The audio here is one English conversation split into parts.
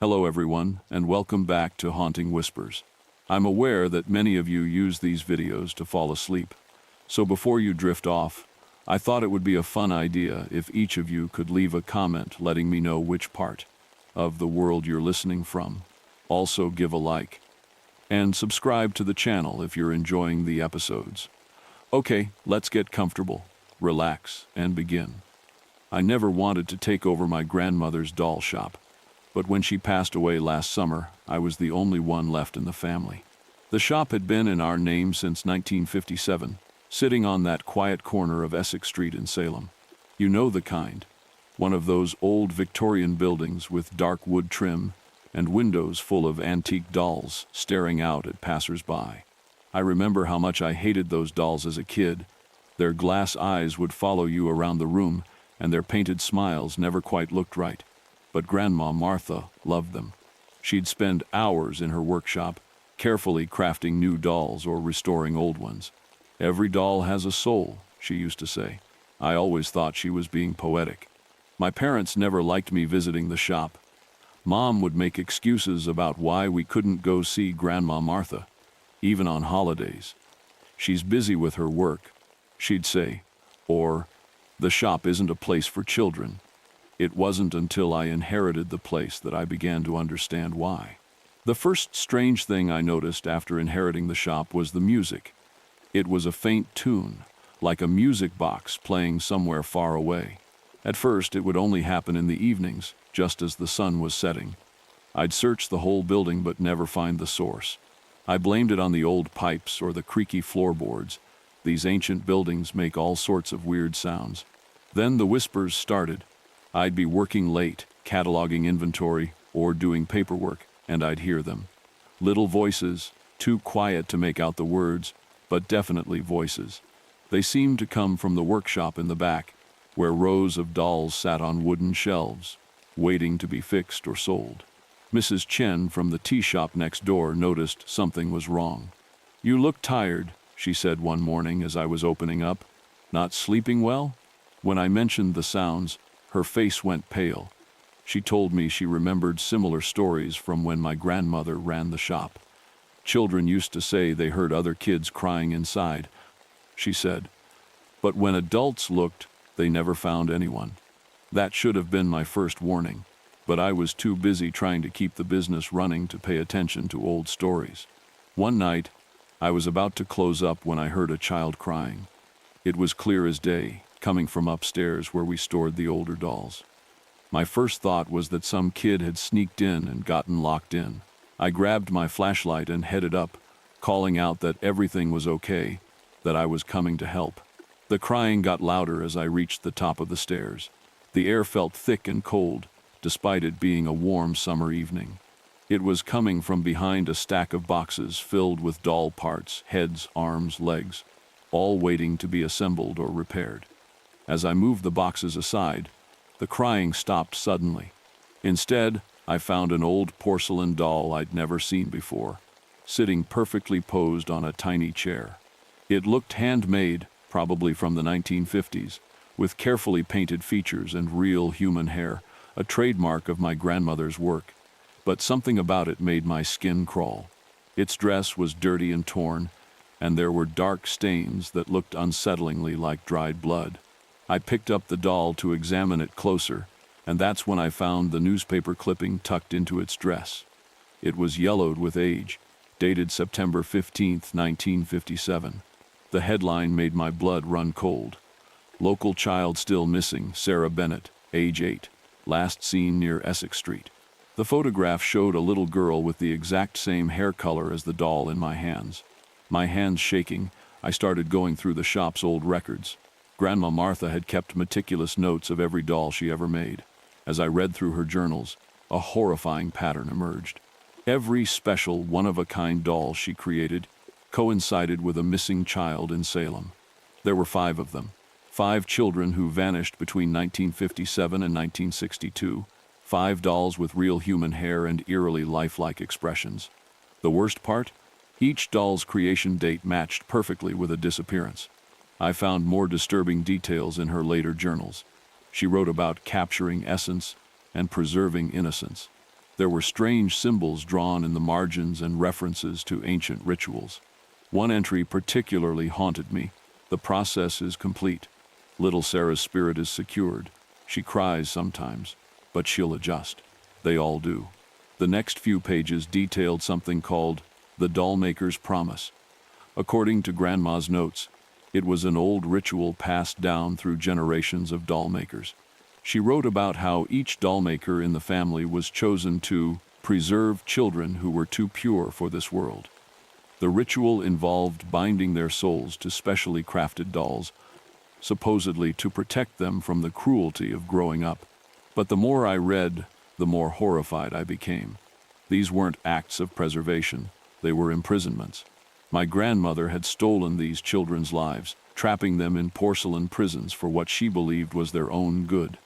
Hello everyone, and welcome back to Haunting Whispers. I'm aware that many of you use these videos to fall asleep. So before you drift off, I thought it would be a fun idea if each of you could leave a comment letting me know which part of the world you're listening from. Also give a like. And subscribe to the channel if you're enjoying the episodes. Okay, let's get comfortable, relax, and begin. I never wanted to take over my grandmother's doll shop, but when she passed away last summer, I was the only one left in the family. The shop had been in our name since 1957, sitting on that quiet corner of Essex Street in Salem. You know the kind. One of those old Victorian buildings with dark wood trim and windows full of antique dolls staring out at passers-by. I remember how much I hated those dolls as a kid. Their glass eyes would follow you around the room, and their painted smiles never quite looked right. But Grandma Martha loved them. She'd spend hours in her workshop, carefully crafting new dolls or restoring old ones. "Every doll has a soul," she used to say. I always thought she was being poetic. My parents never liked me visiting the shop. Mom would make excuses about why we couldn't go see Grandma Martha, even on holidays. "She's busy with her work," she'd say, or "the shop isn't a place for children." It wasn't until I inherited the place that I began to understand why. The first strange thing I noticed after inheriting the shop was the music. It was a faint tune, like a music box playing somewhere far away. At first, it would only happen in the evenings, just as the sun was setting. I'd search the whole building but never find the source. I blamed it on the old pipes or the creaky floorboards. These ancient buildings make all sorts of weird sounds. Then the whispers started. I'd be working late, cataloging inventory, or doing paperwork, and I'd hear them. Little voices, too quiet to make out the words, but definitely voices. They seemed to come from the workshop in the back, where rows of dolls sat on wooden shelves, waiting to be fixed or sold. Mrs. Chen from the tea shop next door noticed something was wrong. "You look tired," she said one morning as I was opening up. "Not sleeping well?" When I mentioned the sounds, her face went pale. She told me she remembered similar stories from when my grandmother ran the shop. "Children used to say they heard other kids crying inside," she said. "But when adults looked, they never found anyone." That should have been my first warning, but I was too busy trying to keep the business running to pay attention to old stories. One night, I was about to close up when I heard a child crying. It was clear as day, coming from upstairs where we stored the older dolls. My first thought was that some kid had sneaked in and gotten locked in. I grabbed my flashlight and headed up, calling out that everything was okay, that I was coming to help. The crying got louder as I reached the top of the stairs. The air felt thick and cold, despite it being a warm summer evening. It was coming from behind a stack of boxes filled with doll parts, heads, arms, legs, all waiting to be assembled or repaired. As I moved the boxes aside, the crying stopped suddenly. Instead, I found an old porcelain doll I'd never seen before, sitting perfectly posed on a tiny chair. It looked handmade, probably from the 1950s, with carefully painted features and real human hair, a trademark of my grandmother's work. But something about it made my skin crawl. Its dress was dirty and torn, and there were dark stains that looked unsettlingly like dried blood. I picked up the doll to examine it closer, and that's when I found the newspaper clipping tucked into its dress. It was yellowed with age, dated September 15, 1957. The headline made my blood run cold. "Local child still missing, Sarah Bennett, age 8, last seen near Essex Street." The photograph showed a little girl with the exact same hair color as the doll in my hands. My hands shaking, I started going through the shop's old records. Grandma Martha had kept meticulous notes of every doll she ever made. As I read through her journals, a horrifying pattern emerged. Every special, one-of-a-kind doll she created coincided with a missing child in Salem. There were 5 of them. 5 children who vanished between 1957 and 1962. 5 dolls with real human hair and eerily lifelike expressions. The worst part? Each doll's creation date matched perfectly with a disappearance. I found more disturbing details in her later journals. She wrote about capturing essence and preserving innocence. There were strange symbols drawn in the margins and references to ancient rituals. One entry particularly haunted me. The process is complete. Little Sarah's spirit is secured. She cries sometimes, but she'll adjust. They all do. The next few pages detailed something called the Dollmaker's Promise. According to Grandma's notes, it was an old ritual passed down through generations of doll makers. She wrote about how each doll maker in the family was chosen to preserve children who were too pure for this world. The ritual involved binding their souls to specially crafted dolls, supposedly to protect them from the cruelty of growing up. But the more I read, the more horrified I became. These weren't acts of preservation, they were imprisonments. My grandmother had stolen these children's lives, trapping them in porcelain prisons for what she believed was their own good.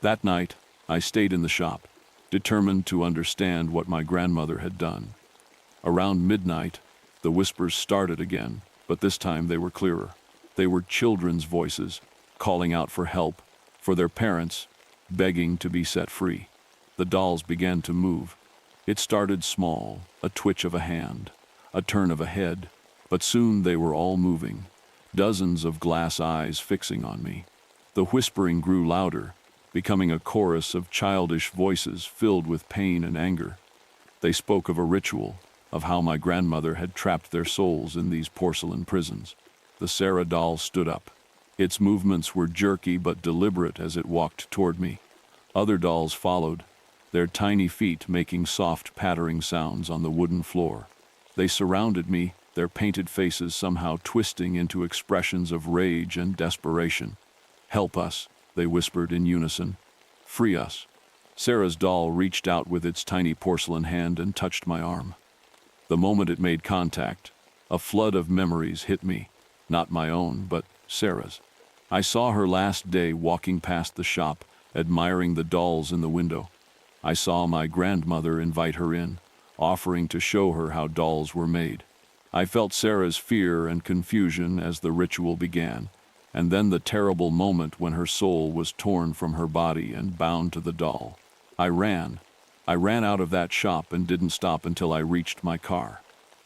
That night, I stayed in the shop, determined to understand what my grandmother had done. Around midnight, the whispers started again, but this time they were clearer. They were children's voices, calling out for help, for their parents, begging to be set free. The dolls began to move. It started small, a twitch of a hand, a turn of a head, but soon they were all moving, dozens of glass eyes fixing on me. The whispering grew louder, becoming a chorus of childish voices filled with pain and anger. They spoke of a ritual, of how my grandmother had trapped their souls in these porcelain prisons. The Sarah doll stood up. Its movements were jerky but deliberate as it walked toward me. Other dolls followed, their tiny feet making soft pattering sounds on the wooden floor. They surrounded me, their painted faces somehow twisting into expressions of rage and desperation. "Help us," they whispered in unison. "Free us." Sarah's doll reached out with its tiny porcelain hand and touched my arm. The moment it made contact, a flood of memories hit me, not my own, but Sarah's. I saw her last day walking past the shop, admiring the dolls in the window. I saw my grandmother invite her in, offering to show her how dolls were made. I felt Sarah's fear and confusion as the ritual began, and then the terrible moment when her soul was torn from her body and bound to the doll. I ran out of that shop and didn't stop until I reached my car.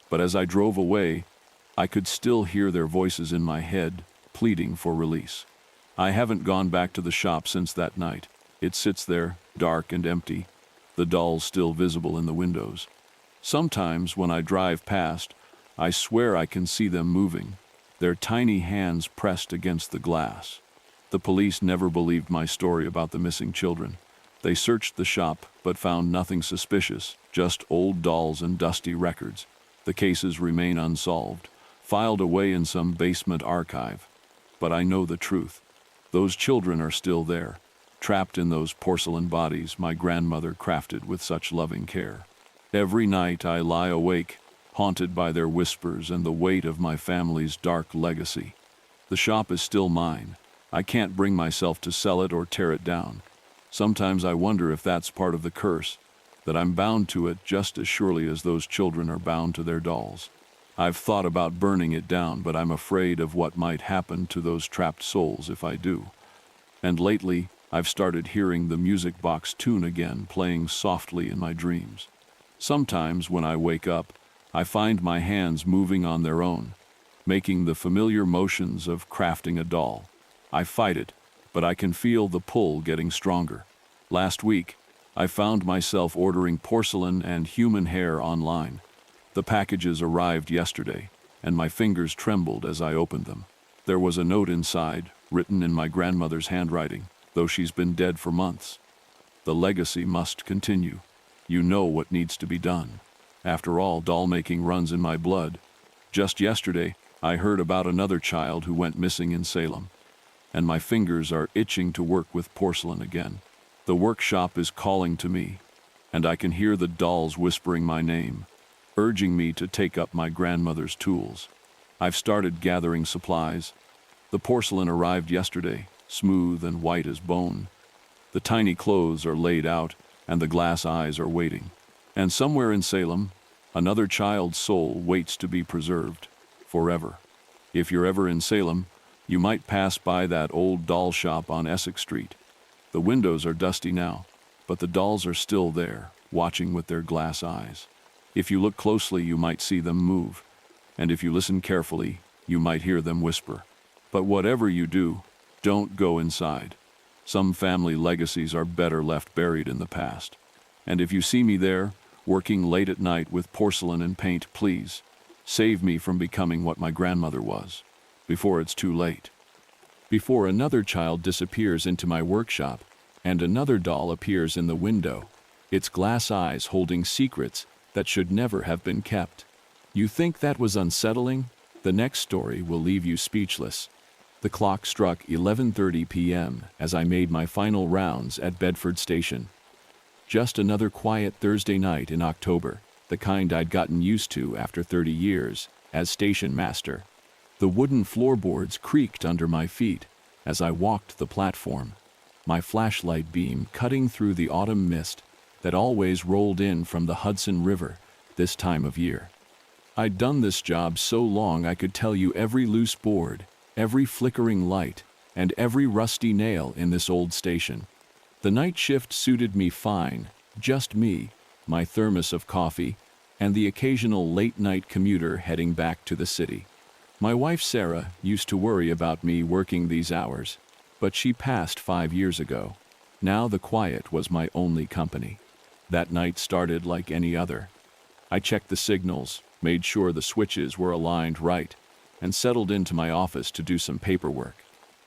But as I drove away, I could still hear their voices in my head, pleading for release. I haven't gone back to the shop since that night. It sits there, dark and empty, the dolls still visible in the windows. Sometimes when I drive past, I swear I can see them moving, their tiny hands pressed against the glass. The police never believed my story about the missing children. They searched the shop, but found nothing suspicious, just old dolls and dusty records. The cases remain unsolved, filed away in some basement archive. But I know the truth. Those children are still there, trapped in those porcelain bodies my grandmother crafted with such loving care. Every night I lie awake, haunted by their whispers and the weight of my family's dark legacy. The shop is still mine. I can't bring myself to sell it or tear it down. Sometimes I wonder if that's part of the curse, that I'm bound to it just as surely as those children are bound to their dolls. I've thought about burning it down, but I'm afraid of what might happen to those trapped souls if I do. And lately, I've started hearing the music box tune again, playing softly in my dreams. Sometimes when I wake up, I find my hands moving on their own, making the familiar motions of crafting a doll. I fight it, but I can feel the pull getting stronger. Last week, I found myself ordering porcelain and human hair online. The packages arrived yesterday, and my fingers trembled as I opened them. There was a note inside, written in my grandmother's handwriting, though she's been dead for months. The legacy must continue. You know what needs to be done. After all, doll making runs in my blood. Just yesterday, I heard about another child who went missing in Salem, and my fingers are itching to work with porcelain again. The workshop is calling to me, and I can hear the dolls whispering my name, urging me to take up my grandmother's tools. I've started gathering supplies. The porcelain arrived yesterday, smooth and white as bone. The tiny clothes are laid out, and the glass eyes are waiting. And somewhere in Salem, another child's soul waits to be preserved, forever. If you're ever in Salem, you might pass by that old doll shop on Essex Street. The windows are dusty now, but the dolls are still there, watching with their glass eyes. If you look closely, you might see them move, and if you listen carefully, you might hear them whisper. But whatever you do, don't go inside. Some family legacies are better left buried in the past. And if you see me there, working late at night with porcelain and paint, please, save me from becoming what my grandmother was, before it's too late. Before another child disappears into my workshop, and another doll appears in the window, its glass eyes holding secrets that should never have been kept. You think that was unsettling? The next story will leave you speechless. The clock struck 11:30 p.m. as I made my final rounds at Bedford Station. Just another quiet Thursday night in October, the kind I'd gotten used to after 30 years as station master. The wooden floorboards creaked under my feet as I walked the platform, my flashlight beam cutting through the autumn mist that always rolled in from the Hudson River this time of year. I'd done this job so long I could tell you every loose board, every flickering light, and every rusty nail in this old station. The night shift suited me fine, just me, my thermos of coffee, and the occasional late-night commuter heading back to the city. My wife Sarah used to worry about me working these hours, but she passed 5 years ago. Now the quiet was my only company. That night started like any other. I checked the signals, made sure the switches were aligned right, and settled into my office to do some paperwork.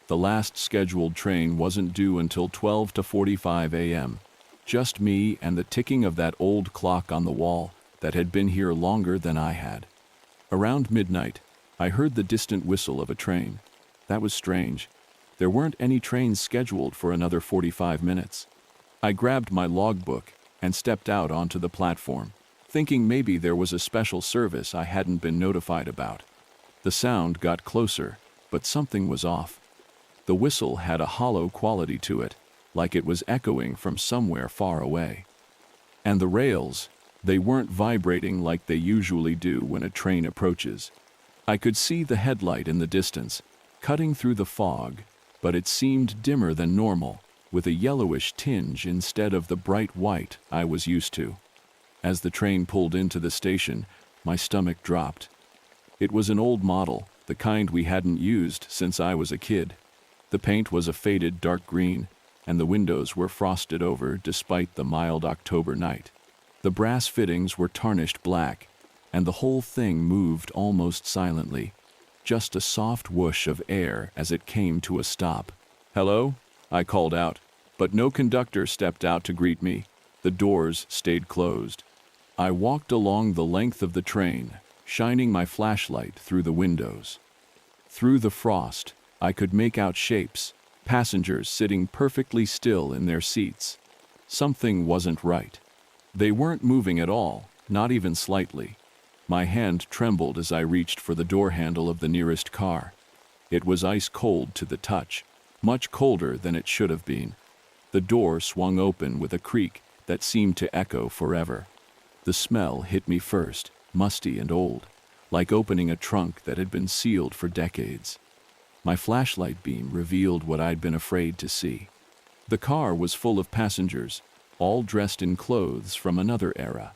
The last scheduled train wasn't due until 12:45 a.m. Just me and the ticking of that old clock on the wall that had been here longer than I had. Around midnight, I heard the distant whistle of a train. That was strange. There weren't any trains scheduled for another 45 minutes. I grabbed my logbook and stepped out onto the platform, thinking maybe there was a special service I hadn't been notified about. The sound got closer, but something was off. The whistle had a hollow quality to it, like it was echoing from somewhere far away. And the rails, they weren't vibrating like they usually do when a train approaches. I could see the headlight in the distance, cutting through the fog, but it seemed dimmer than normal, with a yellowish tinge instead of the bright white I was used to. As the train pulled into the station, my stomach dropped. It was an old model, the kind we hadn't used since I was a kid. The paint was a faded dark green, and the windows were frosted over despite the mild October night. The brass fittings were tarnished black, and the whole thing moved almost silently, just a soft whoosh of air as it came to a stop. "Hello?" I called out, but no conductor stepped out to greet me. The doors stayed closed. I walked along the length of the train, shining my flashlight through the windows. Through the frost, I could make out shapes, passengers sitting perfectly still in their seats. Something wasn't right. They weren't moving at all, not even slightly. My hand trembled as I reached for the door handle of the nearest car. It was ice cold to the touch, much colder than it should have been. The door swung open with a creak that seemed to echo forever. The smell hit me first, musty and old, like opening a trunk that had been sealed for decades. My flashlight beam revealed what I'd been afraid to see. The car was full of passengers, all dressed in clothes from another era.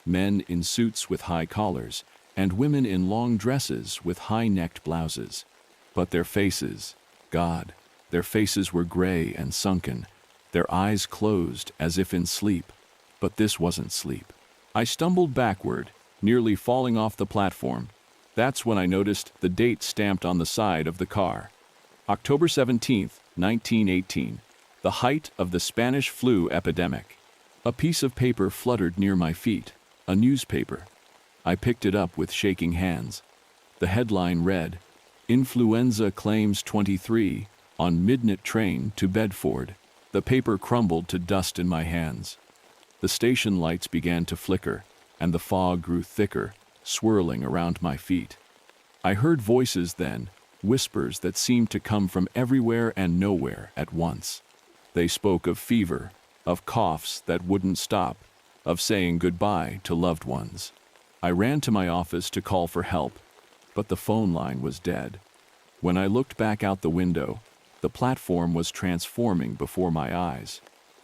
Men in suits with high collars, and women in long dresses with high-necked blouses. But their faces, God, their faces were gray and sunken, their eyes closed as if in sleep. But this wasn't sleep. I stumbled backward, nearly falling off the platform. That's when I noticed the date stamped on the side of the car. October 17th, 1918, the height of the Spanish flu epidemic. A piece of paper fluttered near my feet, a newspaper. I picked it up with shaking hands. The headline read, "Influenza Claims 23 on Midnight Train to Bedford." The paper crumbled to dust in my hands. The station lights began to flicker, and the fog grew thicker, swirling around my feet. I heard voices then, whispers that seemed to come from everywhere and nowhere at once. They spoke of fever, of coughs that wouldn't stop, of saying goodbye to loved ones. I ran to my office to call for help, but the phone line was dead. When I looked back out the window, the platform was transforming before my eyes.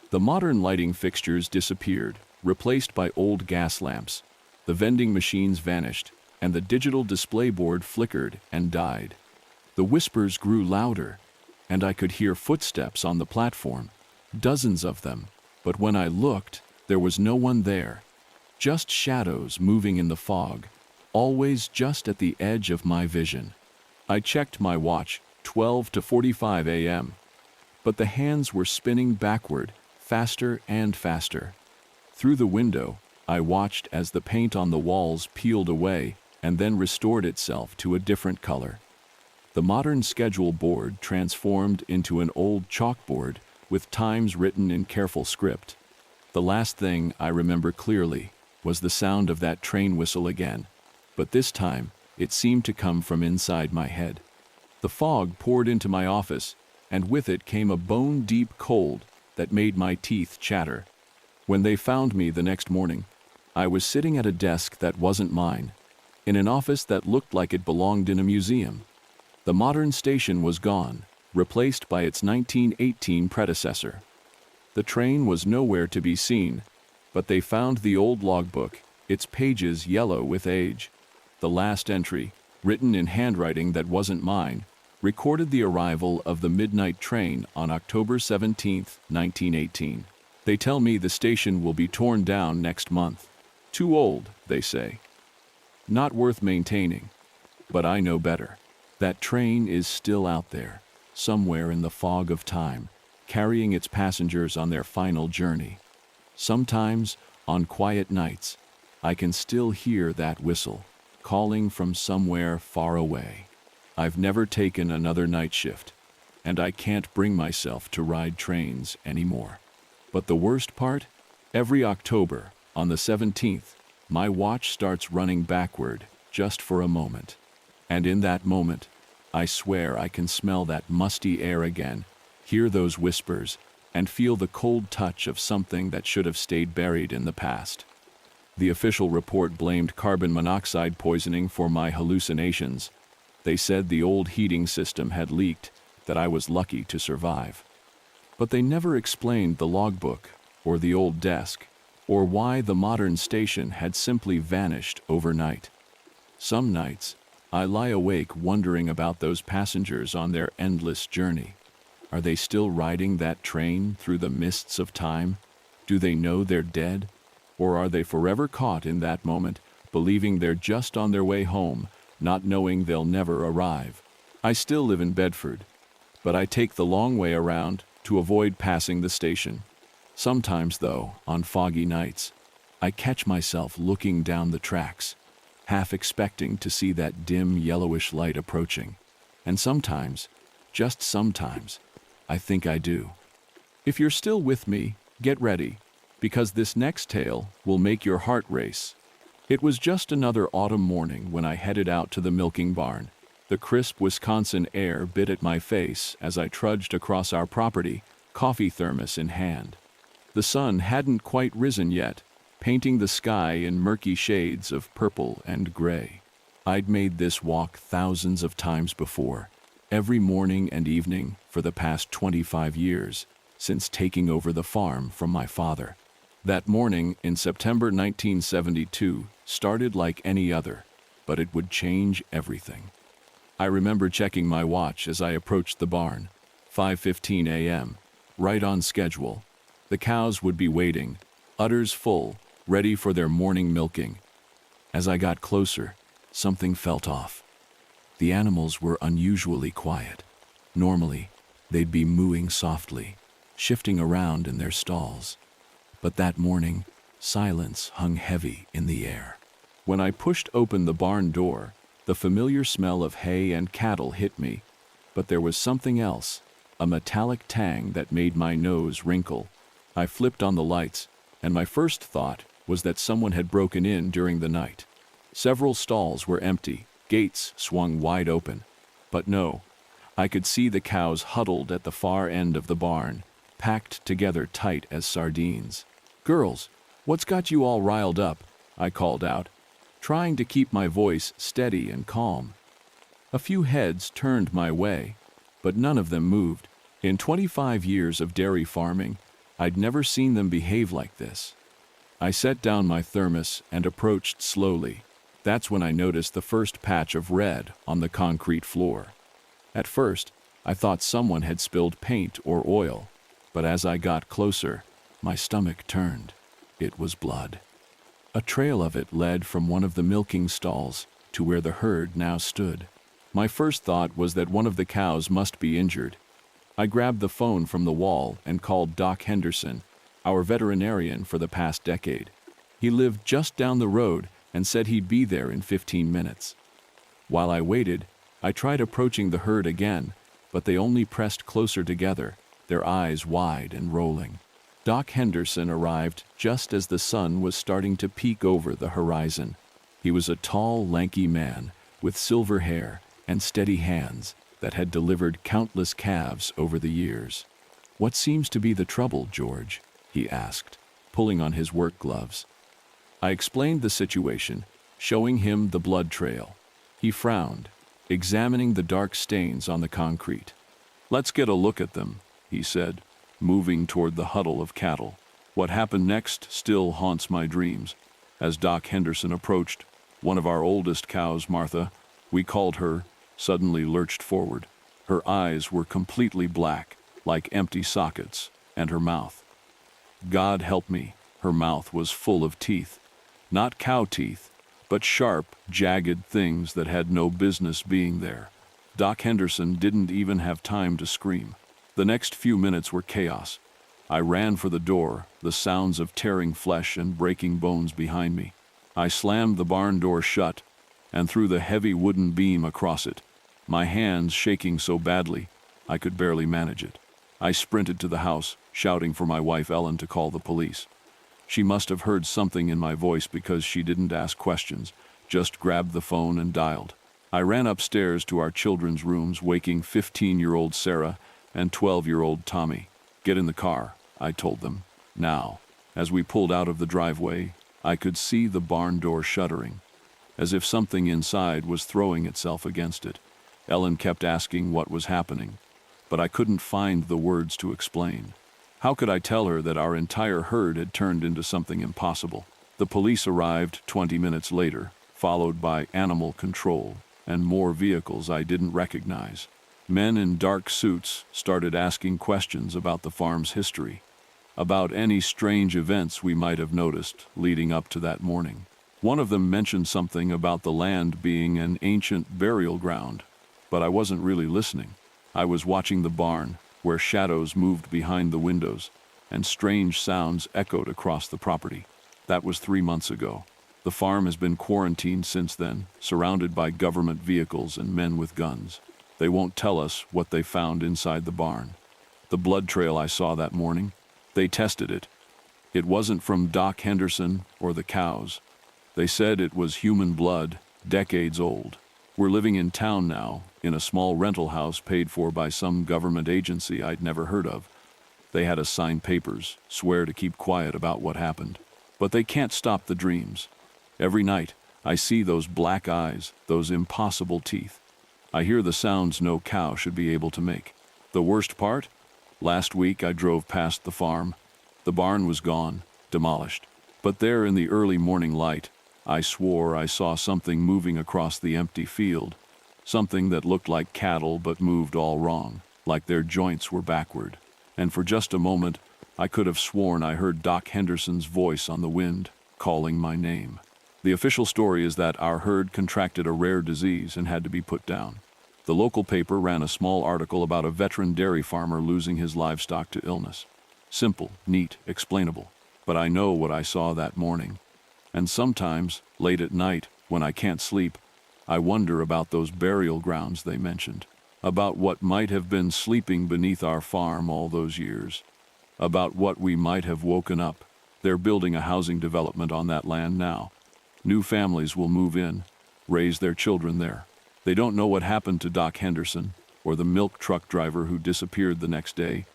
The modern lighting fixtures disappeared, replaced by old gas lamps. The vending machines vanished, and the digital display board flickered and died. The whispers grew louder, and I could hear footsteps on the platform, dozens of them, but when I looked, there was no one there. Just shadows moving in the fog, always just at the edge of my vision. I checked my watch, 12 to 45 a.m., but the hands were spinning backward, faster and faster. Through the window, I watched as the paint on the walls peeled away and then restored itself to a different color. The modern schedule board transformed into an old chalkboard with times written in careful script. The last thing I remember clearly was the sound of that train whistle again, but this time it seemed to come from inside my head. The fog poured into my office, and with it came a bone-deep cold that made my teeth chatter. When they found me the next morning, I was sitting at a desk that wasn't mine, in an office that looked like it belonged in a museum. The modern station was gone, replaced by its 1918 predecessor. The train was nowhere to be seen, but they found the old logbook, its pages yellow with age. The last entry, written in handwriting that wasn't mine, recorded the arrival of the midnight train on October 17, 1918. They tell me the station will be torn down next month. Too old, they say. Not worth maintaining. But I know better. That train is still out there, somewhere in the fog of time, carrying its passengers on their final journey. Sometimes, on quiet nights, I can still hear that whistle, calling from somewhere far away. I've never taken another night shift, and I can't bring myself to ride trains anymore. But the worst part? Every October, on the 17th, my watch starts running backward just for a moment. And in that moment, I swear I can smell that musty air again, hear those whispers, and feel the cold touch of something that should have stayed buried in the past. The official report blamed carbon monoxide poisoning for my hallucinations. They said the old heating system had leaked, that I was lucky to survive. But they never explained the logbook, or the old desk, or why the modern station had simply vanished overnight. Some nights, I lie awake wondering about those passengers on their endless journey. Are they still riding that train through the mists of time? Do they know they're dead? Or are they forever caught in that moment, believing they're just on their way home, not knowing they'll never arrive? I still live in Bedford, but I take the long way around to avoid passing the station. Sometimes, though, on foggy nights, I catch myself looking down the tracks, half expecting to see that dim yellowish light approaching. And sometimes, just sometimes, I think I do. If you're still with me, get ready, because this next tale will make your heart race. It was just another autumn morning when I headed out to the milking barn. The crisp Wisconsin air bit at my face as I trudged across our property, coffee thermos in hand. The sun hadn't quite risen yet, painting the sky in murky shades of purple and gray. I'd made this walk thousands of times before, every morning and evening for the past 25 years, since taking over the farm from my father. That morning in September 1972 started like any other, but it would change everything. I remember checking my watch as I approached the barn, 5:15 a.m., right on schedule. The cows would be waiting, udders full, ready for their morning milking. As I got closer, something felt off. The animals were unusually quiet. Normally, they'd be mooing softly, shifting around in their stalls. But that morning, silence hung heavy in the air. When I pushed open the barn door, the familiar smell of hay and cattle hit me, but there was something else, a metallic tang that made my nose wrinkle. I flipped on the lights, and my first thought was that someone had broken in during the night. Several stalls were empty, gates swung wide open. But no, I could see the cows huddled at the far end of the barn, packed together tight as sardines. "Girls, what's got you all riled up?" I called out, trying to keep my voice steady and calm. A few heads turned my way, but none of them moved. In 25 years of dairy farming, I'd never seen them behave like this. I set down my thermos and approached slowly. That's when I noticed the first patch of red on the concrete floor. At first, I thought someone had spilled paint or oil, but as I got closer, my stomach turned. It was blood. A trail of it led from one of the milking stalls to where the herd now stood. My first thought was that one of the cows must be injured. I grabbed the phone from the wall and called Doc Henderson, our veterinarian for the past decade. He lived just down the road and said he'd be there in 15 minutes. While I waited, I tried approaching the herd again, but they only pressed closer together, their eyes wide and rolling. Doc Henderson arrived just as the sun was starting to peek over the horizon. He was a tall, lanky man with silver hair and steady hands that had delivered countless calves over the years. "What seems to be the trouble, George?" he asked, pulling on his work gloves. I explained the situation, showing him the blood trail. He frowned, examining the dark stains on the concrete. "Let's get a look at them," he said, moving toward the huddle of cattle. What happened next still haunts my dreams. As Doc Henderson approached, one of our oldest cows, Martha, we called her, suddenly lurched forward. Her eyes were completely black, like empty sockets, and her mouth. God help me, her mouth was full of teeth. Not cow teeth, but sharp, jagged things that had no business being there. Doc Henderson didn't even have time to scream. The next few minutes were chaos. I ran for the door, the sounds of tearing flesh and breaking bones behind me. I slammed the barn door shut and threw the heavy wooden beam across it, my hands shaking so badly I could barely manage it. I sprinted to the house, shouting for my wife Ellen to call the police. She must have heard something in my voice because she didn't ask questions, just grabbed the phone and dialed. I ran upstairs to our children's rooms, waking 15-year-old Sarah and 12-year-old Tommy. "Get in the car," I told them. Now, as we pulled out of the driveway, I could see the barn door shuddering, as if something inside was throwing itself against it. Ellen kept asking what was happening, but I couldn't find the words to explain. How could I tell her that our entire herd had turned into something impossible? The police arrived 20 minutes later, followed by animal control and more vehicles I didn't recognize. Men in dark suits started asking questions about the farm's history, about any strange events we might have noticed leading up to that morning. One of them mentioned something about the land being an ancient burial ground, but I wasn't really listening. I was watching the barn, where shadows moved behind the windows, and strange sounds echoed across the property. That was 3 months ago. The farm has been quarantined since then, surrounded by government vehicles and men with guns. They won't tell us what they found inside the barn. The blood trail I saw that morning, they tested it. It wasn't from Doc Henderson or the cows. They said it was human blood, decades old. We're living in town now, in a small rental house paid for by some government agency I'd never heard of. They had us sign papers, swear to keep quiet about what happened. But they can't stop the dreams. Every night, I see those black eyes, those impossible teeth. I hear the sounds no cow should be able to make. The worst part? Last week I drove past the farm. The barn was gone, demolished. But there in the early morning light, I swore I saw something moving across the empty field. Something that looked like cattle but moved all wrong, like their joints were backward. And for just a moment, I could have sworn I heard Doc Henderson's voice on the wind, calling my name. The official story is that our herd contracted a rare disease and had to be put down. The local paper ran a small article about a veteran dairy farmer losing his livestock to illness. Simple, neat, explainable. But I know what I saw that morning. And sometimes, late at night, when I can't sleep, I wonder about those burial grounds they mentioned, about what might have been sleeping beneath our farm all those years, about what we might have woken up. They're building a housing development on that land now. New families will move in, raise their children there. They don't know what happened to Doc Henderson, or the milk truck driver who disappeared the next day,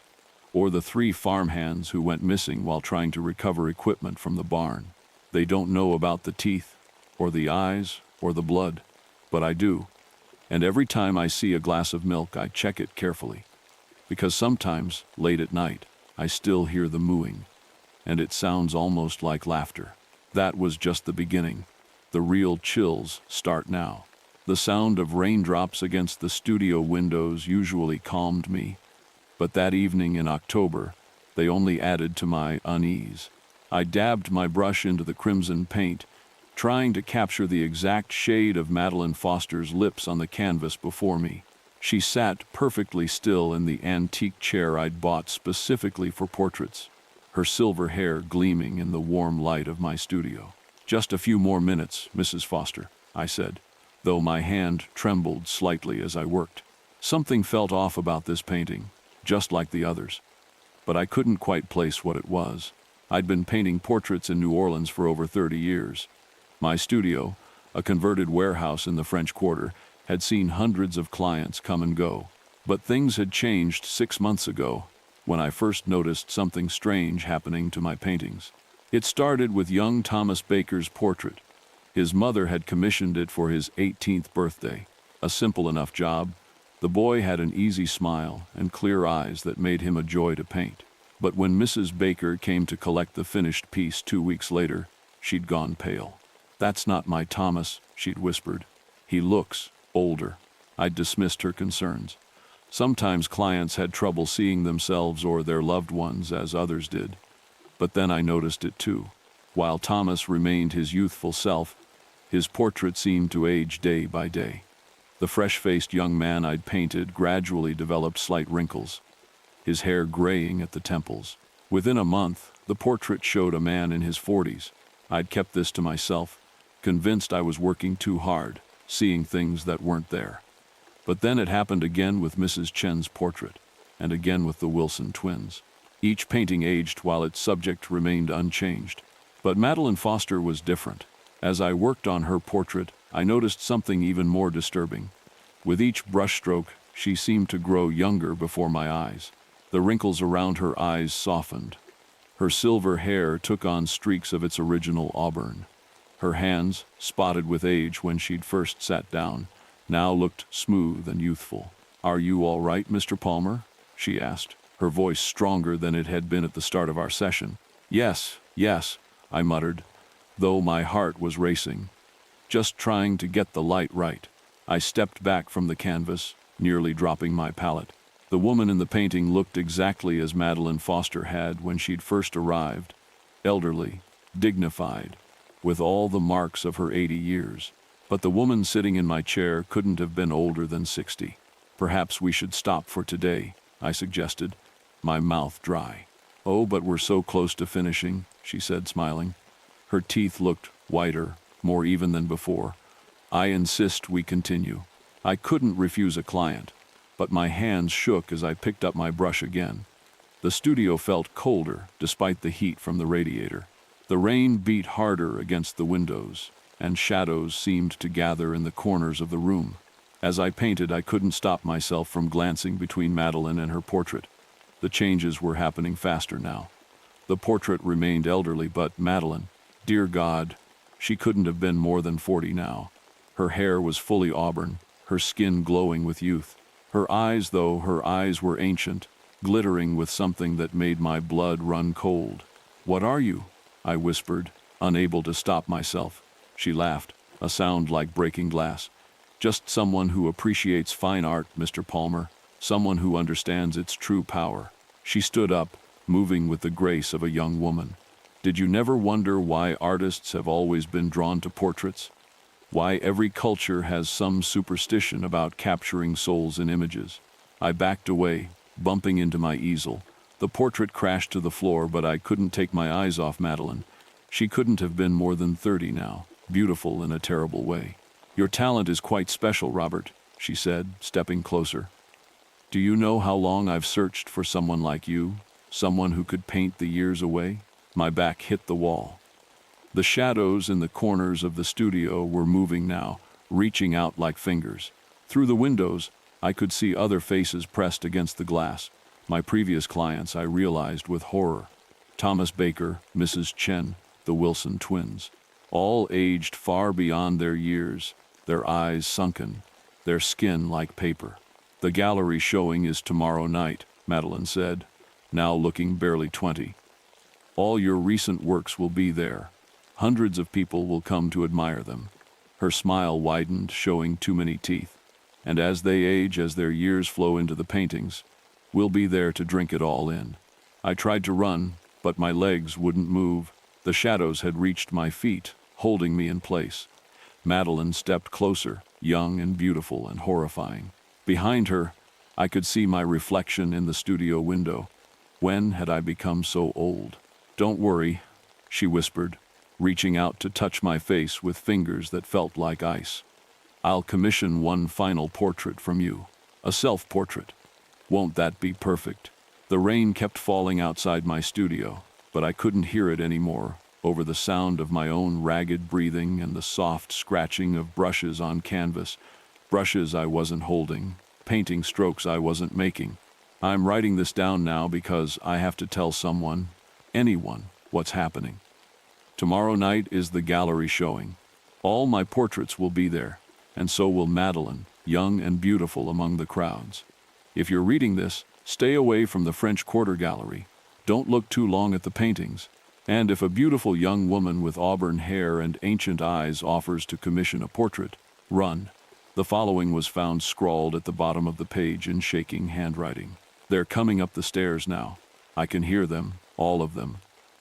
or the 3 farmhands who went missing while trying to recover equipment from the barn. They don't know about the teeth, or the eyes, or the blood, but I do. And every time I see a glass of milk, I check it carefully, because sometimes, late at night, I still hear the mooing. and it sounds almost like laughter. That was just the beginning. The real chills start now. The sound of raindrops against the studio windows usually calmed me, but that evening in October, they only added to my unease. I dabbed my brush into the crimson paint, trying to capture the exact shade of Madeline Foster's lips on the canvas before me. She sat perfectly still in the antique chair I'd bought specifically for portraits, her silver hair gleaming in the warm light of my studio. "Just a few more minutes, Mrs. Foster," I said, though my hand trembled slightly as I worked. Something felt off about this painting, just like the others, but I couldn't quite place what it was. I'd been painting portraits in New Orleans for over 30 years. My studio, a converted warehouse in the French Quarter, had seen hundreds of clients come and go. But things had changed 6 months ago, when I first noticed something strange happening to my paintings. It started with young Thomas Baker's portrait. His mother had commissioned it for his 18th birthday. A simple enough job. The boy had an easy smile and clear eyes that made him a joy to paint. But when Mrs. Baker came to collect the finished piece 2 weeks later, she'd gone pale. "That's not my Thomas," she'd whispered. "He looks older." I'd dismissed her concerns. Sometimes clients had trouble seeing themselves or their loved ones as others did. But then I noticed it too. While Thomas remained his youthful self, his portrait seemed to age day by day. The fresh-faced young man I'd painted gradually developed slight wrinkles, his hair graying at the temples. Within a month, the portrait showed a man in his 40s. I'd kept this to myself, convinced I was working too hard, seeing things that weren't there. But then it happened again with Mrs. Chen's portrait, and again with the Wilson twins. Each painting aged while its subject remained unchanged. But Madeline Foster was different. As I worked on her portrait, I noticed something even more disturbing. With each brushstroke, she seemed to grow younger before my eyes. The wrinkles around her eyes softened. Her silver hair took on streaks of its original auburn. Her hands, spotted with age when she'd first sat down, now looked smooth and youthful. "Are you all right, Mr. Palmer?" she asked, her voice stronger than it had been at the start of our session. Yes, I muttered, though my heart was racing. Just trying to get the light right. I stepped back from the canvas, nearly dropping my palette. The woman in the painting looked exactly as Madeline Foster had when she'd first arrived, elderly, dignified, with all the marks of her 80 years. But the woman sitting in my chair couldn't have been older than 60. "Perhaps we should stop for today," I suggested, my mouth dry. "Oh, but we're so close to finishing," she said, smiling. Her teeth looked whiter, more even than before. "I insist we continue." I couldn't refuse a client, but my hands shook as I picked up my brush again. The studio felt colder, despite the heat from the radiator. The rain beat harder against the windows, and shadows seemed to gather in the corners of the room. As I painted, I couldn't stop myself from glancing between Madeline and her portrait. The changes were happening faster now. The portrait remained elderly, but Madeline, dear God, she couldn't have been more than 40 now. Her hair was fully auburn, her skin glowing with youth. Her eyes were ancient, glittering with something that made my blood run cold. "What are you?" I whispered, unable to stop myself. She laughed, a sound like breaking glass. "Just someone who appreciates fine art, Mr. Palmer. Someone who understands its true power." She stood up, moving with the grace of a young woman. "Did you never wonder why artists have always been drawn to portraits? Why every culture has some superstition about capturing souls in images?" I backed away, bumping into my easel. The portrait crashed to the floor, but I couldn't take my eyes off Madeline. She couldn't have been more than 30 now, beautiful in a terrible way. "Your talent is quite special, Robert," she said, stepping closer. "Do you know how long I've searched for someone like you? Someone who could paint the years away?" My back hit the wall. The shadows in the corners of the studio were moving now, reaching out like fingers. Through the windows, I could see other faces pressed against the glass. My previous clients, I realized with horror. Thomas Baker, Mrs. Chen, the Wilson twins. All aged far beyond their years, their eyes sunken, their skin like paper. "The gallery showing is tomorrow night," Madeline said, now looking barely 20. All your recent works will be there. Hundreds of people will come to admire them." Her smile widened, showing too many teeth. "And as they age, as their years flow into the paintings, we'll be there to drink it all in." I tried to run, but my legs wouldn't move. The shadows had reached my feet, holding me in place. Madeline stepped closer, young and beautiful and horrifying. Behind her, I could see my reflection in the studio window. When had I become so old? "Don't worry," she whispered, reaching out to touch my face with fingers that felt like ice. "I'll commission one final portrait from you. A self-portrait. Won't that be perfect?" The rain kept falling outside my studio, but I couldn't hear it anymore, over the sound of my own ragged breathing and the soft scratching of brushes on canvas. Brushes I wasn't holding, painting strokes I wasn't making. I'm writing this down now because I have to tell someone, anyone, what's happening. Tomorrow night is the gallery showing. All my portraits will be there, and so will Madeline, young and beautiful among the crowds. If you're reading this, stay away from the French Quarter Gallery. Don't look too long at the paintings. And if a beautiful young woman with auburn hair and ancient eyes offers to commission a portrait, run. The following was found scrawled at the bottom of the page in shaking handwriting. They're coming up the stairs now. I can hear them, all of them.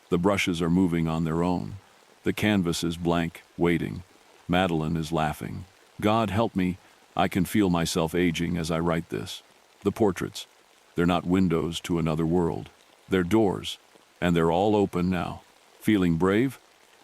The brushes are moving on their own. The canvas is blank, waiting. Madeline is laughing. God help me, I can feel myself aging as I write this. The portraits, they're not windows to another world. They're doors, and they're all open now. Feeling brave?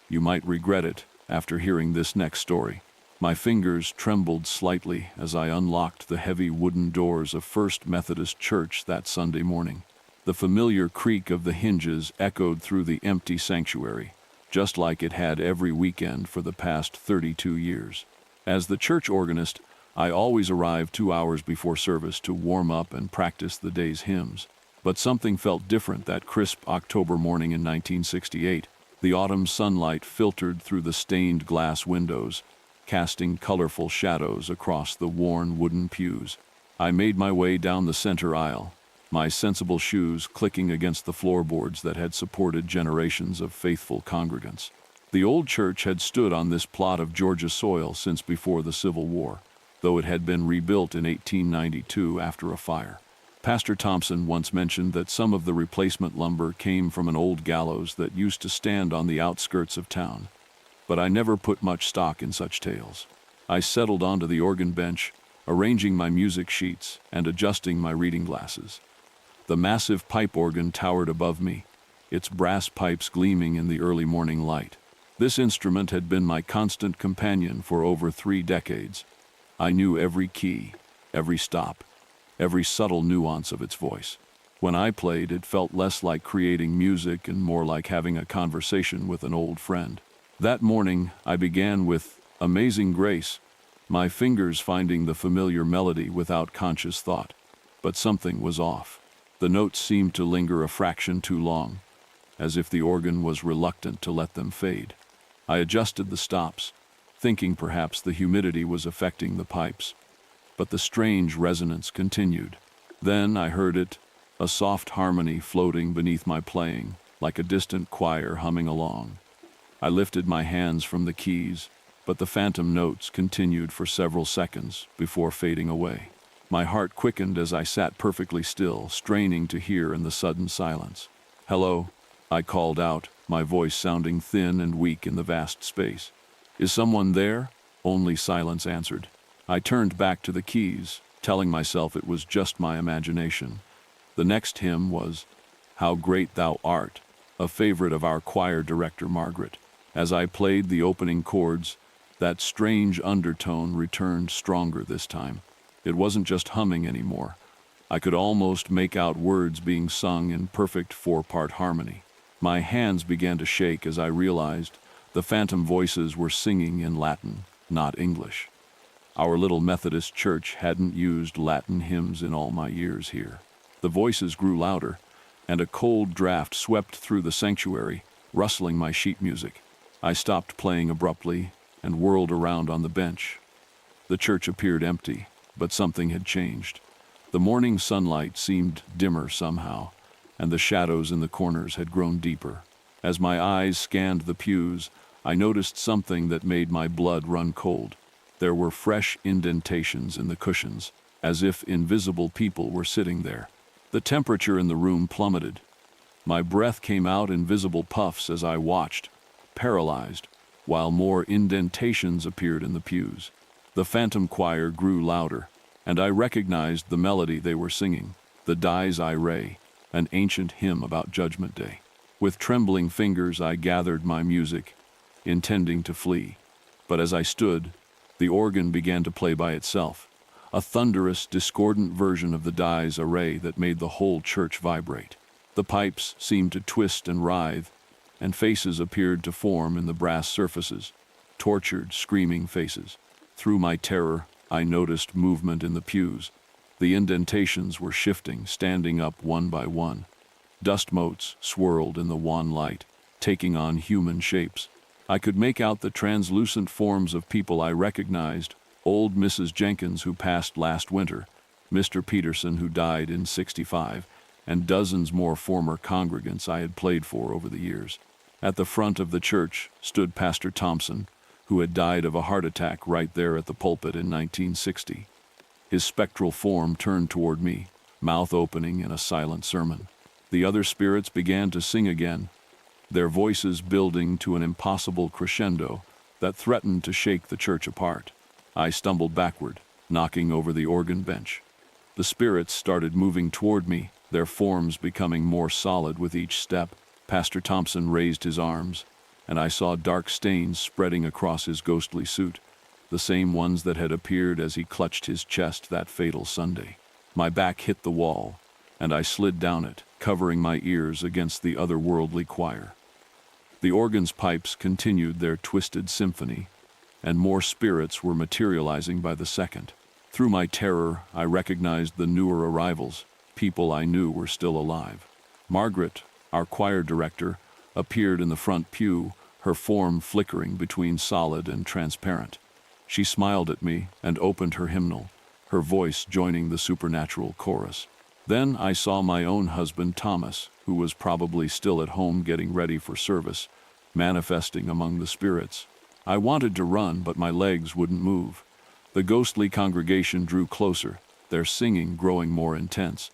You might regret it after hearing this next story. My fingers trembled slightly as I unlocked the heavy wooden doors of First Methodist Church that Sunday morning. The familiar creak of the hinges echoed through the empty sanctuary, just like it had every weekend for the past 32 years. As the church organist, I always arrived 2 hours before service to warm up and practice the day's hymns. But something felt different that crisp October morning in 1968. The autumn sunlight filtered through the stained glass windows, casting colorful shadows across the worn wooden pews. I made my way down the center aisle, my sensible shoes clicking against the floorboards that had supported generations of faithful congregants. The old church had stood on this plot of Georgia soil since before the Civil War, though it had been rebuilt in 1892 after a fire. Pastor Thompson once mentioned that some of the replacement lumber came from an old gallows that used to stand on the outskirts of town. But I never put much stock in such tales. I settled onto the organ bench, arranging my music sheets and adjusting my reading glasses. The massive pipe organ towered above me, its brass pipes gleaming in the early morning light. This instrument had been my constant companion for over 3 decades. I knew every key, every stop, every subtle nuance of its voice. When I played, it felt less like creating music and more like having a conversation with an old friend. That morning, I began with Amazing Grace, my fingers finding the familiar melody without conscious thought. But something was off. The notes seemed to linger a fraction too long, as if the organ was reluctant to let them fade. I adjusted the stops, thinking perhaps the humidity was affecting the pipes. But the strange resonance continued. Then I heard it, a soft harmony floating beneath my playing, like a distant choir humming along. I lifted my hands from the keys, but the phantom notes continued for several seconds before fading away. My heart quickened as I sat perfectly still, straining to hear in the sudden silence. "Hello," I called out, my voice sounding thin and weak in the vast space. "Is someone there?" Only silence answered. I turned back to the keys, telling myself it was just my imagination. The next hymn was How Great Thou Art, a favorite of our choir director Margaret. As I played the opening chords, that strange undertone returned stronger this time. It wasn't just humming anymore. I could almost make out words being sung in perfect 4-part harmony. My hands began to shake as I realized the phantom voices were singing in Latin, not English. Our little Methodist church hadn't used Latin hymns in all my years here. The voices grew louder, and a cold draft swept through the sanctuary, rustling my sheet music. I stopped playing abruptly and whirled around on the bench. The church appeared empty, but something had changed. The morning sunlight seemed dimmer somehow, and the shadows in the corners had grown deeper. As my eyes scanned the pews, I noticed something that made my blood run cold. There were fresh indentations in the cushions, as if invisible people were sitting there. The temperature in the room plummeted. My breath came out in visible puffs as I watched, paralyzed, while more indentations appeared in the pews. The phantom choir grew louder, and I recognized the melody they were singing, the Dies Irae, an ancient hymn about Judgment Day. With trembling fingers I gathered my music, intending to flee. But as I stood, the organ began to play by itself, a thunderous, discordant version of the Dies Irae that made the whole church vibrate. The pipes seemed to twist and writhe, and faces appeared to form in the brass surfaces, tortured, screaming faces. Through my terror, I noticed movement in the pews. The indentations were shifting, standing up one by one. Dust motes swirled in the wan light, taking on human shapes. I could make out the translucent forms of people I recognized: old Mrs. Jenkins, who passed last winter, Mr. Peterson, who died in '65, and dozens more former congregants I had played for over the years. At the front of the church stood Pastor Thompson, who had died of a heart attack right there at the pulpit in 1960. His spectral form turned toward me, mouth opening in a silent sermon. The other spirits began to sing again, their voices building to an impossible crescendo that threatened to shake the church apart. I stumbled backward, knocking over the organ bench. The spirits started moving toward me, their forms becoming more solid with each step. Pastor Thompson raised his arms, and I saw dark stains spreading across his ghostly suit, the same ones that had appeared as he clutched his chest that fatal Sunday. My back hit the wall, and I slid down it, covering my ears against the otherworldly choir. The organ's pipes continued their twisted symphony, and more spirits were materializing by the second. Through my terror, I recognized the newer arrivals, people I knew were still alive. Margaret, our choir director, appeared in the front pew, her form flickering between solid and transparent. She smiled at me and opened her hymnal, her voice joining the supernatural chorus. Then I saw my own husband, Thomas, who was probably still at home getting ready for service, manifesting among the spirits. I wanted to run, but my legs wouldn't move. The ghostly congregation drew closer, their singing growing more intense.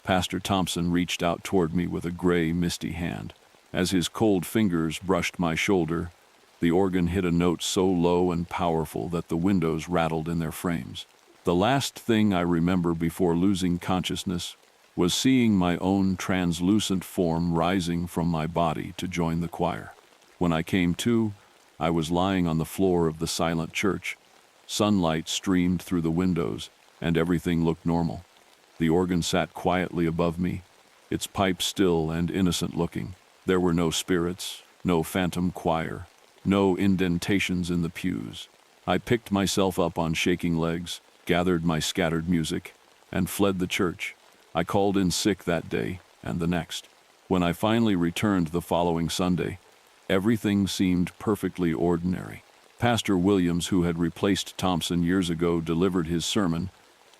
Pastor Thompson reached out toward me with a gray, misty hand. As his cold fingers brushed my shoulder, the organ hit a note so low and powerful that the windows rattled in their frames. The last thing I remember before losing consciousness was seeing my own translucent form rising from my body to join the choir. When I came to, I was lying on the floor of the silent church. Sunlight streamed through the windows, and everything looked normal. The organ sat quietly above me, its pipe still and innocent-looking. There were no spirits, no phantom choir, no indentations in the pews. I picked myself up on shaking legs, gathered my scattered music, and fled the church. I called in sick that day and the next. When I finally returned the following Sunday, everything seemed perfectly ordinary. Pastor Williams, who had replaced Thompson years ago, delivered his sermon,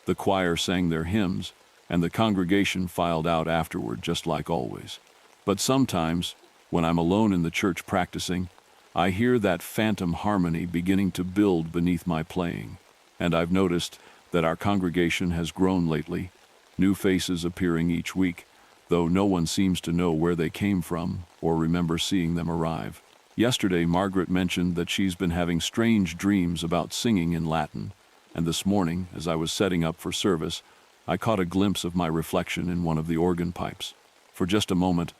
the choir sang their hymns, and the congregation filed out afterward just like always. But sometimes, when I'm alone in the church practicing, I hear that phantom harmony beginning to build beneath my playing. And I've noticed that our congregation has grown lately, new faces appearing each week, though no one seems to know where they came from or remember seeing them arrive. Yesterday, Margaret mentioned that she's been having strange dreams about singing in Latin, and this morning, as I was setting up for service, I caught a glimpse of my reflection in one of the organ pipes. For just a moment,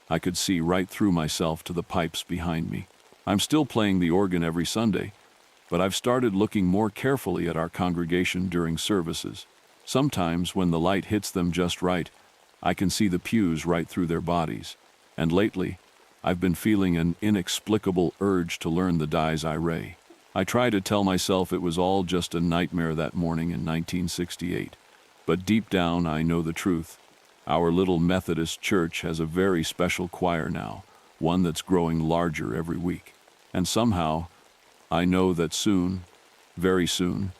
I could see right through myself to the pipes behind me. I'm still playing the organ every Sunday, but I've started looking more carefully at our congregation during services. Sometimes, when the light hits them just right, I can see the pews right through their bodies. And lately, I've been feeling an inexplicable urge to learn the Dies Irae. I try to tell myself it was all just a nightmare that morning in 1968. But deep down, I know the truth. Our little Methodist church has a very special choir now, one that's growing larger every week. And somehow, I know that soon, very soon,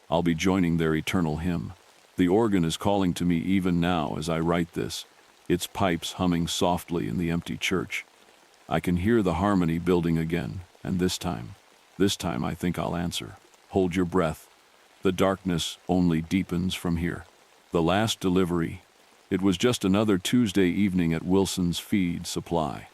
I'll be joining their eternal hymn. The organ is calling to me even now as I write this, its pipes humming softly in the empty church. I can hear the harmony building again, and this time I think I'll answer. Hold your breath. The darkness only deepens from here. The last delivery. It was just another Tuesday evening at Wilson's Feed Supply.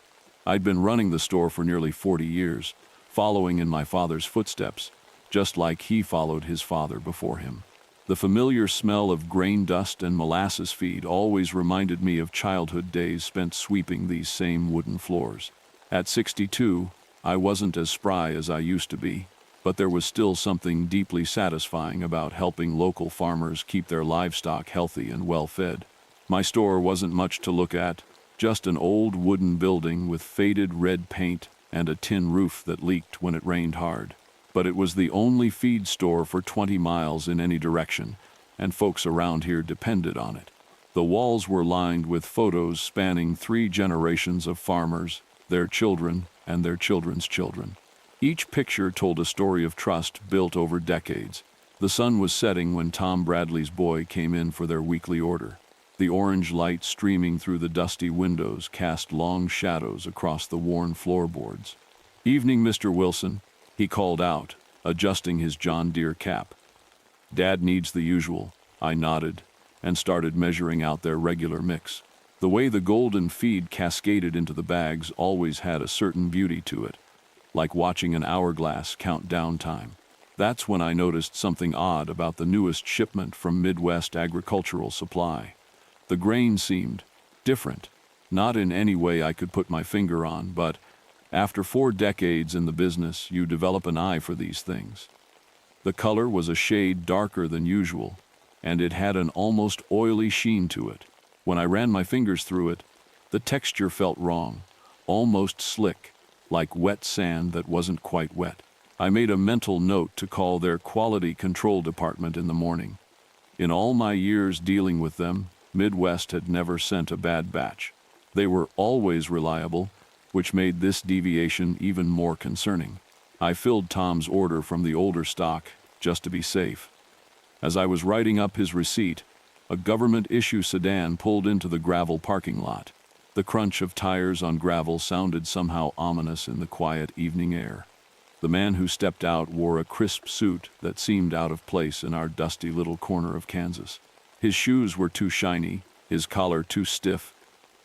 I'd been running the store for nearly 40 years, following in my father's footsteps, just like he followed his father before him. The familiar smell of grain dust and molasses feed always reminded me of childhood days spent sweeping these same wooden floors. At 62, I wasn't as spry as I used to be, but there was still something deeply satisfying about helping local farmers keep their livestock healthy and well-fed. My store wasn't much to look at, just an old wooden building with faded red paint and a tin roof that leaked when it rained hard. But it was the only feed store for 20 miles in any direction, and folks around here depended on it. The walls were lined with photos spanning 3 generations of farmers, their children, and their children's children. Each picture told a story of trust built over decades. The sun was setting when Tom Bradley's boy came in for their weekly order. The orange light streaming through the dusty windows cast long shadows across the worn floorboards. "Evening, Mr. Wilson," he called out, adjusting his John Deere cap. "Dad needs the usual." I nodded and started measuring out their regular mix. The way the golden feed cascaded into the bags always had a certain beauty to it, like watching an hourglass count down time. That's when I noticed something odd about the newest shipment from Midwest Agricultural Supply. The grain seemed different, not in any way I could put my finger on, but after 4 decades in the business, you develop an eye for these things. The color was a shade darker than usual, and it had an almost oily sheen to it. When I ran my fingers through it, the texture felt wrong, almost slick, like wet sand that wasn't quite wet. I made a mental note to call their quality control department in the morning. In all my years dealing with them, Midwest had never sent a bad batch. They were always reliable, which made this deviation even more concerning. I filled Tom's order from the older stock, just to be safe. As I was writing up his receipt, a government-issue sedan pulled into the gravel parking lot. The crunch of tires on gravel sounded somehow ominous in the quiet evening air. The man who stepped out wore a crisp suit that seemed out of place in our dusty little corner of Kansas. His shoes were too shiny, his collar too stiff.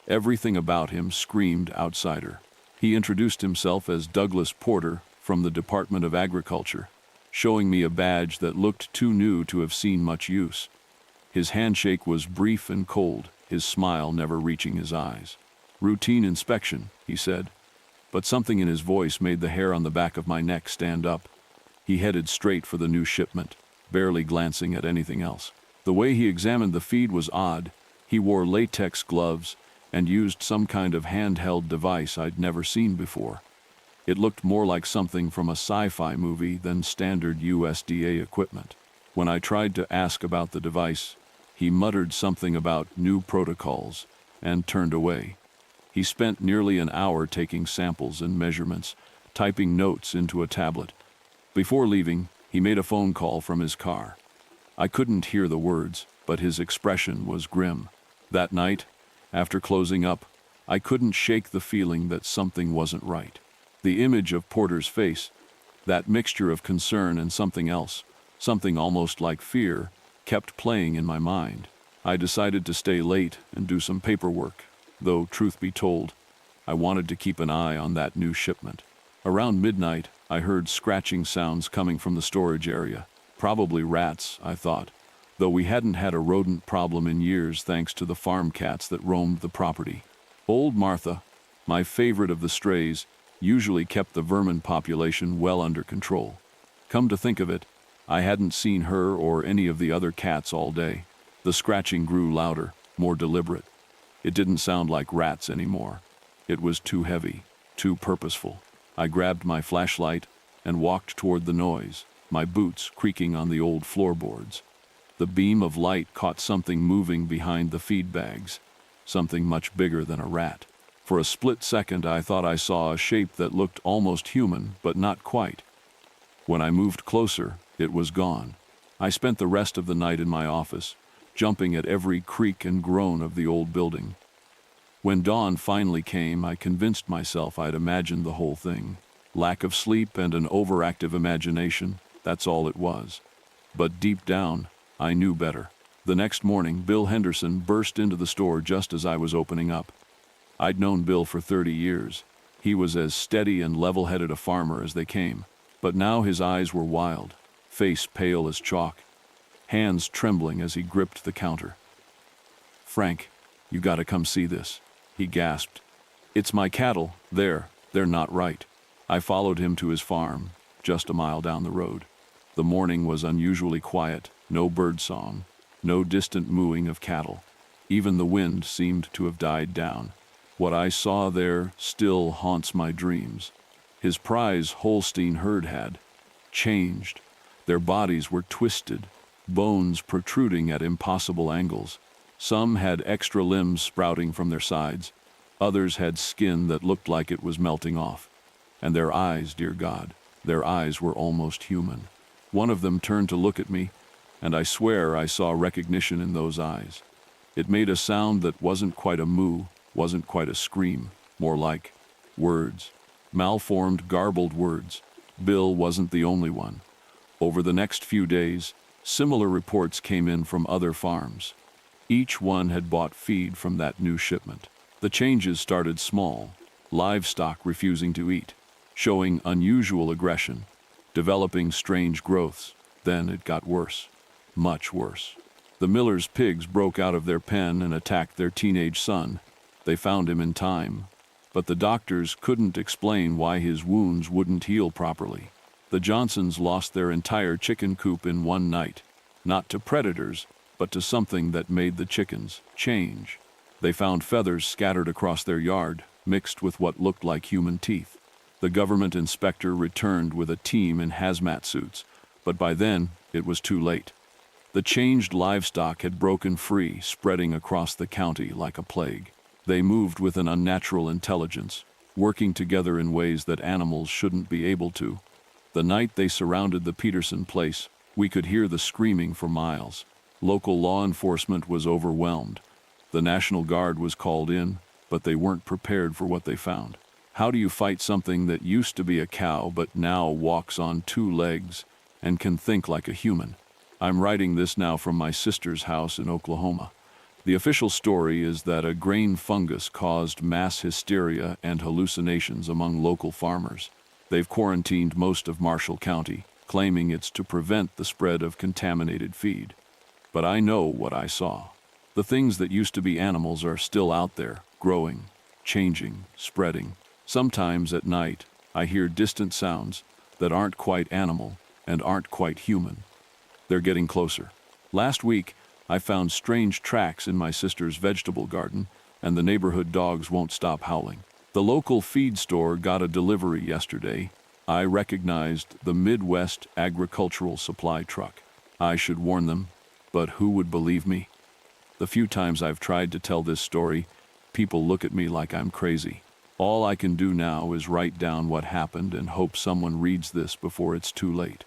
Everything about him screamed outsider. He introduced himself as Douglas Porter from the Department of Agriculture, showing me a badge that looked too new to have seen much use. His handshake was brief and cold, his smile never reaching his eyes. "Routine inspection," he said, but something in his voice made the hair on the back of my neck stand up. He headed straight for the new shipment, barely glancing at anything else. The way he examined the feed was odd. He wore latex gloves and used some kind of handheld device I'd never seen before. It looked more like something from a sci-fi movie than standard USDA equipment. When I tried to ask about the device, he muttered something about new protocols and turned away. He spent nearly an hour taking samples and measurements, typing notes into a tablet. Before leaving, he made a phone call from his car. I couldn't hear the words, but his expression was grim. That night, after closing up, I couldn't shake the feeling that something wasn't right. The image of Porter's face, that mixture of concern and something else, something almost like fear, kept playing in my mind. I decided to stay late and do some paperwork, though, truth be told, I wanted to keep an eye on that new shipment. Around midnight, I heard scratching sounds coming from the storage area. Probably rats, I thought, though we hadn't had a rodent problem in years thanks to the farm cats that roamed the property. Old Martha, my favorite of the strays, usually kept the vermin population well under control. Come to think of it, I hadn't seen her or any of the other cats all day. The scratching grew louder, more deliberate. It didn't sound like rats anymore. It was too heavy, too purposeful. I grabbed my flashlight and walked toward the noise, my boots creaking on the old floorboards. The beam of light caught something moving behind the feed bags, something much bigger than a rat. For a split second, I thought I saw a shape that looked almost human, but not quite. When I moved closer, it was gone. I spent the rest of the night in my office, jumping at every creak and groan of the old building. When dawn finally came, I convinced myself I'd imagined the whole thing. Lack of sleep and an overactive imagination, that's all it was. But deep down, I knew better. The next morning, Bill Henderson burst into the store just as I was opening up. I'd known Bill for 30 years. He was as steady and level-headed a farmer as they came. But now his eyes were wild, face pale as chalk, hands trembling as he gripped the counter. "Frank, you gotta come see this," he gasped. "It's my cattle. They're not right." I followed him to his farm, just a mile down the road. The morning was unusually quiet, no bird song, no distant mooing of cattle. Even the wind seemed to have died down. What I saw there still haunts my dreams. His prize Holstein herd had changed. Their bodies were twisted, bones protruding at impossible angles. Some had extra limbs sprouting from their sides. Others had skin that looked like it was melting off. And their eyes, dear God, their eyes were almost human. One of them turned to look at me, and I swear I saw recognition in those eyes. It made a sound that wasn't quite a moo, wasn't quite a scream, more like words. Malformed, garbled words. Bill wasn't the only one. Over the next few days, similar reports came in from other farms. Each one had bought feed from that new shipment. The changes started small, livestock refusing to eat, showing unusual aggression, developing strange growths. Then it got worse, much worse. The miller's pigs broke out of their pen and attacked their teenage son. They found him in time, but the doctors couldn't explain why his wounds wouldn't heal properly. The Johnsons lost their entire chicken coop in one night, not to predators, but to something that made the chickens change. They found feathers scattered across their yard, mixed with what looked like human teeth. The government inspector returned with a team in hazmat suits, but by then it was too late. The changed livestock had broken free, spreading across the county like a plague. They moved with an unnatural intelligence, working together in ways that animals shouldn't be able to. The night they surrounded the Peterson place, we could hear the screaming for miles. Local law enforcement was overwhelmed. The National Guard was called in, but they weren't prepared for what they found. How do you fight something that used to be a cow but now walks on two legs and can think like a human? I'm writing this now from my sister's house in Oklahoma. The official story is that a grain fungus caused mass hysteria and hallucinations among local farmers. They've quarantined most of Marshall County, claiming it's to prevent the spread of contaminated feed. But I know what I saw. The things that used to be animals are still out there, growing, changing, spreading. Sometimes at night, I hear distant sounds that aren't quite animal and aren't quite human. They're getting closer. Last week, I found strange tracks in my sister's vegetable garden, and the neighborhood dogs won't stop howling. The local feed store got a delivery yesterday. I recognized the Midwest agricultural supply truck. I should warn them, but who would believe me? The few times I've tried to tell this story, people look at me like I'm crazy. All I can do now is write down what happened and hope someone reads this before it's too late.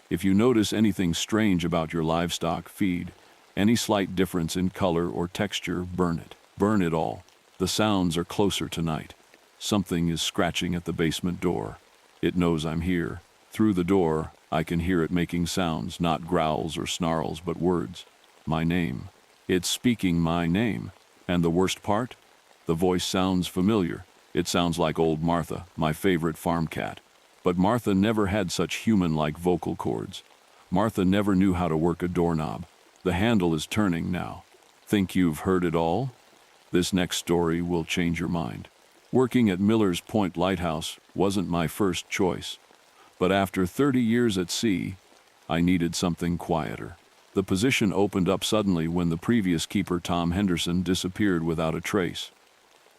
If you notice anything strange about your livestock feed, any slight difference in color or texture, burn it. Burn it all. The sounds are closer tonight. Something is scratching at the basement door. It knows I'm here. Through the door, I can hear it making sounds, not growls or snarls, but words. My name. It's speaking my name. And the worst part? The voice sounds familiar. It sounds like old Martha, my favorite farm cat. But Martha never had such human-like vocal cords. Martha never knew how to work a doorknob. The handle is turning now. Think you've heard it all? This next story will change your mind. Working at Miller's Point Lighthouse wasn't my first choice. But after 30 years at sea, I needed something quieter. The position opened up suddenly when the previous keeper, Tom Henderson, disappeared without a trace.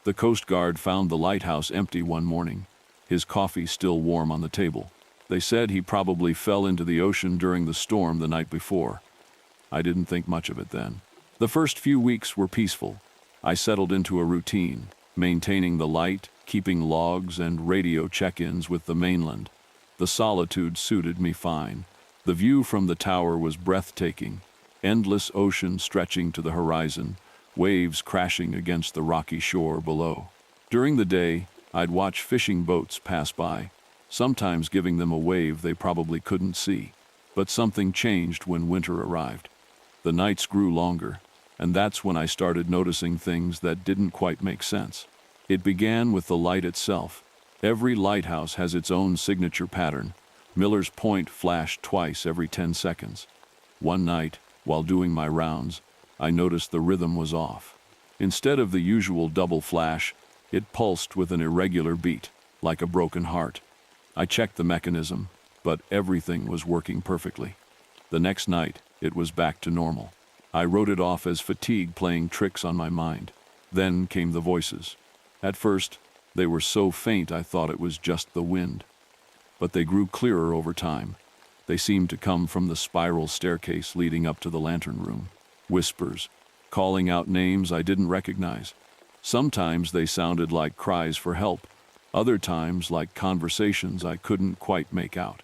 The Coast Guard found the lighthouse empty one morning, his coffee still warm on the table. They said he probably fell into the ocean during the storm the night before. I didn't think much of it then. The first few weeks were peaceful. I settled into a routine, maintaining the light, keeping logs and radio check-ins with the mainland. The solitude suited me fine. The view from the tower was breathtaking, endless ocean stretching to the horizon, waves crashing against the rocky shore below. During the day, I'd watch fishing boats pass by, sometimes giving them a wave they probably couldn't see. But something changed when winter arrived. The nights grew longer, and that's when I started noticing things that didn't quite make sense. It began with the light itself. Every lighthouse has its own signature pattern. Miller's Point flashed twice every 10 seconds. One night, while doing my rounds, I noticed the rhythm was off. Instead of the usual double flash, it pulsed with an irregular beat, like a broken heart. I checked the mechanism, but everything was working perfectly. The next night, it was back to normal. I wrote it off as fatigue playing tricks on my mind. Then came the voices. At first, they were so faint I thought it was just the wind. But they grew clearer over time. They seemed to come from the spiral staircase leading up to the lantern room. Whispers, calling out names I didn't recognize. Sometimes they sounded like cries for help, other times like conversations I couldn't quite make out.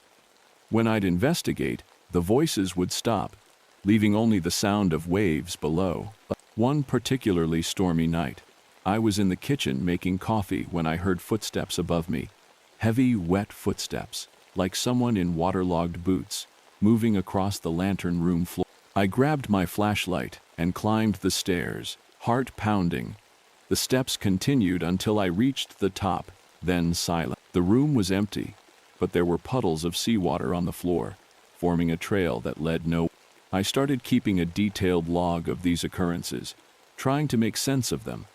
When I'd investigate, the voices would stop, leaving only the sound of waves below. One particularly stormy night, I was in the kitchen making coffee when I heard footsteps above me. Heavy, wet footsteps, like someone in waterlogged boots, moving across the lantern room floor. I grabbed my flashlight and climbed the stairs, heart pounding. The steps continued until I reached the top, then silent. The room was empty, but there were puddles of seawater on the floor, forming a trail that led nowhere. I started keeping a detailed log of these occurrences, trying to make sense of them.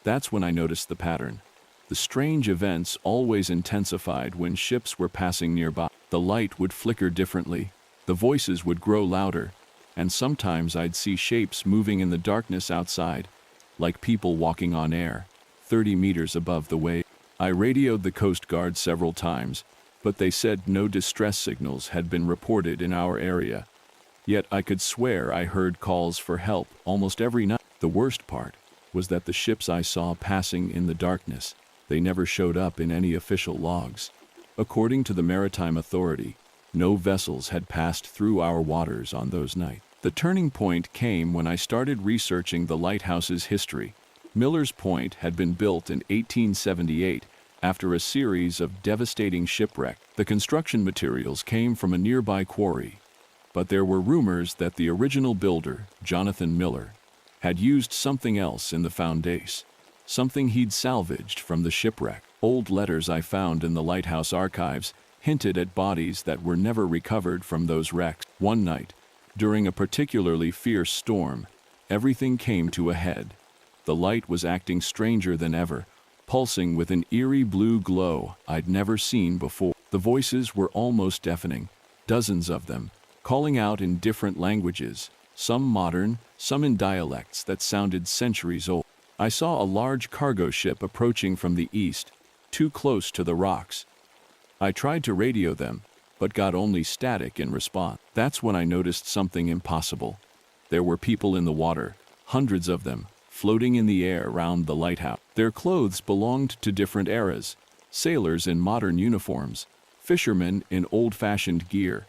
That's when I noticed the pattern. The strange events always intensified when ships were passing nearby. The light would flicker differently, the voices would grow louder, and sometimes I'd see shapes moving in the darkness outside, like people walking on air, 30 meters above the wave. I radioed the Coast Guard several times, but they said no distress signals had been reported in our area. Yet I could swear I heard calls for help almost every night. The worst part was that the ships I saw passing in the darkness, they never showed up in any official logs. According to the Maritime Authority, no vessels had passed through our waters on those nights. The turning point came when I started researching the lighthouse's history. Miller's Point had been built in 1878 after a series of devastating shipwrecks. The construction materials came from a nearby quarry, but there were rumors that the original builder, Jonathan Miller, had used something else in the foundation, something he'd salvaged from the shipwreck. Old letters I found in the lighthouse archives hinted at bodies that were never recovered from those wrecks. One night, during a particularly fierce storm, everything came to a head. The light was acting stranger than ever, pulsing with an eerie blue glow I'd never seen before. The voices were almost deafening, dozens of them, calling out in different languages, some modern, some in dialects that sounded centuries old. I saw a large cargo ship approaching from the east, too close to the rocks. I tried to radio them, but got only static in response. That's when I noticed something impossible. There were people in the water, hundreds of them, floating in the air around the lighthouse. Their clothes belonged to different eras, sailors in modern uniforms, fishermen in old-fashioned gear,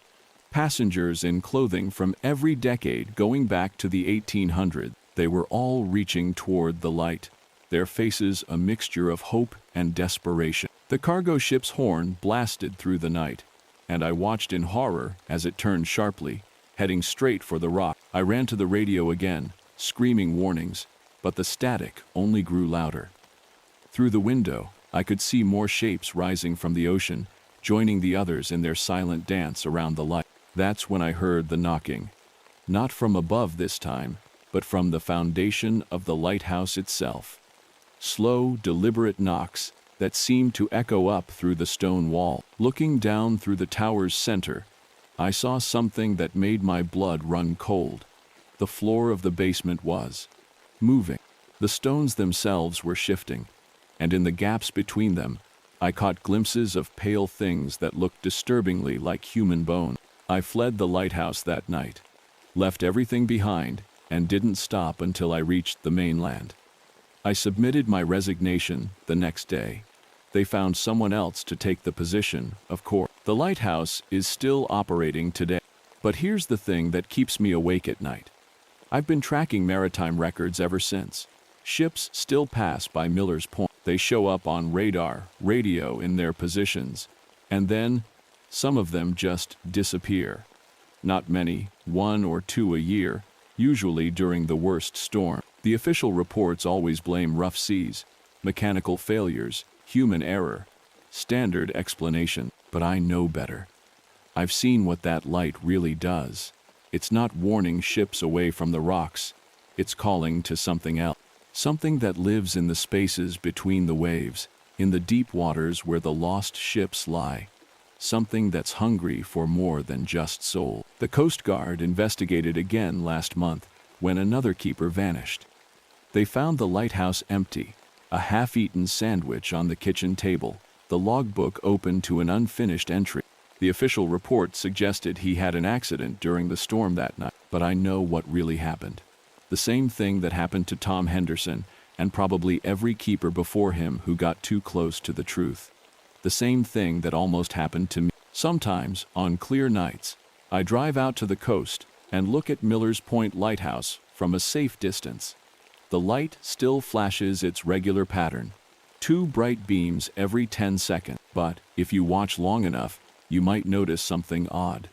passengers in clothing from every decade going back to the 1800s. They were all reaching toward the light, their faces a mixture of hope and desperation. The cargo ship's horn blasted through the night, and I watched in horror as it turned sharply, heading straight for the rock. I ran to the radio again, screaming warnings, but the static only grew louder. Through the window, I could see more shapes rising from the ocean, joining the others in their silent dance around the light. That's when I heard the knocking. Not from above this time, but from the foundation of the lighthouse itself. Slow, deliberate knocks that seemed to echo up through the stone wall. Looking down through the tower's center, I saw something that made my blood run cold. The floor of the basement was moving. The stones themselves were shifting, and in the gaps between them, I caught glimpses of pale things that looked disturbingly like human bone. I fled the lighthouse that night, left everything behind, and didn't stop until I reached the mainland. I submitted my resignation the next day. They found someone else to take the position, of course. The lighthouse is still operating today. But here's the thing that keeps me awake at night. I've been tracking maritime records ever since. Ships still pass by Miller's Point. They show up on radar, radio in their positions, and then some of them just disappear. Not many, 1 or 2 a year, usually during the worst storm. The official reports always blame rough seas, mechanical failures, human error. Standard explanation, but I know better. I've seen what that light really does. It's not warning ships away from the rocks. It's calling to something else. Something that lives in the spaces between the waves, in the deep waters where the lost ships lie. Something that's hungry for more than just soul. The Coast Guard investigated again last month when another keeper vanished. They found the lighthouse empty, a half-eaten sandwich on the kitchen table, the logbook open to an unfinished entry. The official report suggested he had an accident during the storm that night, but I know what really happened. The same thing that happened to Tom Henderson and probably every keeper before him who got too close to the truth. The same thing that almost happened to me. Sometimes, on clear nights, I drive out to the coast and look at Miller's Point Lighthouse from a safe distance. The light still flashes its regular pattern, 2 bright beams every 10 seconds. But if you watch long enough, you might notice something odd.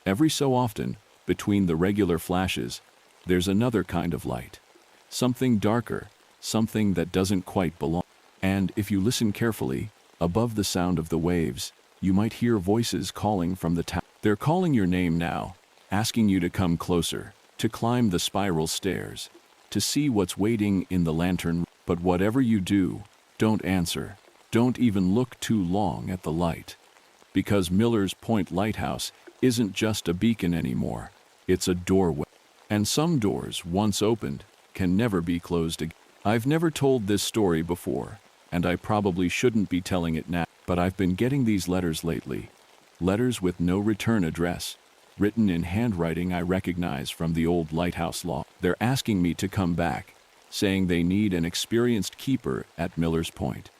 Every so often, between the regular flashes, there's another kind of light. Something darker, something that doesn't quite belong. And if you listen carefully, above the sound of the waves, you might hear voices calling from the tower. They're calling your name now, asking you to come closer, to climb the spiral stairs, to see what's waiting in the lantern. But whatever you do, don't answer. Don't even look too long at the light. Because Miller's Point Lighthouse isn't just a beacon anymore. It's a doorway. And some doors, once opened, can never be closed again. I've never told this story before, and I probably shouldn't be telling it now, but I've been getting these letters lately. Letters with no return address, written in handwriting I recognize from the old lighthouse law. They're asking me to come back, saying they need an experienced keeper at Miller's Point.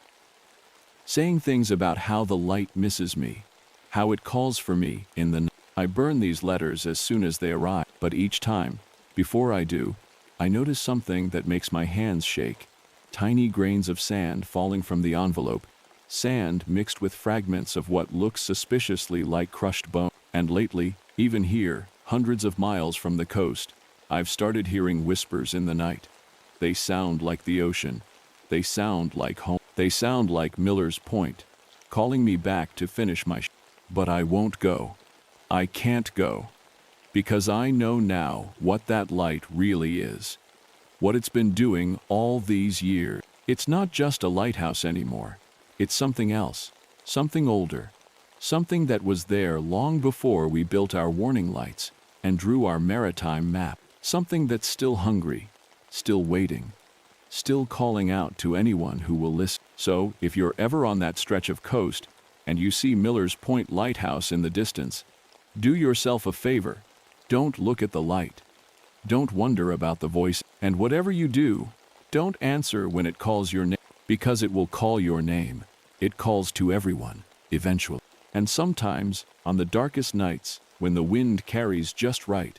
Saying things about how the light misses me, how it calls for me in the night. I burn these letters as soon as they arrive, but each time, before I do, I notice something that makes my hands shake. Tiny grains of sand falling from the envelope, sand mixed with fragments of what looks suspiciously like crushed bone. And lately, even here, hundreds of miles from the coast, I've started hearing whispers in the night. They sound like the ocean. They sound like home. They sound like Miller's Point, calling me back to finish my But I won't go. I can't go. Because I know now what that light really is. What it's been doing all these years. It's not just a lighthouse anymore. It's something else. Something older. Something that was there long before we built our warning lights and drew our maritime map. Something that's still hungry, still waiting, still calling out to anyone who will listen. So, if you're ever on that stretch of coast and you see Miller's Point Lighthouse in the distance, do yourself a favor. Don't look at the light. Don't wonder about the voice. And whatever you do, don't answer when it calls your name, because it will call your name. It calls to everyone, eventually. And sometimes, on the darkest nights, when the wind carries just right,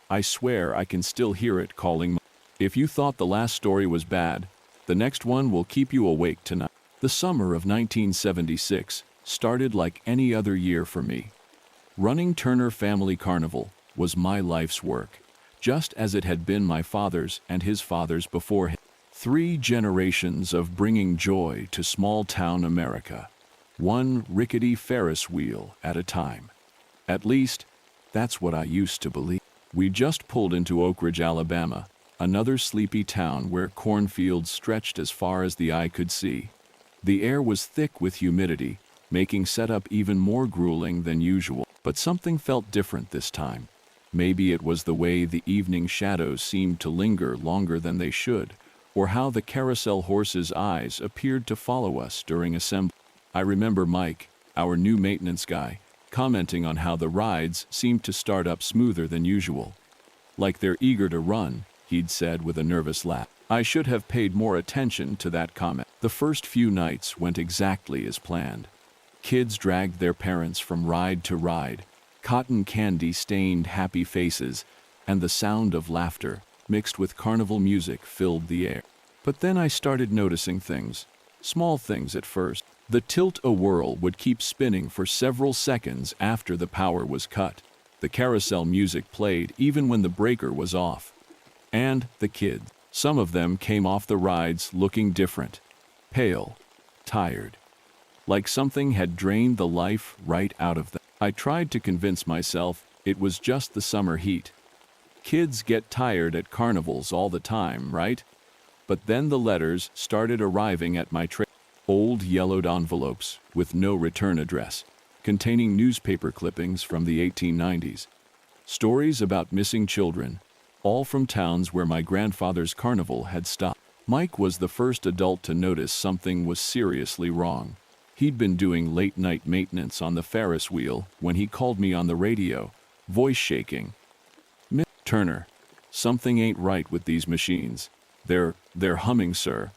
I swear I can still hear it calling. If you thought the last story was bad, the next one will keep you awake tonight. The summer of 1976 started like any other year for me. Running Turner Family Carnival was my life's work, just as it had been my father's and his father's before him. 3 generations of bringing joy to small-town America, one rickety Ferris wheel at a time. At least, that's what I used to believe. We just pulled into Oak Ridge, Alabama, another sleepy town where cornfields stretched as far as the eye could see. The air was thick with humidity, making setup even more grueling than usual. But something felt different this time. Maybe it was the way the evening shadows seemed to linger longer than they should, or how the carousel horse's eyes appeared to follow us during assembly. I remember Mike, our new maintenance guy, commenting on how the rides seemed to start up smoother than usual. Like they're eager to run, he'd said with a nervous laugh. I should have paid more attention to that comment. The first few nights went exactly as planned. Kids dragged their parents from ride to ride, cotton candy stained happy faces, and the sound of laughter, mixed with carnival music filled the air. But then I started noticing things, small things at first. The tilt-a-whirl would keep spinning for several seconds after the power was cut. The carousel music played even when the breaker was off. And the kids. Some of them came off the rides looking different, pale, tired, like something had drained the life right out of them. I tried to convince myself it was just the summer heat. Kids get tired at carnivals all the time, right? But then the letters started arriving at my tray. Old yellowed envelopes with no return address, containing newspaper clippings from the 1890s. Stories about missing children, all from towns where my grandfather's carnival had stopped. Mike was the first adult to notice something was seriously wrong. He'd been doing late-night maintenance on the Ferris wheel when he called me on the radio, voice shaking. "Miss Turner, something ain't right with these machines. They're humming, sir,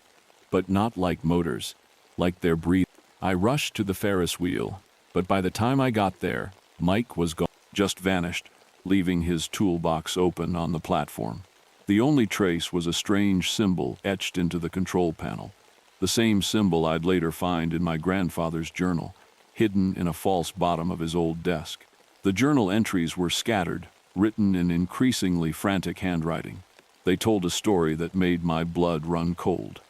but not like motors, like they're breathing." I rushed to the Ferris wheel, but by the time I got there, Mike was gone, just vanished, leaving his toolbox open on the platform. The only trace was a strange symbol etched into the control panel, the same symbol I'd later find in my grandfather's journal, hidden in a false bottom of his old desk. The journal entries were scattered, written in increasingly frantic handwriting. They told a story that made my blood run cold.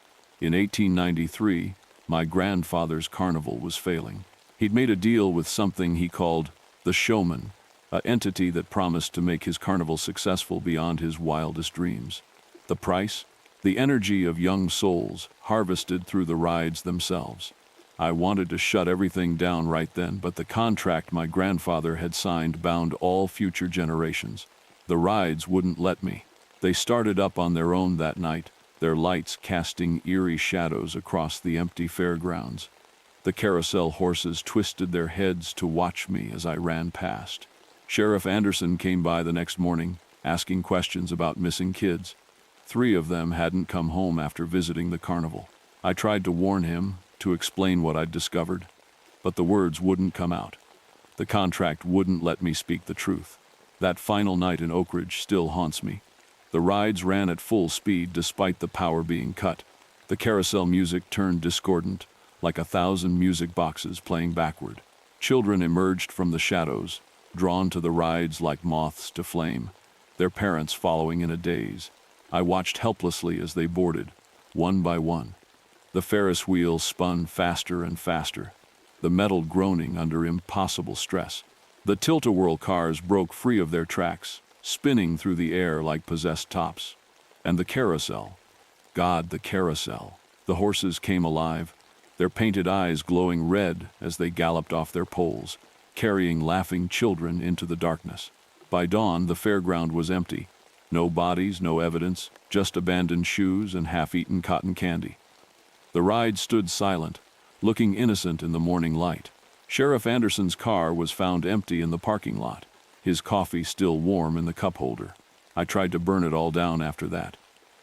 In 1893, my grandfather's carnival was failing. He'd made a deal with something he called the showman, an entity that promised to make his carnival successful beyond his wildest dreams. The price? The energy of young souls harvested through the rides themselves. I wanted to shut everything down right then, but the contract my grandfather had signed bound all future generations. The rides wouldn't let me. They started up on their own that night, their lights casting eerie shadows across the empty fairgrounds. The carousel horses twisted their heads to watch me as I ran past. Sheriff Anderson came by the next morning, asking questions about missing kids. 3 of them hadn't come home after visiting the carnival. I tried to warn him, to explain what I'd discovered, but the words wouldn't come out. The contract wouldn't let me speak the truth. That final night in Oak Ridge still haunts me. The rides ran at full speed despite the power being cut. The carousel music turned discordant, like 1,000 music boxes playing backward. Children emerged from the shadows, drawn to the rides like moths to flame, their parents following in a daze. I watched helplessly as they boarded, one by one. The Ferris wheel spun faster and faster, the metal groaning under impossible stress. The tilt-a-whirl cars broke free of their tracks, spinning through the air like possessed tops. And the carousel. God, the carousel. The horses came alive, their painted eyes glowing red as they galloped off their poles, carrying laughing children into the darkness. By dawn, the fairground was empty. No bodies, no evidence, just abandoned shoes and half-eaten cotton candy. The ride stood silent, looking innocent in the morning light. Sheriff Anderson's car was found empty in the parking lot, his coffee still warm in the cup holder. I tried to burn it all down after that.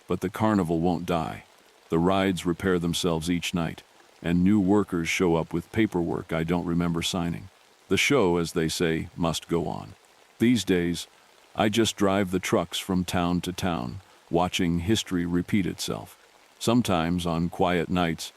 But the carnival won't die. The rides repair themselves each night, and new workers show up with paperwork I don't remember signing. The show, as they say, must go on. These days, I just drive the trucks from town to town, watching history repeat itself. Sometimes, on quiet nights,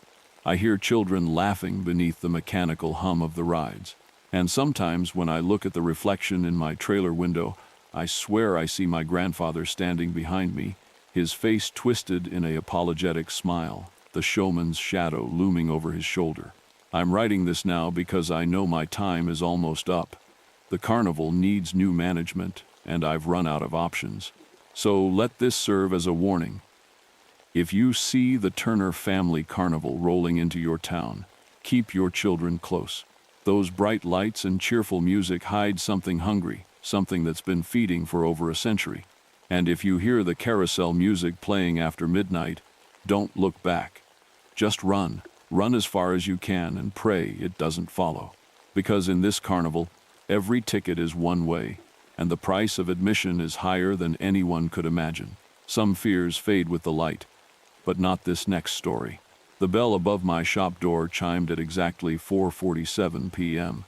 I hear children laughing beneath the mechanical hum of the rides. And sometimes, when I look at the reflection in my trailer window, I swear I see my grandfather standing behind me, his face twisted in an apologetic smile, the showman's shadow looming over his shoulder. I'm writing this now because I know my time is almost up. The carnival needs new management, and I've run out of options. So let this serve as a warning. If you see the Turner family carnival rolling into your town, keep your children close. Those bright lights and cheerful music hide something hungry, something that's been feeding for over a century. And if you hear the carousel music playing after midnight, don't look back. Just run. Run as far as you can and pray it doesn't follow. Because in this carnival, every ticket is one way, and the price of admission is higher than anyone could imagine. Some fears fade with the light, but not this next story. The bell above my shop door chimed at exactly 4:47 p.m.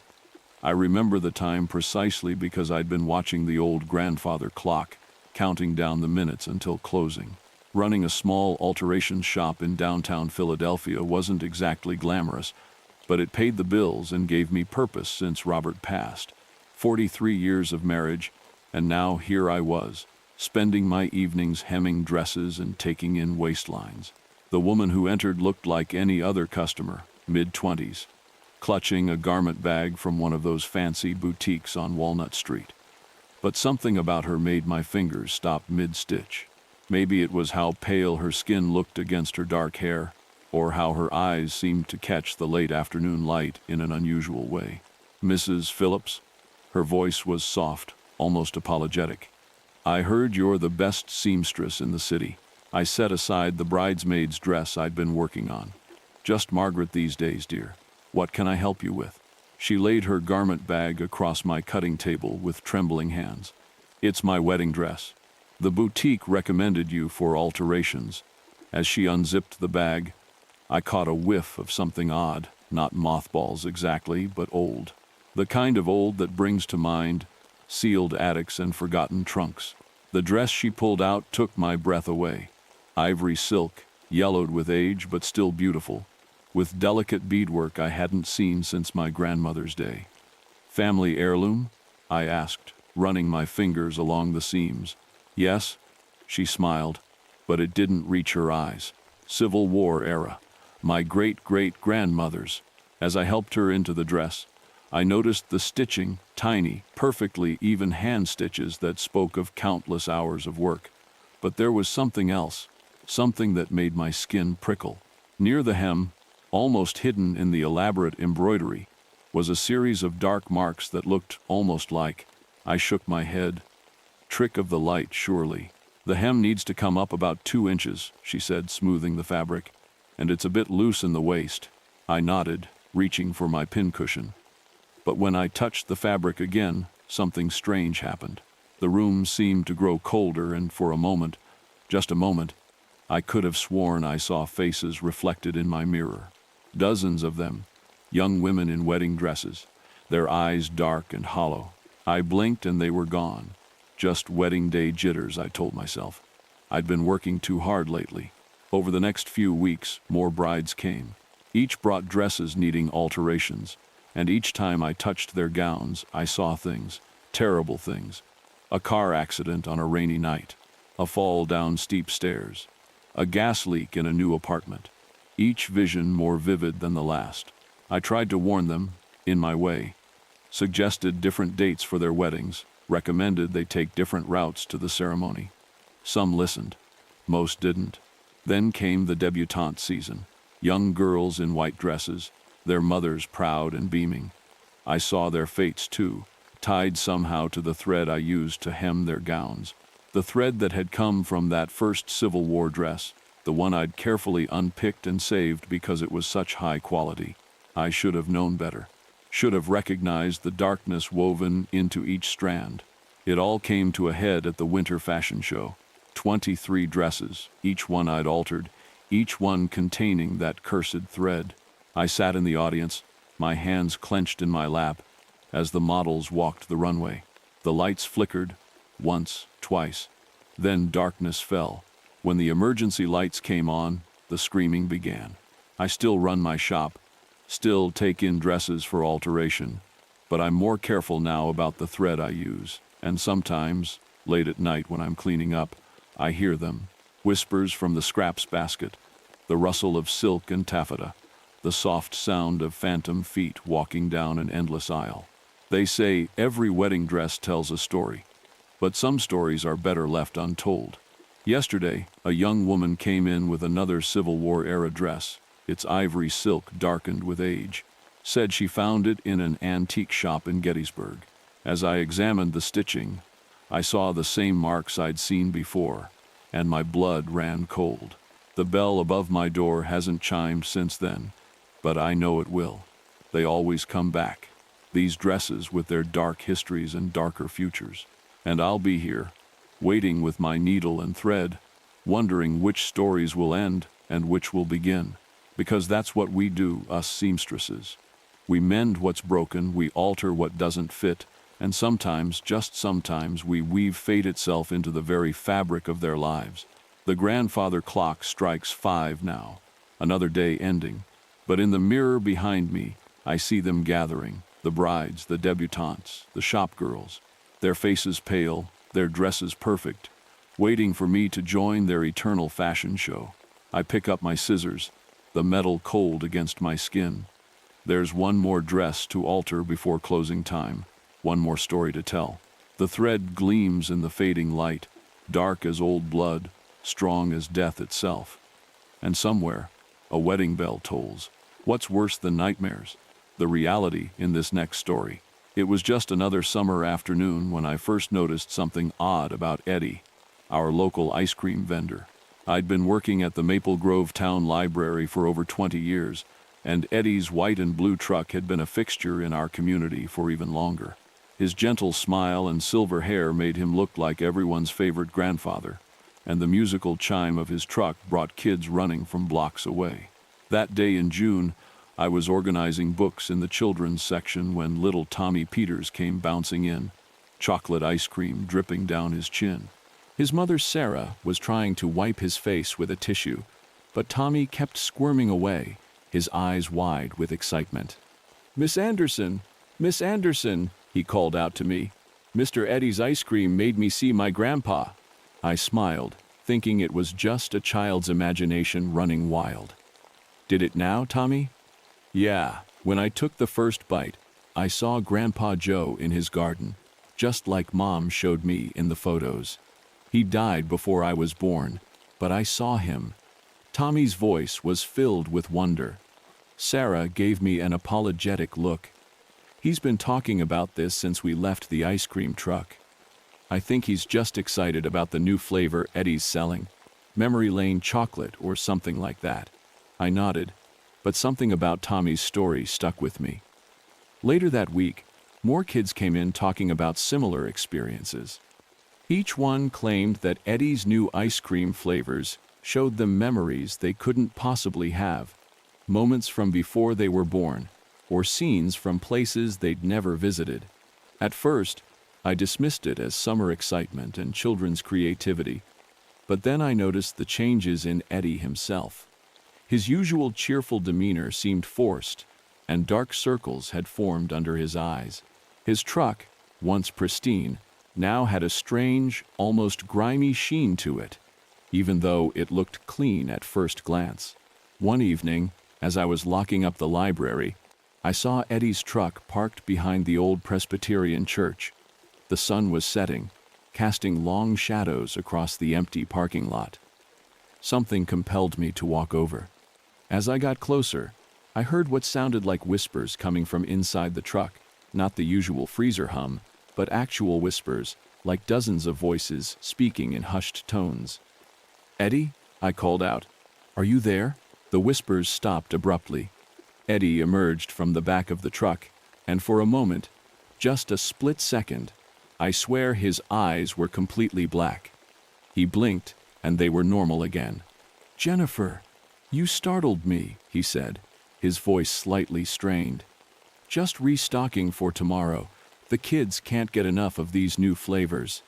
I remember the time precisely because I'd been watching the old grandfather clock, counting down the minutes until closing. Running a small alterations shop in downtown Philadelphia wasn't exactly glamorous, but it paid the bills and gave me purpose since Robert passed. 43 years of marriage, and now here I was, spending my evenings hemming dresses and taking in waistlines. The woman who entered looked like any other customer, mid-20s, clutching a garment bag from one of those fancy boutiques on Walnut Street. But something about her made my fingers stop mid-stitch. Maybe it was how pale her skin looked against her dark hair, or how her eyes seemed to catch the late afternoon light in an unusual way. "Mrs. Phillips?" Her voice was soft, almost apologetic. "I heard you're the best seamstress in the city." I set aside the bridesmaid's dress I'd been working on. "Just Margaret these days, dear. What can I help you with?" She laid her garment bag across my cutting table with trembling hands. "It's my wedding dress. The boutique recommended you for alterations." As she unzipped the bag, I caught a whiff of something odd, not mothballs exactly, but old. The kind of old that brings to mind sealed attics and forgotten trunks. The dress she pulled out took my breath away. Ivory silk, yellowed with age but still beautiful, with delicate beadwork I hadn't seen since my grandmother's day. "Family heirloom?" I asked, running my fingers along the seams. "Yes," she smiled, but it didn't reach her eyes. "Civil War era. My great-great-grandmother's." As I helped her into the dress, I noticed the stitching, tiny, perfectly even hand stitches that spoke of countless hours of work. But there was something else, something that made my skin prickle. Near the hem, almost hidden in the elaborate embroidery, was a series of dark marks that looked almost like— I shook my head. "Trick of the light, surely." "The hem needs to come up about 2 inches," she said, smoothing the fabric, "and it's a bit loose in the waist." I nodded, reaching for my pincushion. But when I touched the fabric again, something strange happened. The room seemed to grow colder, and for a moment, just a moment, I could have sworn I saw faces reflected in my mirror. Dozens of them, young women in wedding dresses, their eyes dark and hollow. I blinked and they were gone. Just wedding day jitters, I told myself. I'd been working too hard lately. Over the next few weeks, more brides came. Each brought dresses needing alterations, and each time I touched their gowns, I saw things, terrible things. A car accident on a rainy night, a fall down steep stairs, a gas leak in a new apartment, each vision more vivid than the last. I tried to warn them, in my way, suggested different dates for their weddings, recommended they take different routes to the ceremony. Some listened, most didn't. Then came the debutante season, young girls in white dresses, their mothers proud and beaming. I saw their fates too, tied somehow to the thread I used to hem their gowns, the thread that had come from that first Civil War dress, the one I'd carefully unpicked and saved because it was such high quality. I should have known better, should have recognized the darkness woven into each strand. It all came to a head at the winter fashion show. 23 dresses, each one I'd altered, each one containing that cursed thread. I sat in the audience, my hands clenched in my lap, as the models walked the runway. The lights flickered, once, twice. Then darkness fell. When the emergency lights came on, the screaming began. I still run my shop, still take in dresses for alteration, but I'm more careful now about the thread I use, and sometimes, late at night when I'm cleaning up, I hear them, whispers from the scraps basket, the rustle of silk and taffeta, the soft sound of phantom feet walking down an endless aisle. They say every wedding dress tells a story, but some stories are better left untold. Yesterday, a young woman came in with another Civil War-era dress, its ivory silk darkened with age. Said she found it in an antique shop in Gettysburg. As I examined the stitching, I saw the same marks I'd seen before, and my blood ran cold. The bell above my door hasn't chimed since then, but I know it will. They always come back, these dresses with their dark histories and darker futures. And I'll be here, waiting with my needle and thread, wondering which stories will end and which will begin. Because that's what we do, us seamstresses. We mend what's broken, we alter what doesn't fit, And sometimes, just sometimes, we weave fate itself into the very fabric of their lives. The grandfather clock strikes 5 now, another day ending. But in the mirror behind me, I see them gathering, the brides, the debutantes, the shop girls, their faces pale, their dresses perfect, waiting for me to join their eternal fashion show. I pick up my scissors, the metal cold against my skin. There's one more dress to alter before closing time, one more story to tell. The thread gleams in the fading light, dark as old blood, strong as death itself. And somewhere, a wedding bell tolls. What's worse than nightmares? The reality in this next story. It was just another summer afternoon when I first noticed something odd about Eddie, our local ice cream vendor. I'd been working at the Maple Grove Town Library for over 20 years, and Eddie's white and blue truck had been a fixture in our community for even longer. His gentle smile and silver hair made him look like everyone's favorite grandfather, and the musical chime of his truck brought kids running from blocks away. That day in June, I was organizing books in the children's section when little Tommy Peters came bouncing in, chocolate ice cream dripping down his chin. His mother, Sarah, was trying to wipe his face with a tissue, but Tommy kept squirming away, his eyes wide with excitement. "Miss Anderson, Miss Anderson," he called out to me. "Mr. Eddie's ice cream made me see my grandpa." I smiled, thinking it was just a child's imagination running wild. "Did it now, Tommy?" "Yeah, when I took the first bite, I saw Grandpa Joe in his garden, just like Mom showed me in the photos. He died before I was born, but I saw him." Tommy's voice was filled with wonder. Sarah gave me an apologetic look. "He's been talking about this since we left the ice cream truck. I think he's just excited about the new flavor Eddie's selling, Memory Lane chocolate or something like that." I nodded, but something about Tommy's story stuck with me. Later that week, more kids came in talking about similar experiences. Each one claimed that Eddie's new ice cream flavors showed them memories they couldn't possibly have, moments from before they were born, or scenes from places they'd never visited. At first, I dismissed it as summer excitement and children's creativity, but then I noticed the changes in Eddie himself. His usual cheerful demeanor seemed forced, and dark circles had formed under his eyes. His truck, once pristine, now had a strange, almost grimy sheen to it, even though it looked clean at first glance. One evening, as I was locking up the library, I saw Eddie's truck parked behind the old Presbyterian church. The sun was setting, casting long shadows across the empty parking lot. Something compelled me to walk over. As I got closer, I heard what sounded like whispers coming from inside the truck, not the usual freezer hum, but actual whispers, like dozens of voices speaking in hushed tones. "Eddie?" I called out. "Are you there?" The whispers stopped abruptly. Eddie emerged from the back of the truck, and for a moment, just a split second, I swear his eyes were completely black. He blinked, and they were normal again. "Jennifer, you startled me," he said, his voice slightly strained. "Just restocking for tomorrow. The kids can't get enough of these new flavors."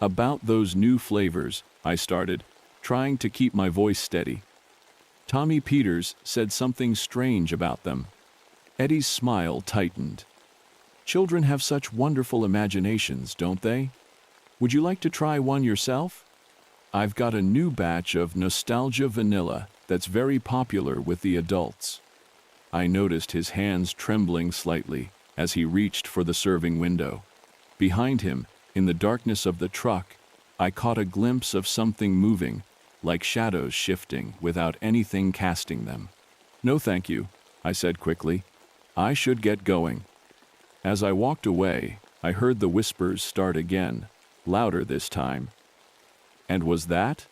"About those new flavors," I started, trying to keep my voice steady. "Tommy Peters said something strange about them." Eddie's smile tightened. "Children have such wonderful imaginations, don't they? Would you like to try one yourself? I've got a new batch of Nostalgia Vanilla that's very popular with the adults." I noticed his hands trembling slightly as he reached for the serving window. Behind him, in the darkness of the truck, I caught a glimpse of something moving, like shadows shifting without anything casting them. "No thank you," I said quickly. "I should get going." As I walked away, I heard the whispers start again, louder this time. And was that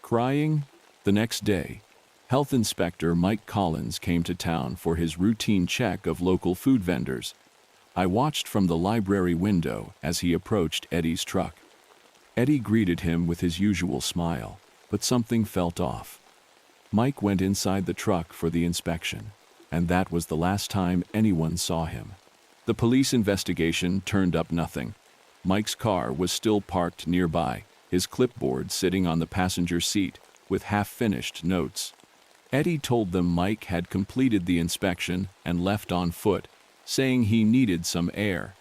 crying? The next day, Health Inspector Mike Collins came to town for his routine check of local food vendors. I watched from the library window as he approached Eddie's truck. Eddie greeted him with his usual smile, but something felt off. Mike went inside the truck for the inspection, and that was the last time anyone saw him. The police investigation turned up nothing. Mike's car was still parked nearby, his clipboard sitting on the passenger seat, with half-finished notes. Eddie told them Mike had completed the inspection and left on foot, saying he needed some air.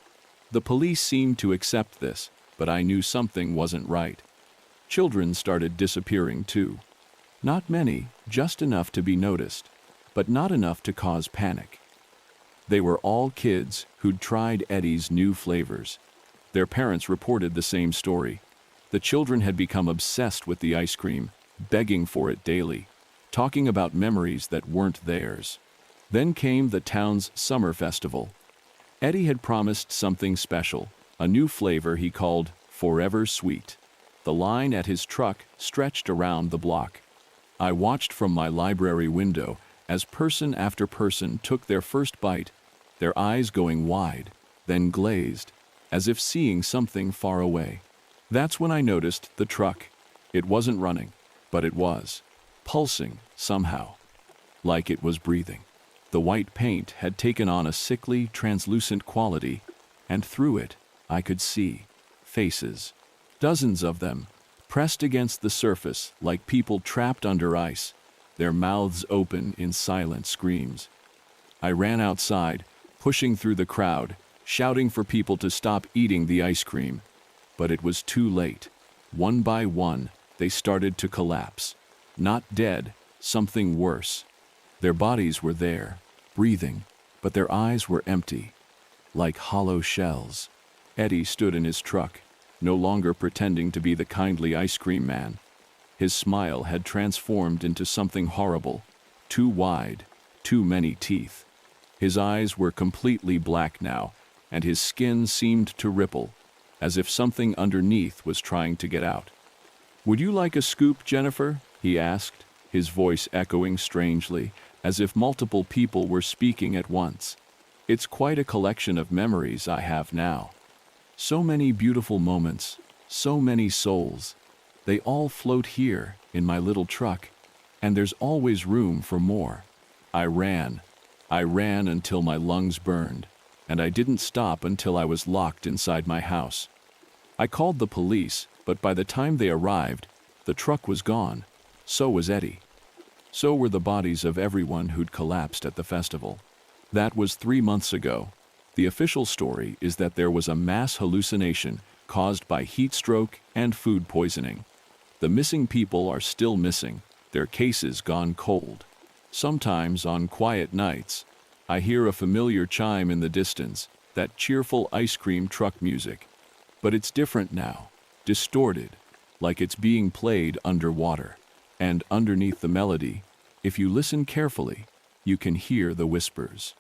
The police seemed to accept this, but I knew something wasn't right. Children started disappearing too. Not many, just enough to be noticed, but not enough to cause panic. They were all kids who'd tried Eddie's new flavors. Their parents reported the same story. The children had become obsessed with the ice cream, begging for it daily, talking about memories that weren't theirs. Then came the town's summer festival. Eddie had promised something special, a new flavor he called Forever Sweet. The line at his truck stretched around the block. I watched from my library window as person after person took their first bite, their eyes going wide, then glazed, as if seeing something far away. That's when I noticed the truck. It wasn't running, but it was, pulsing somehow, like it was breathing. The white paint had taken on a sickly, translucent quality, and through it, I could see faces. Dozens of them, pressed against the surface like people trapped under ice, their mouths open in silent screams. I ran outside, pushing through the crowd, shouting for people to stop eating the ice cream. But it was too late. One by one, they started to collapse. Not dead, something worse. Their bodies were there, breathing, but their eyes were empty, like hollow shells. Eddie stood in his truck, no longer pretending to be the kindly ice cream man. His smile had transformed into something horrible, too wide, too many teeth. His eyes were completely black now, and his skin seemed to ripple, as if something underneath was trying to get out. "Would you like a scoop, Jennifer?" he asked, his voice echoing strangely, as if multiple people were speaking at once. "It's quite a collection of memories I have now. So many beautiful moments, so many souls. They all float here, in my little truck, and there's always room for more." I ran until my lungs burned, and I didn't stop until I was locked inside my house. I called the police, but by the time they arrived, the truck was gone. So was Eddie. So were the bodies of everyone who'd collapsed at the festival. That was 3 months ago. The official story is that there was a mass hallucination caused by heat stroke and food poisoning. The missing people are still missing, their cases gone cold. Sometimes on quiet nights, I hear a familiar chime in the distance, that cheerful ice cream truck music. But it's different now, distorted, like it's being played underwater. And underneath the melody, if you listen carefully, you can hear the whispers.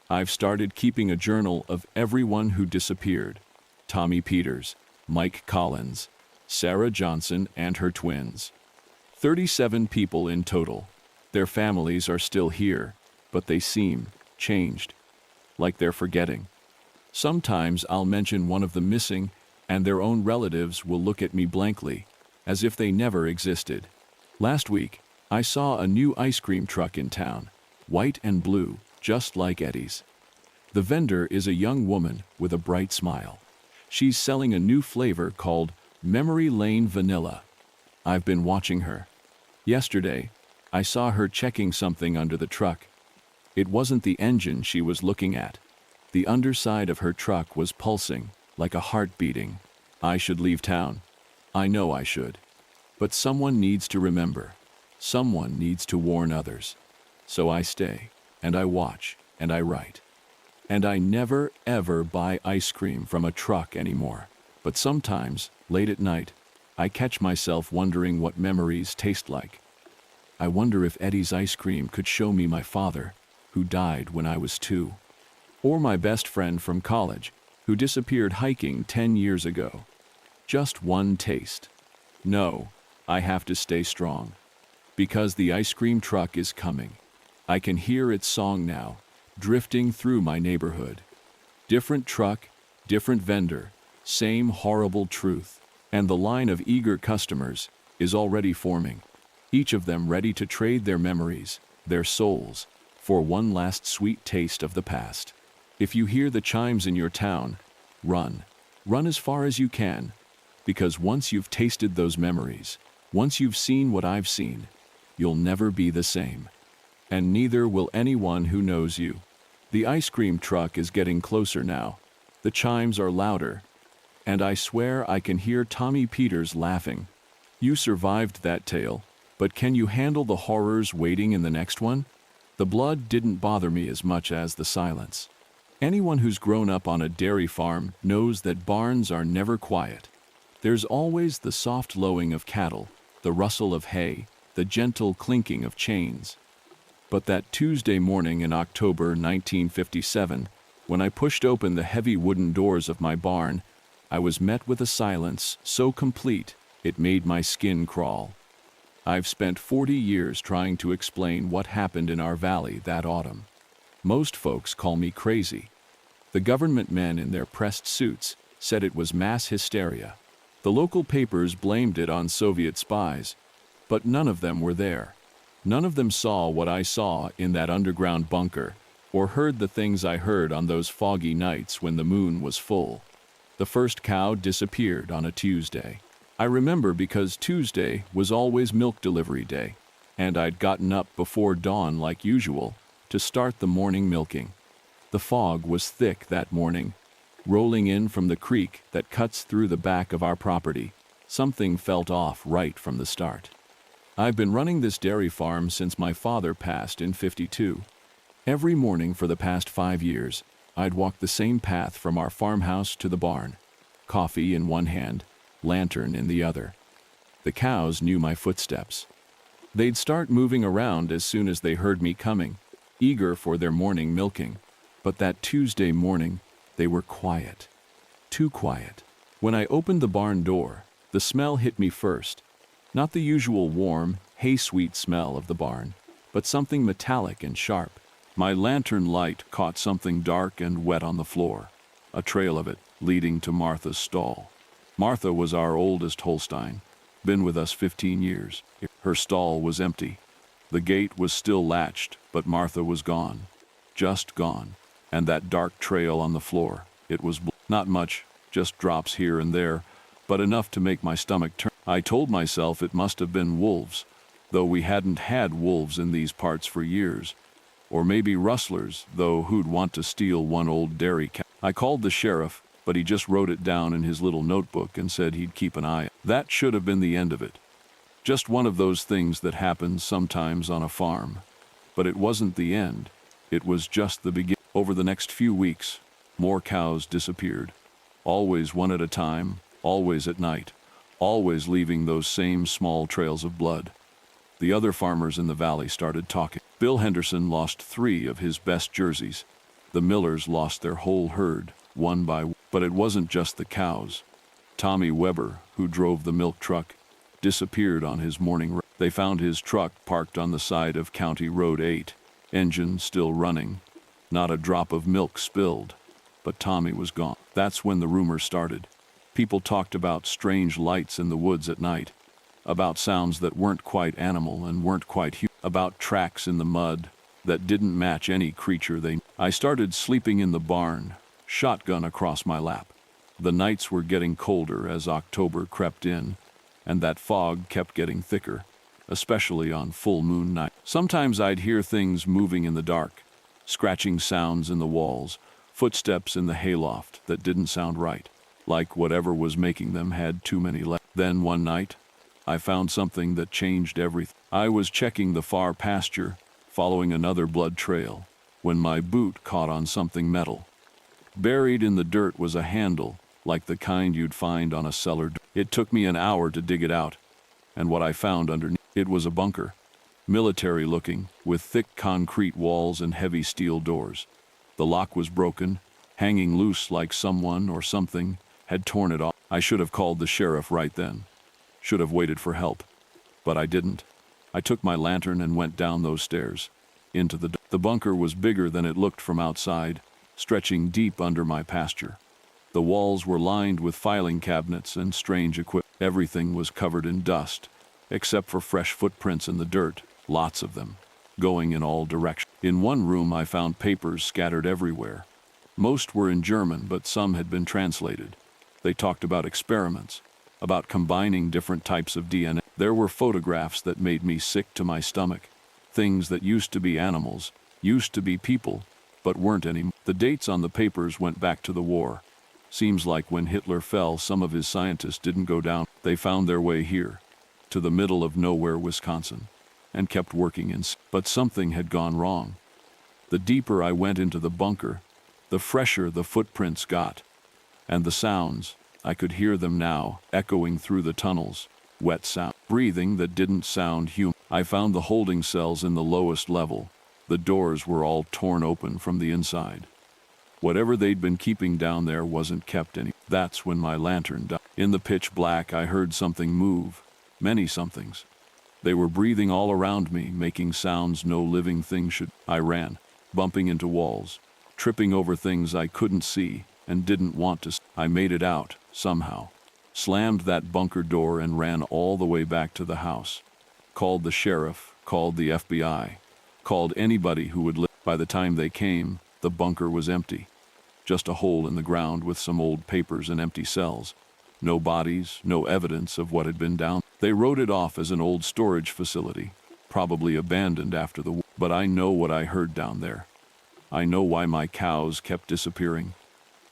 I've started keeping a journal of everyone who disappeared. Tommy Peters, Mike Collins, Sarah Johnson and her twins. 37 people in total. Their families are still here, but they seem changed, like they're forgetting. Sometimes I'll mention one of the missing, and their own relatives will look at me blankly, as if they never existed. Last week, I saw a new ice cream truck in town, white and blue, just like Eddie's. The vendor is a young woman with a bright smile. She's selling a new flavor called Memory Lane Vanilla. I've been watching her. Yesterday, I saw her checking something under the truck. It wasn't the engine she was looking at. The underside of her truck was pulsing, like a heart beating. I should leave town. I know I should. But someone needs to remember. Someone needs to warn others. So I stay, and I watch, and I write. And I never, ever buy ice cream from a truck anymore. But sometimes, late at night, I catch myself wondering what memories taste like. I wonder if Eddie's ice cream could show me my father, who died when I was 2. Or my best friend from college, who disappeared hiking 10 years ago. Just one taste. No, I have to stay strong. Because the ice cream truck is coming. I can hear its song now, drifting through my neighborhood. Different truck, different vendor, same horrible truth. And the line of eager customers is already forming. Each of them ready to trade their memories, their souls, for one last sweet taste of the past. If you hear the chimes in your town, run. Run as far as you can, because once you've tasted those memories, once you've seen what I've seen, you'll never be the same. And neither will anyone who knows you. The ice cream truck is getting closer now. The chimes are louder, and I swear I can hear Tommy Peters laughing. You survived that tale, but can you handle the horrors waiting in the next one? The blood didn't bother me as much as the silence. Anyone who's grown up on a dairy farm knows that barns are never quiet. There's always the soft lowing of cattle, the rustle of hay, the gentle clinking of chains. But that Tuesday morning in October 1957, when I pushed open the heavy wooden doors of my barn, I was met with a silence so complete it made my skin crawl. I've spent 40 years trying to explain what happened in our valley that autumn. Most folks call me crazy. The government men in their pressed suits said it was mass hysteria. The local papers blamed it on Soviet spies, but none of them were there. None of them saw what I saw in that underground bunker, or heard the things I heard on those foggy nights when the moon was full. The first cow disappeared on a Tuesday. I remember because Tuesday was always milk delivery day, and I'd gotten up before dawn like usual to start the morning milking. The fog was thick that morning, rolling in from the creek that cuts through the back of our property. Something felt off right from the start. I've been running this dairy farm since my father passed in '52. Every morning for the past 5 years, I'd walk the same path from our farmhouse to the barn, coffee in one hand, lantern in the other. The cows knew my footsteps. They'd start moving around as soon as they heard me coming, eager for their morning milking. But that Tuesday morning, they were quiet. Too quiet. When I opened the barn door, the smell hit me first. Not the usual warm, hay-sweet smell of the barn, but something metallic and sharp. My lantern light caught something dark and wet on the floor, a trail of it leading to Martha's stall. Martha was our oldest Holstein, been with us 15 years. Her stall was empty. The gate was still latched, but Martha was gone. Just gone. And that dark trail on the floor, it was not much, just drops here and there, but enough to make my stomach turn. I told myself it must have been wolves, though we hadn't had wolves in these parts for years. Or maybe rustlers, though who'd want to steal one old dairy cow? I called the sheriff, but he just wrote it down in his little notebook and said he'd keep an eye. That should have been the end of it. Just one of those things that happens sometimes on a farm. But it wasn't the end. It was just the beginning. Over the next few weeks, more cows disappeared. Always one at a time, always at night, always leaving those same small trails of blood. The other farmers in the valley started talking. Bill Henderson lost 3 of his best jerseys. The Millers lost their whole herd, one by one. But it wasn't just the cows. Tommy Weber, who drove the milk truck, disappeared on his morning run. They found his truck parked on the side of County Road 8, engine still running. Not a drop of milk spilled, but Tommy was gone. That's when the rumors started. People talked about strange lights in the woods at night, about sounds that weren't quite animal and weren't quite human, about tracks in the mud that didn't match any creature they knew. I started sleeping in the barn, shotgun across my lap. The nights were getting colder as October crept in, and that fog kept getting thicker, especially on full moon night. Sometimes I'd hear things moving in the dark, scratching sounds in the walls, footsteps in the hayloft that didn't sound right, like whatever was making them had too many legs. Then one night, I found something that changed everything. I was checking the far pasture, following another blood trail, when my boot caught on something metal. Buried in the dirt was a handle, like the kind you'd find on a cellar door. It took me an hour to dig it out, and what I found underneath, it was a bunker. Military-looking, with thick concrete walls and heavy steel doors. The lock was broken, hanging loose like someone or something had torn it off. I should have called the sheriff right then. Should have waited for help. But I didn't. I took my lantern and went down those stairs. Into the bunker was bigger than it looked from outside, stretching deep under my pasture. The walls were lined with filing cabinets and strange equipment. Everything was covered in dust, except for fresh footprints in the dirt. Lots of them, going in all directions. In one room I found papers scattered everywhere. Most were in German, but some had been translated. They talked about experiments, about combining different types of DNA. There were photographs that made me sick to my stomach. Things that used to be animals, used to be people, but weren't anymore. The dates on the papers went back to the war. Seems like when Hitler fell, some of his scientists didn't go down. They found their way here, to the middle of nowhere, Wisconsin, and kept working in. But something had gone wrong. The deeper I went into the bunker, the fresher the footprints got. And the sounds, I could hear them now, echoing through the tunnels. Wet sound, breathing that didn't sound human. I found the holding cells in the lowest level. The doors were all torn open from the inside. Whatever they'd been keeping down there wasn't kept any. That's when my lantern died. In the pitch black, I heard something move. Many somethings. They were breathing all around me, making sounds no living thing should. I ran, bumping into walls, tripping over things I couldn't see and didn't want to see. I made it out, somehow. Slammed that bunker door and ran all the way back to the house. Called the sheriff, called the FBI, called anybody who would live. By the time they came, the bunker was empty. Just a hole in the ground with some old papers and empty cells. No bodies, no evidence of what had been down. They wrote it off as an old storage facility, probably abandoned after the war. But I know what I heard down there. I know why my cows kept disappearing,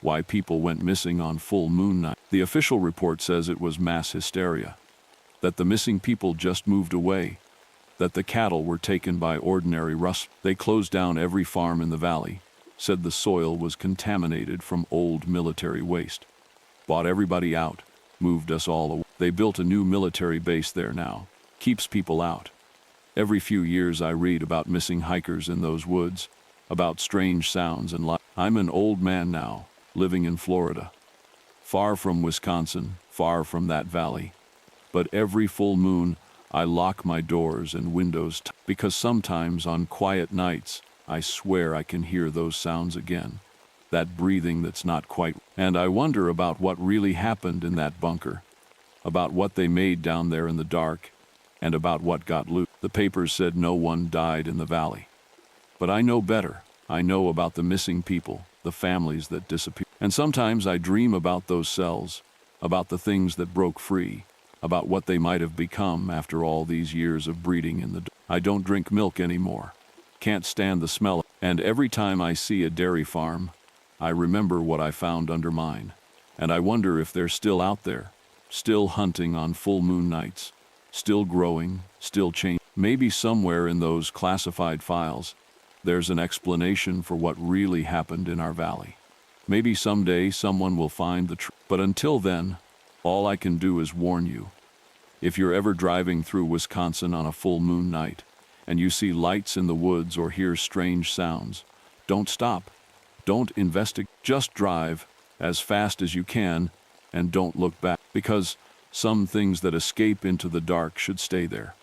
why people went missing on full moon night. The official report says it was mass hysteria, that the missing people just moved away, that the cattle were taken by ordinary rust. They closed down every farm in the valley, said the soil was contaminated from old military waste, bought everybody out, moved us all away. They built a new military base there now, keeps people out. Every few years I read about missing hikers in those woods, about strange sounds and life. I'm an old man now, living in Florida, far from Wisconsin, far from that valley. But every full moon, I lock my doors and windows because sometimes on quiet nights, I swear I can hear those sounds again, that breathing that's not quite. And I wonder about what really happened in that bunker, about what they made down there in the dark, and about what got loose. The papers said no one died in the valley. But I know better. I know about the missing people, the families that disappeared. And sometimes I dream about those cells, about the things that broke free, about what they might have become after all these years of breeding in the. I don't drink milk anymore. Can't stand the smell. And every time I see a dairy farm, I remember what I found under mine. And I wonder if they're still out there, still hunting on full moon nights, still growing, still changing. Maybe somewhere in those classified files, there's an explanation for what really happened in our valley. Maybe someday someone will find the truth. But until then, all I can do is warn you. If you're ever driving through Wisconsin on a full moon night, and you see lights in the woods or hear strange sounds, don't stop. Don't investigate. Just drive as fast as you can and don't look back. Because some things that escape into the dark should stay there.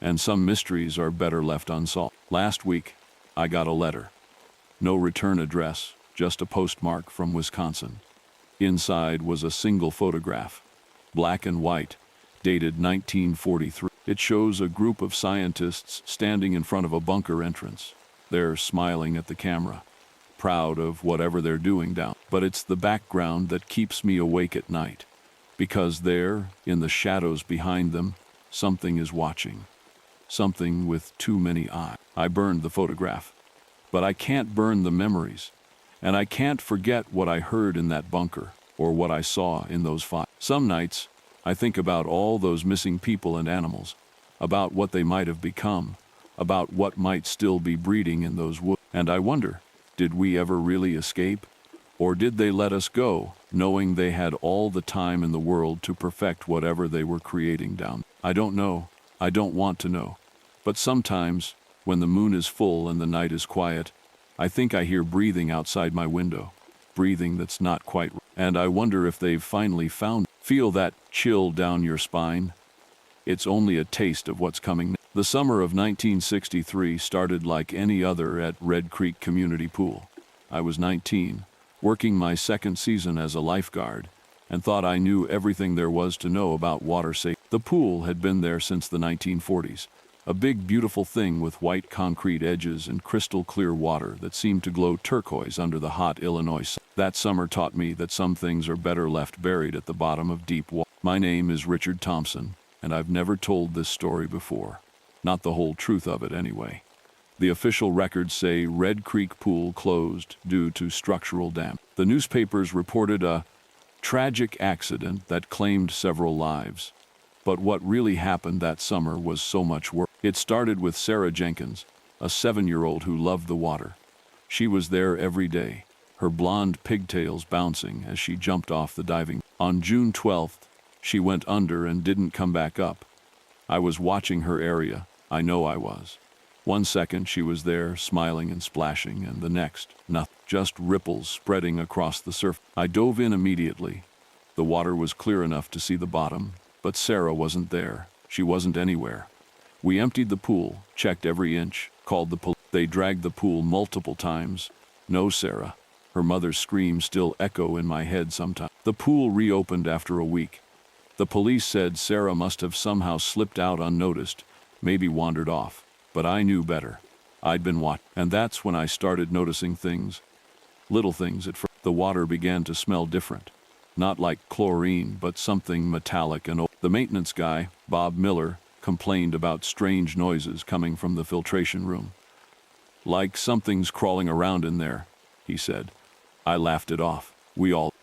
And some mysteries are better left unsolved. Last week, I got a letter. No return address, just a postmark from Wisconsin. Inside was a single photograph, black and white, dated 1943. It shows a group of scientists standing in front of a bunker entrance. They're smiling at the camera, proud of whatever they're doing down. But it's the background that keeps me awake at night, because there, in the shadows behind them, something is watching. Something with too many eyes. I burned the photograph, but I can't burn the memories, and I can't forget what I heard in that bunker or what I saw in those files. Some nights, I think about all those missing people and animals, about what they might have become, about what might still be breeding in those woods. And I wonder, did we ever really escape? Or did they let us go, knowing they had all the time in the world to perfect whatever they were creating down? I don't know. I don't want to know. But sometimes, when the moon is full and the night is quiet, I think I hear breathing outside my window, breathing that's not quite right. And I wonder if they've finally found. Feel that chill down your spine? It's only a taste of what's coming. The summer of 1963 started like any other at Red Creek Community Pool. I was 19, working my second season as a lifeguard, and thought I knew everything there was to know about water safety. The pool had been there since the 1940s, A big, beautiful thing with white concrete edges and crystal clear water that seemed to glow turquoise under the hot Illinois sun. That summer taught me that some things are better left buried at the bottom of deep water. My name is Richard Thompson, and I've never told this story before. Not the whole truth of it, anyway. The official records say Red Creek Pool closed due to structural damage. The newspapers reported a tragic accident that claimed several lives. But what really happened that summer was so much worse. It started with Sarah Jenkins, a 7-year-old who loved the water. She was there every day, her blonde pigtails bouncing as she jumped off the diving. On June 12th, she went under and didn't come back up. I was watching her area. I know I was. One second she was there, smiling and splashing, and the next, nothing. Just ripples spreading across the surface. I dove in immediately. The water was clear enough to see the bottom, but Sarah wasn't there. She wasn't anywhere. We emptied the pool, checked every inch, called the police. They dragged the pool multiple times. No Sarah. Her mother's screams still echo in my head sometimes. The pool reopened after a week. The police said Sarah must have somehow slipped out unnoticed, maybe wandered off. But I knew better. I'd been watching. And that's when I started noticing things. Little things at first. The water began to smell different. Not like chlorine, but something metallic and old. The maintenance guy, Bob Miller, complained about strange noises coming from the filtration room. Like something's crawling around in there, he said. I laughed it off.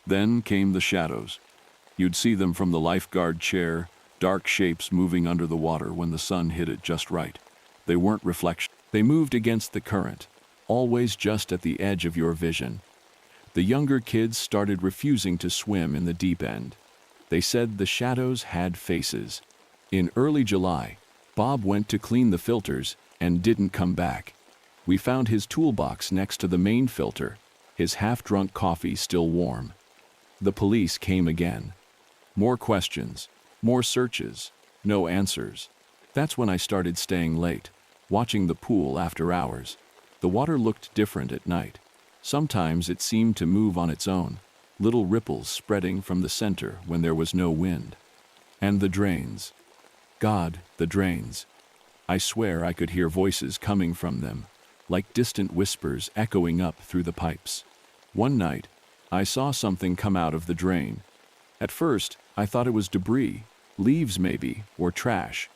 Then came the shadows. You'd see them from the lifeguard chair, dark shapes moving under the water when the sun hit it just right. They weren't reflections. They moved against the current, always just at the edge of your vision. The younger kids started refusing to swim in the deep end. They said the shadows had faces. In early July, Bob went to clean the filters and didn't come back. We found his toolbox next to the main filter, his half-drunk coffee still warm. The police came again. More questions, more searches, no answers. That's when I started staying late, watching the pool after hours. The water looked different at night. Sometimes it seemed to move on its own, little ripples spreading from the center when there was no wind. And the drains. God, the drains. I swear I could hear voices coming from them, like distant whispers echoing up through the pipes. One night, I saw something come out of the drain. At first, I thought it was debris, leaves maybe, or trash.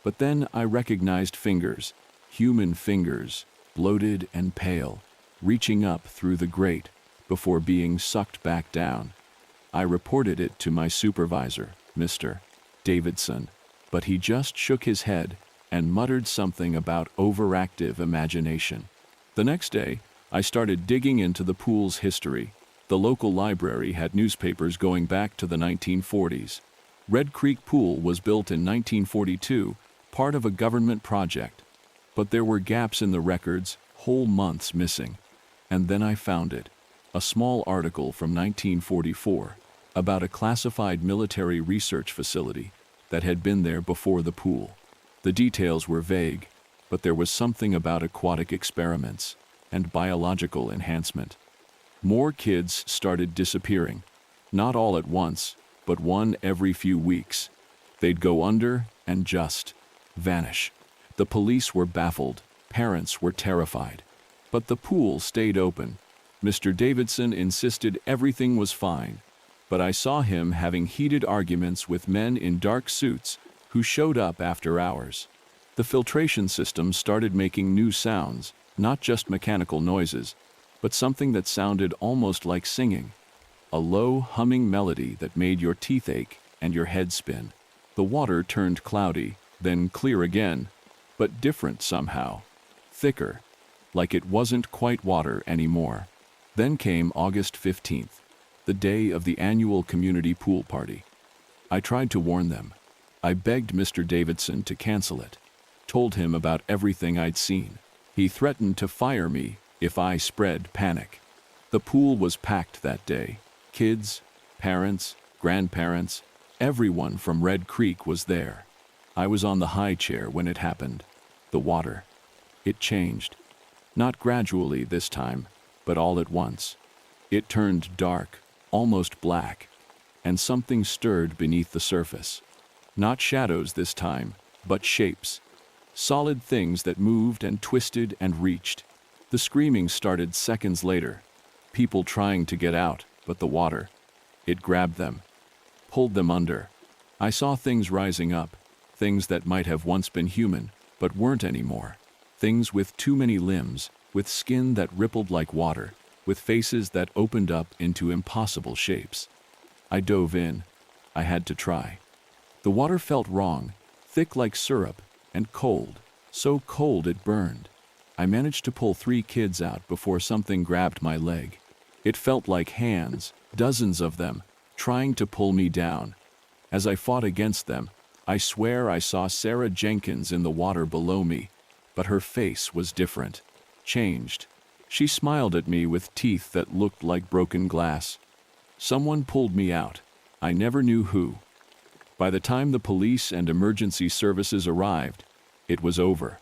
But then I recognized fingers, human fingers, bloated and pale, reaching up through the grate before being sucked back down. I reported it to my supervisor, Mr. Davidson, but he just shook his head and muttered something about overactive imagination. The next day, I started digging into the pool's history. The local library had newspapers going back to the 1940s. Red Creek Pool was built in 1942, part of a government project. But there were gaps in the records, whole months missing. And then I found it, a small article from 1944 about a classified military research facility that had been there before the pool. The details were vague, but there was something about aquatic experiments and biological enhancement. More kids started disappearing, not all at once, but one every few weeks. They'd go under and just vanish. The police were baffled, parents were terrified. But the pool stayed open. Mr. Davidson insisted everything was fine, but I saw him having heated arguments with men in dark suits who showed up after hours. The filtration system started making new sounds, not just mechanical noises, but something that sounded almost like singing, a low, humming melody that made your teeth ache and your head spin. The water turned cloudy, then clear again, but different somehow, thicker, like it wasn't quite water anymore. Then came August 15th, the day of the annual community pool party. I tried to warn them. I begged Mr. Davidson to cancel it, told him about everything I'd seen. He threatened to fire me if I spread panic. The pool was packed that day. Kids, parents, grandparents, everyone from Red Creek was there. I was on the high chair when it happened. The water. It changed. Not gradually this time, but all at once. It turned dark, almost black, and something stirred beneath the surface. Not shadows this time, but shapes. Solid things that moved and twisted and reached. The screaming started seconds later. People trying to get out, but the water, it grabbed them, pulled them under. I saw things rising up, things that might have once been human, but weren't anymore. Things with too many limbs, with skin that rippled like water, with faces that opened up into impossible shapes. I dove in. I had to try. The water felt wrong, thick like syrup, and cold, so cold it burned. I managed to pull 3 kids out before something grabbed my leg. It felt like hands, dozens of them, trying to pull me down. As I fought against them, I swear I saw Sarah Jenkins in the water below me, but her face was different, changed. She smiled at me with teeth that looked like broken glass. Someone pulled me out. I never knew who. By the time the police and emergency services arrived, it was over.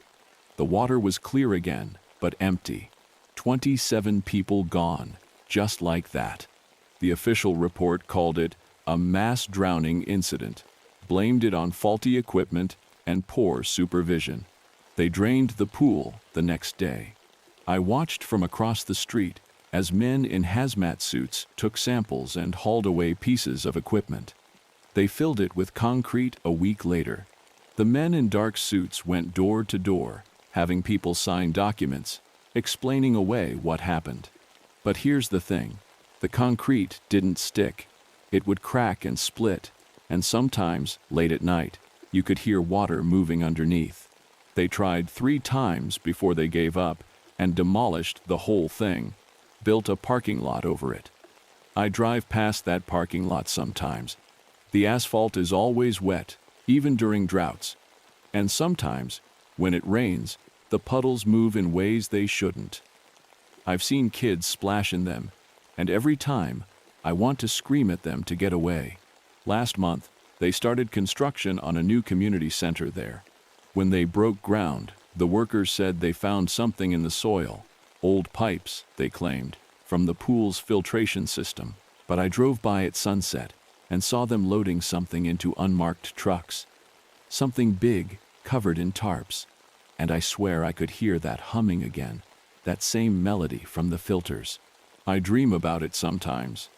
The water was clear again, but empty. 27 people gone, just like that. The official report called it a mass drowning incident, blamed it on faulty equipment and poor supervision. They drained the pool the next day. I watched from across the street as men in hazmat suits took samples and hauled away pieces of equipment. They filled it with concrete a week later. The men in dark suits went door to door, having people sign documents, explaining away what happened. But here's the thing. The concrete didn't stick. It would crack and split, and sometimes, late at night, you could hear water moving underneath. They tried 3 times before they gave up and demolished the whole thing, built a parking lot over it. I drive past that parking lot sometimes. The asphalt is always wet, even during droughts. And sometimes, when it rains, the puddles move in ways they shouldn't. I've seen kids splash in them, and every time, I want to scream at them to get away. Last month, they started construction on a new community center there. When they broke ground, the workers said they found something in the soil. Old pipes, they claimed, from the pool's filtration system. But I drove by at sunset and saw them loading something into unmarked trucks. Something big, covered in tarps. And I swear I could hear that humming again, that same melody from the filters. I dream about it sometimes.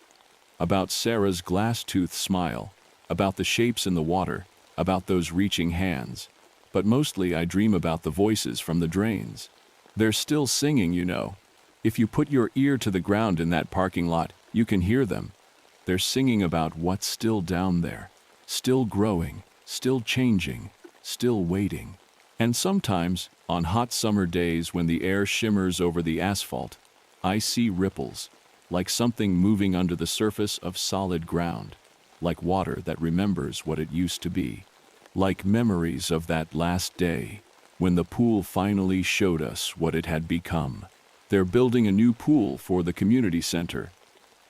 About Sarah's glass-toothed smile, about the shapes in the water, about those reaching hands. But mostly I dream about the voices from the drains. They're still singing, you know. If you put your ear to the ground in that parking lot, you can hear them. They're singing about what's still down there, still growing, still changing, still waiting. And sometimes, on hot summer days when the air shimmers over the asphalt, I see ripples, like something moving under the surface of solid ground, like water that remembers what it used to be, like memories of that last day, when the pool finally showed us what it had become. They're building a new pool for the community center.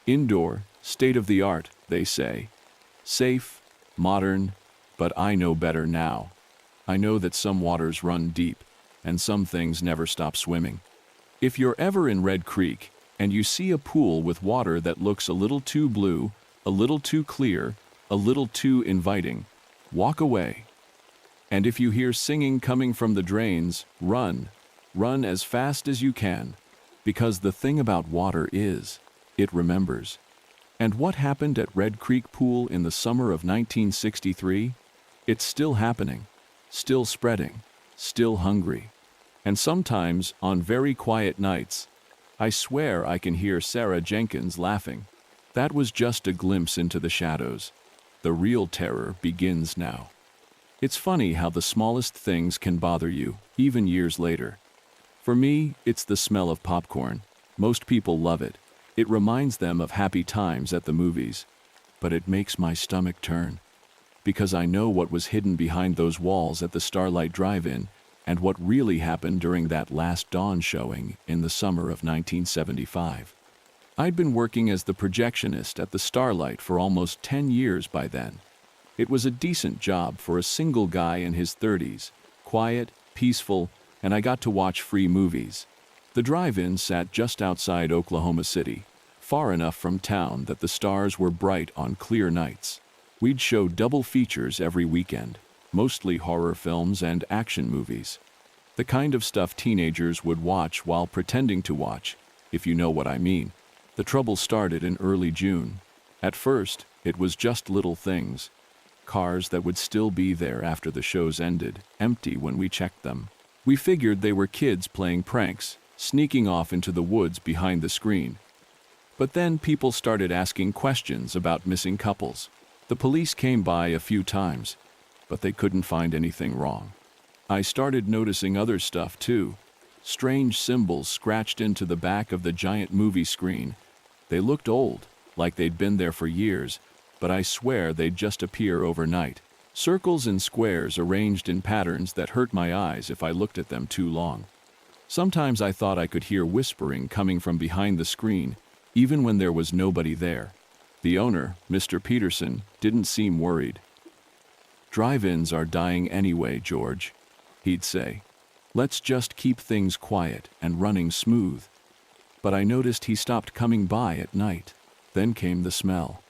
Indoor, state-of-the-art, they say. Safe, modern, but I know better now. I know that some waters run deep, and some things never stop swimming. If you're ever in Red Creek, and you see a pool with water that looks a little too blue, a little too clear, a little too inviting, walk away. And if you hear singing coming from the drains, run. Run as fast as you can. Because the thing about water is, it remembers. And what happened at Red Creek Pool in the summer of 1963? It's still happening, still spreading, still hungry. And sometimes, on very quiet nights, I swear I can hear Sarah Jenkins laughing. That was just a glimpse into the shadows. The real terror begins now. It's funny how the smallest things can bother you, even years later. For me, it's the smell of popcorn. Most people love it. It reminds them of happy times at the movies. But it makes my stomach turn. Because I know what was hidden behind those walls at the Starlight Drive-In and what really happened during that last dawn showing in the summer of 1975. I'd been working as the projectionist at the Starlight for almost 10 years by then. It was a decent job for a single guy in his 30s, quiet, peaceful, and I got to watch free movies. The drive-in sat just outside Oklahoma City, far enough from town that the stars were bright on clear nights. We'd show double features every weekend. mostly horror films and action movies. The kind of stuff teenagers would watch while pretending to watch, if you know what I mean. The trouble started in early June. At first, it was just little things. Cars that would still be there after the shows ended, empty when we checked them. We figured they were kids playing pranks, sneaking off into the woods behind the screen. But then people started asking questions about missing couples. The police came by a few times, but they couldn't find anything wrong. I started noticing other stuff too. Strange symbols scratched into the back of the giant movie screen. They looked old, like they'd been there for years, but I swear they'd just appear overnight. Circles and squares arranged in patterns that hurt my eyes if I looked at them too long. Sometimes I thought I could hear whispering coming from behind the screen, even when there was nobody there. The owner, Mr. Peterson, didn't seem worried. "Drive-ins are dying anyway, George," he'd say. "Let's just keep things quiet and running smooth." But I noticed he stopped coming by at night. Then came the smell.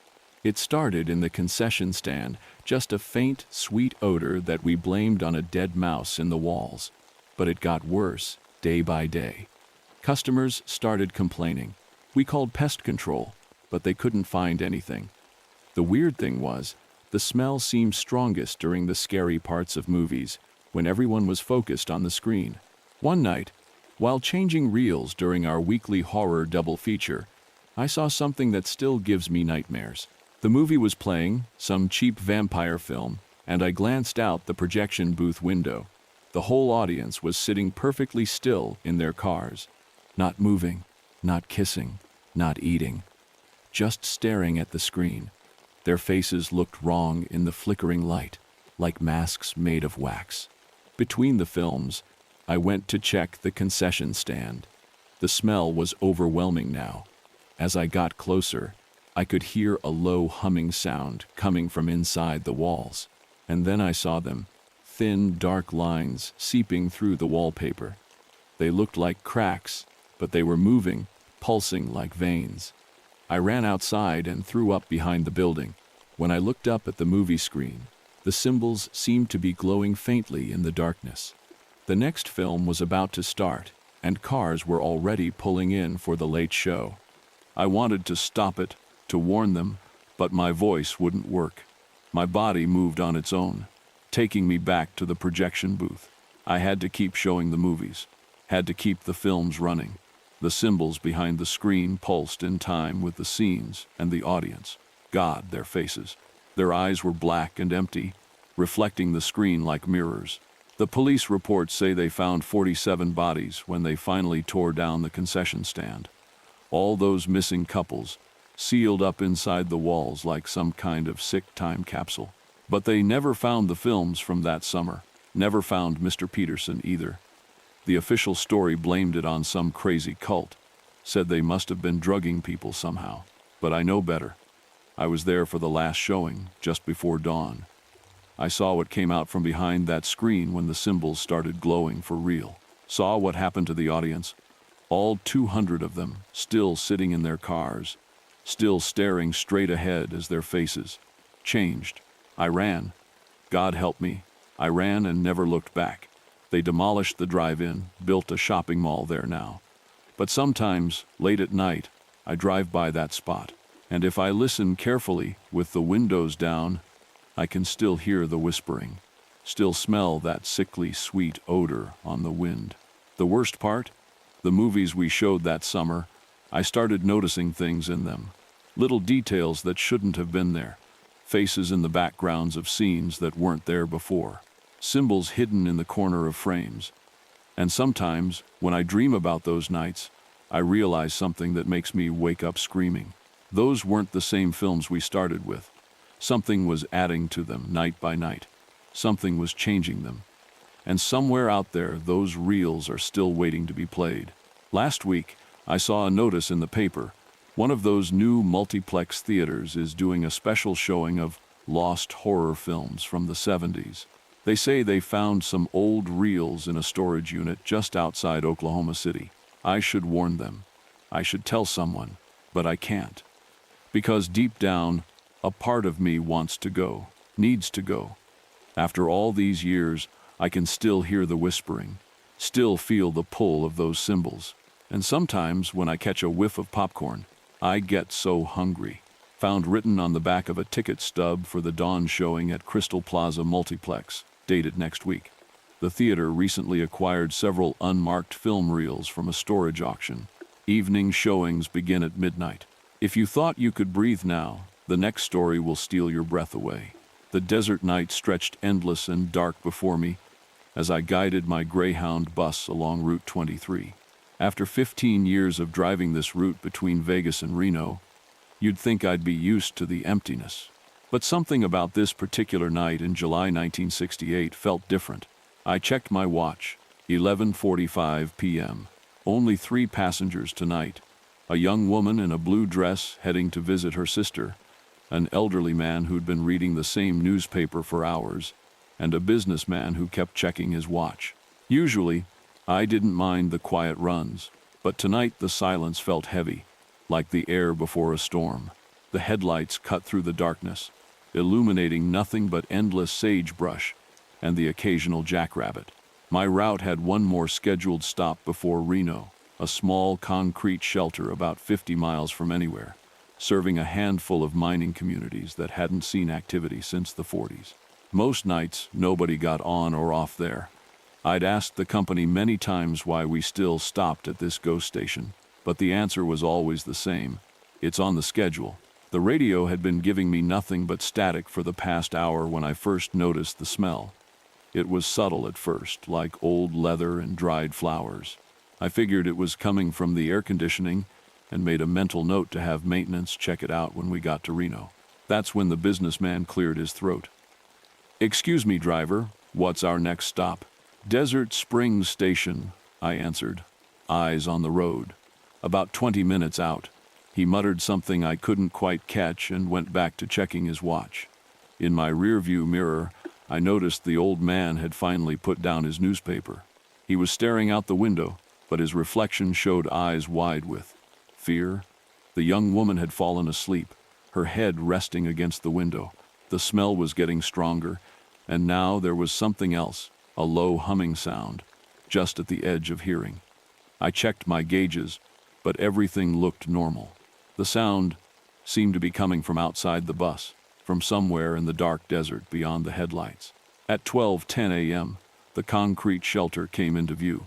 It started in the concession stand, just a faint, sweet odor that we blamed on a dead mouse in the walls. But it got worse, day by day. Customers started complaining. We called pest control, but they couldn't find anything. The weird thing was, the smell seemed strongest during the scary parts of movies, when everyone was focused on the screen. One night, while changing reels during our weekly horror double feature, I saw something that still gives me nightmares. The movie was playing, some cheap vampire film, and I glanced out the projection booth window. The whole audience was sitting perfectly still in their cars, not moving, not kissing, not eating, just staring at the screen. Their faces looked wrong in the flickering light, like masks made of wax. Between the films, I went to check the concession stand. The smell was overwhelming now. As I got closer, I could hear a low humming sound coming from inside the walls. And then I saw them, thin, dark lines seeping through the wallpaper. They looked like cracks, but they were moving, pulsing like veins. I ran outside and threw up behind the building. When I looked up at the movie screen, the symbols seemed to be glowing faintly in the darkness. The next film was about to start, and cars were already pulling in for the late show. I wanted to stop it, to warn them, but my voice wouldn't work. My body moved on its own, taking me back to the projection booth. I had to keep showing the movies, had to keep the films running. The symbols behind the screen pulsed in time with the scenes and the audience. God, their faces. Their eyes were black and empty, reflecting the screen like mirrors. The police reports say they found 47 bodies when they finally tore down the concession stand. All those missing couples, sealed up inside the walls like some kind of sick time capsule. But they never found the films from that summer. Never found Mr. Peterson either. The official story blamed it on some crazy cult, said they must have been drugging people somehow. But I know better. I was there for the last showing, just before dawn. I saw what came out from behind that screen when the symbols started glowing for real. Saw what happened to the audience. All 200 of them, still sitting in their cars, still staring straight ahead as their faces changed. I ran. God help me. I ran and never looked back. They demolished the drive-in, built a shopping mall there now. But sometimes, late at night, I drive by that spot, and if I listen carefully, with the windows down, I can still hear the whispering, still smell that sickly sweet odor on the wind. The worst part? The movies we showed that summer, I started noticing things in them. Little details that shouldn't have been there. Faces in the backgrounds of scenes that weren't there before. Symbols hidden in the corner of frames. And sometimes, when I dream about those nights, I realize something that makes me wake up screaming. Those weren't the same films we started with. Something was adding to them night by night. Something was changing them. And somewhere out there, those reels are still waiting to be played. Last week, I saw a notice in the paper. One of those new multiplex theaters is doing a special showing of lost horror films from the 70s. They say they found some old reels in a storage unit just outside Oklahoma City. I should warn them. I should tell someone, but I can't. Because deep down, a part of me wants to go, needs to go. After all these years, I can still hear the whispering, still feel the pull of those symbols. And sometimes, when I catch a whiff of popcorn, I get so hungry. Found written on the back of a ticket stub for the dawn showing at Crystal Plaza Multiplex, dated next week. The theater recently acquired several unmarked film reels from a storage auction. Evening showings begin at midnight. If you thought you could breathe now, the next story will steal your breath away. The desert night stretched endless and dark before me as I guided my Greyhound bus along Route 23. After 15 years of driving this route between Vegas and Reno, you'd think I'd be used to the emptiness. But something about this particular night in July 1968 felt different. I checked my watch, 11:45 p.m. Only 3 passengers tonight. A young woman in a blue dress heading to visit her sister, an elderly man who'd been reading the same newspaper for hours, and a businessman who kept checking his watch. Usually, I didn't mind the quiet runs, but tonight the silence felt heavy, like the air before a storm. The headlights cut through the darkness, illuminating nothing but endless sagebrush and the occasional jackrabbit. My route had one more scheduled stop before Reno, a small concrete shelter about 50 miles from anywhere, serving a handful of mining communities that hadn't seen activity since the 40s. Most nights, nobody got on or off there. I'd asked the company many times why we still stopped at this ghost station, but the answer was always the same. It's on the schedule. The radio had been giving me nothing but static for the past hour when I first noticed the smell. It was subtle at first, like old leather and dried flowers. I figured it was coming from the air conditioning and made a mental note to have maintenance check it out when we got to Reno. That's when the businessman cleared his throat. "Excuse me, driver, what's our next stop?" "Desert Springs Station," I answered, eyes on the road. About 20 minutes out, he muttered something I couldn't quite catch and went back to checking his watch. In my rearview mirror, I noticed the old man had finally put down his newspaper. He was staring out the window, but his reflection showed eyes wide with fear. The young woman had fallen asleep, her head resting against the window. The smell was getting stronger, and now there was something else, a low humming sound, just at the edge of hearing. I checked my gauges, but everything looked normal. The sound seemed to be coming from outside the bus, from somewhere in the dark desert beyond the headlights. At 12:10 a.m., the concrete shelter came into view.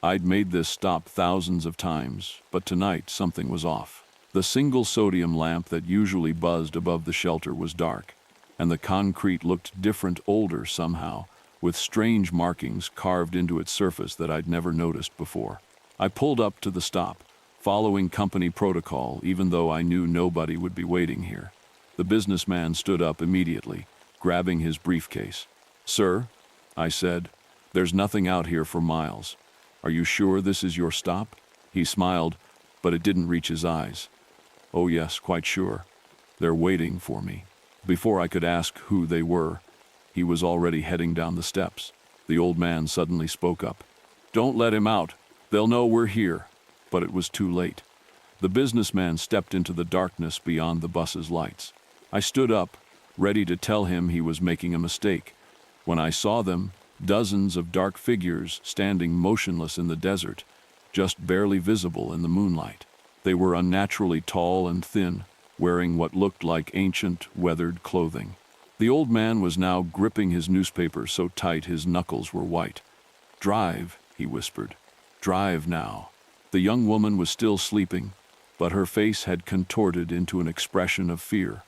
I'd made this stop thousands of times, but tonight something was off. The single sodium lamp that usually buzzed above the shelter was dark, and the concrete looked different, older somehow, with strange markings carved into its surface that I'd never noticed before. I pulled up to the stop, following company protocol, even though I knew nobody would be waiting here. The businessman stood up immediately, grabbing his briefcase. "Sir," I said, "there's nothing out here for miles. Are you sure this is your stop?" He smiled, but it didn't reach his eyes. "Oh yes, quite sure. They're waiting for me." Before I could ask who they were, he was already heading down the steps. The old man suddenly spoke up. "Don't let him out. They'll know we're here." But it was too late. The businessman stepped into the darkness beyond the bus's lights. I stood up, ready to tell him he was making a mistake, when I saw them, dozens of dark figures standing motionless in the desert, just barely visible in the moonlight. They were unnaturally tall and thin, wearing what looked like ancient, weathered clothing. The old man was now gripping his newspaper so tight his knuckles were white. "Drive," he whispered. "Drive now." The young woman was still sleeping, but her face had contorted into an expression of fear.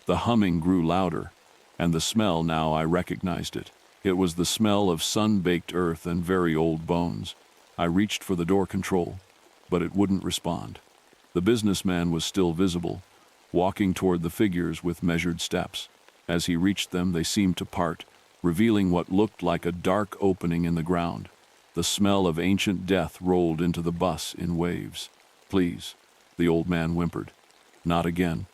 The humming grew louder, and the smell, now I recognized it. It was the smell of sun-baked earth and very old bones. I reached for the door control, but it wouldn't respond. The businessman was still visible, walking toward the figures with measured steps. As he reached them, they seemed to part, revealing what looked like a dark opening in the ground. The smell of ancient death rolled into the bus in waves. "Please," the old man whimpered. "Not again.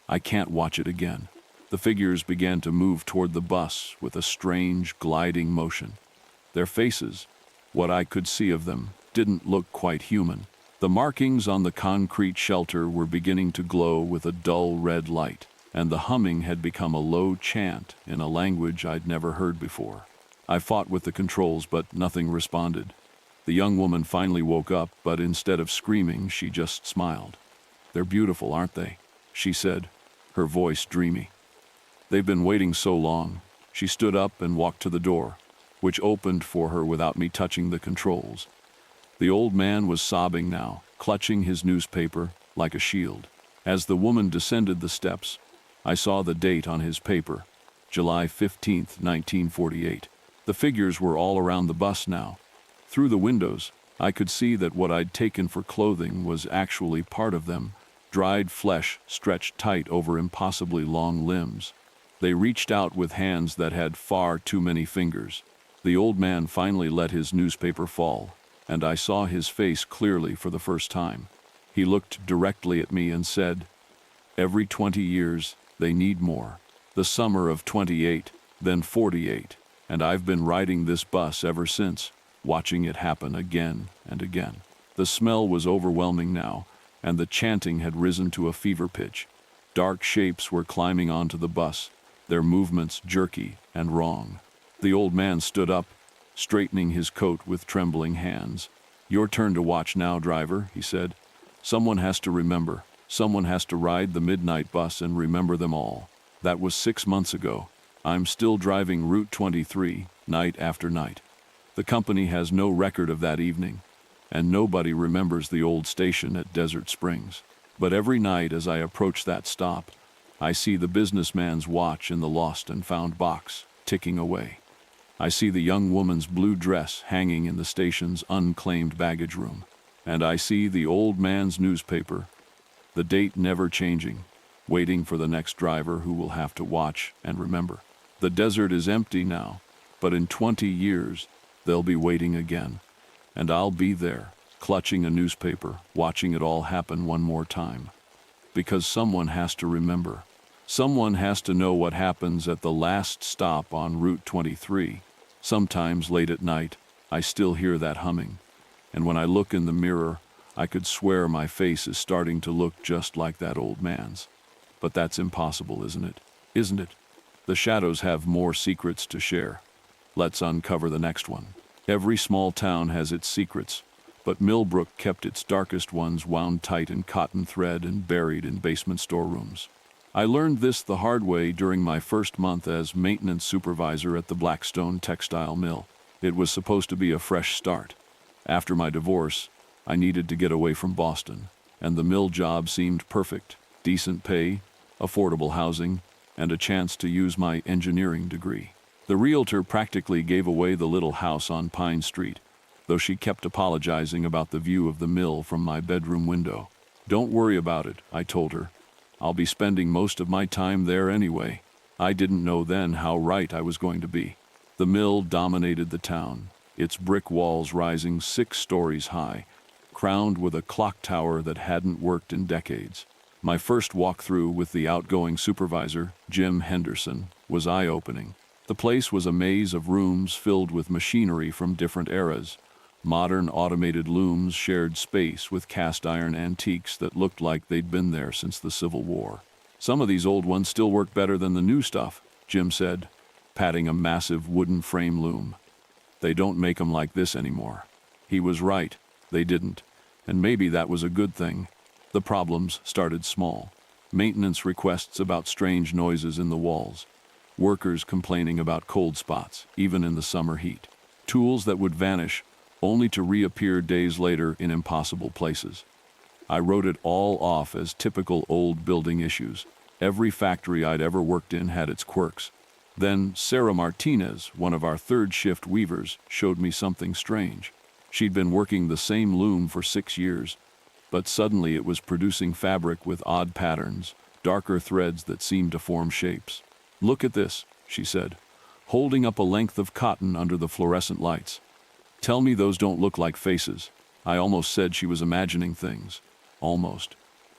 I can't watch it again." The figures began to move toward the bus with a strange, gliding motion. Their faces, what I could see of them, didn't look quite human. The markings on the concrete shelter were beginning to glow with a dull red light. and the humming had become a low chant in a language I'd never heard before. I fought with the controls, but nothing responded. The young woman finally woke up, but instead of screaming, she just smiled. "They're beautiful, aren't they?" she said, her voice dreamy. "They've been waiting so long." She stood up and walked to the door, which opened for her without me touching the controls. The old man was sobbing now, clutching his newspaper like a shield. As the woman descended the steps, I saw the date on his paper, July 15th, 1948. The figures were all around the bus now. Through the windows, I could see that what I'd taken for clothing was actually part of them, dried flesh stretched tight over impossibly long limbs. They reached out with hands that had far too many fingers. The old man finally let his newspaper fall, and I saw his face clearly for the first time. He looked directly at me and said, "Every 20 years, they need more. The summer of 28, then 48, and I've been riding this bus ever since, watching it happen again and again." The smell was overwhelming now, and the chanting had risen to a fever pitch. Dark shapes were climbing onto the bus, their movements jerky and wrong. The old man stood up, straightening his coat with trembling hands. "Your turn to watch now, driver," he said. "Someone has to remember. Someone has to ride the midnight bus and remember them all. That was 6 months ago. I'm still driving Route 23, night after night. The company has no record of that evening, and nobody remembers the old station at Desert Springs. But every night as I approach that stop, I see the businessman's watch in the lost and found box, ticking away. I see the young woman's blue dress hanging in the station's unclaimed baggage room. And I see the old man's newspaper, the date never changing, waiting for the next driver who will have to watch and remember. The desert is empty now, but in 20 years, they'll be waiting again. And I'll be there, clutching a newspaper, watching it all happen one more time. Because someone has to remember. Someone has to know what happens at the last stop on Route 23. Sometimes late at night, I still hear that humming. And when I look in the mirror, I could swear my face is starting to look just like that old man's. But that's impossible, isn't it? Isn't it? The shadows have more secrets to share. Let's uncover the next one. Every small town has its secrets, but Millbrook kept its darkest ones wound tight in cotton thread and buried in basement storerooms. I learned this the hard way during my first month as maintenance supervisor at the Blackstone textile mill. It was supposed to be a fresh start. After my divorce, I needed to get away from Boston, and the mill job seemed perfect. Decent pay, affordable housing, and a chance to use my engineering degree. The realtor practically gave away the little house on Pine Street, though she kept apologizing about the view of the mill from my bedroom window. "Don't worry about it," I told her. "I'll be spending most of my time there anyway." I didn't know then how right I was going to be. The mill dominated the town, its brick walls rising 6 stories high, crowned with a clock tower that hadn't worked in decades. My first walkthrough with the outgoing supervisor, Jim Henderson, was eye-opening. The place was a maze of rooms filled with machinery from different eras. Modern automated looms shared space with cast-iron antiques that looked like they'd been there since the Civil War. "Some of these old ones still work better than the new stuff," Jim said, patting a massive wooden frame loom. "They don't make 'em like this anymore." He was right, they didn't, and maybe that was a good thing. The problems started small. Maintenance requests about strange noises in the walls. Workers complaining about cold spots, even in the summer heat. Tools that would vanish, only to reappear days later in impossible places. I wrote it all off as typical old building issues. Every factory I'd ever worked in had its quirks. Then Sarah Martinez, one of our third-shift weavers, showed me something strange. She'd been working the same loom for 6 years, but suddenly it was producing fabric with odd patterns, darker threads that seemed to form shapes. "Look at this," she said, holding up a length of cotton under the fluorescent lights. "Tell me those don't look like faces." I almost said she was imagining things. Almost.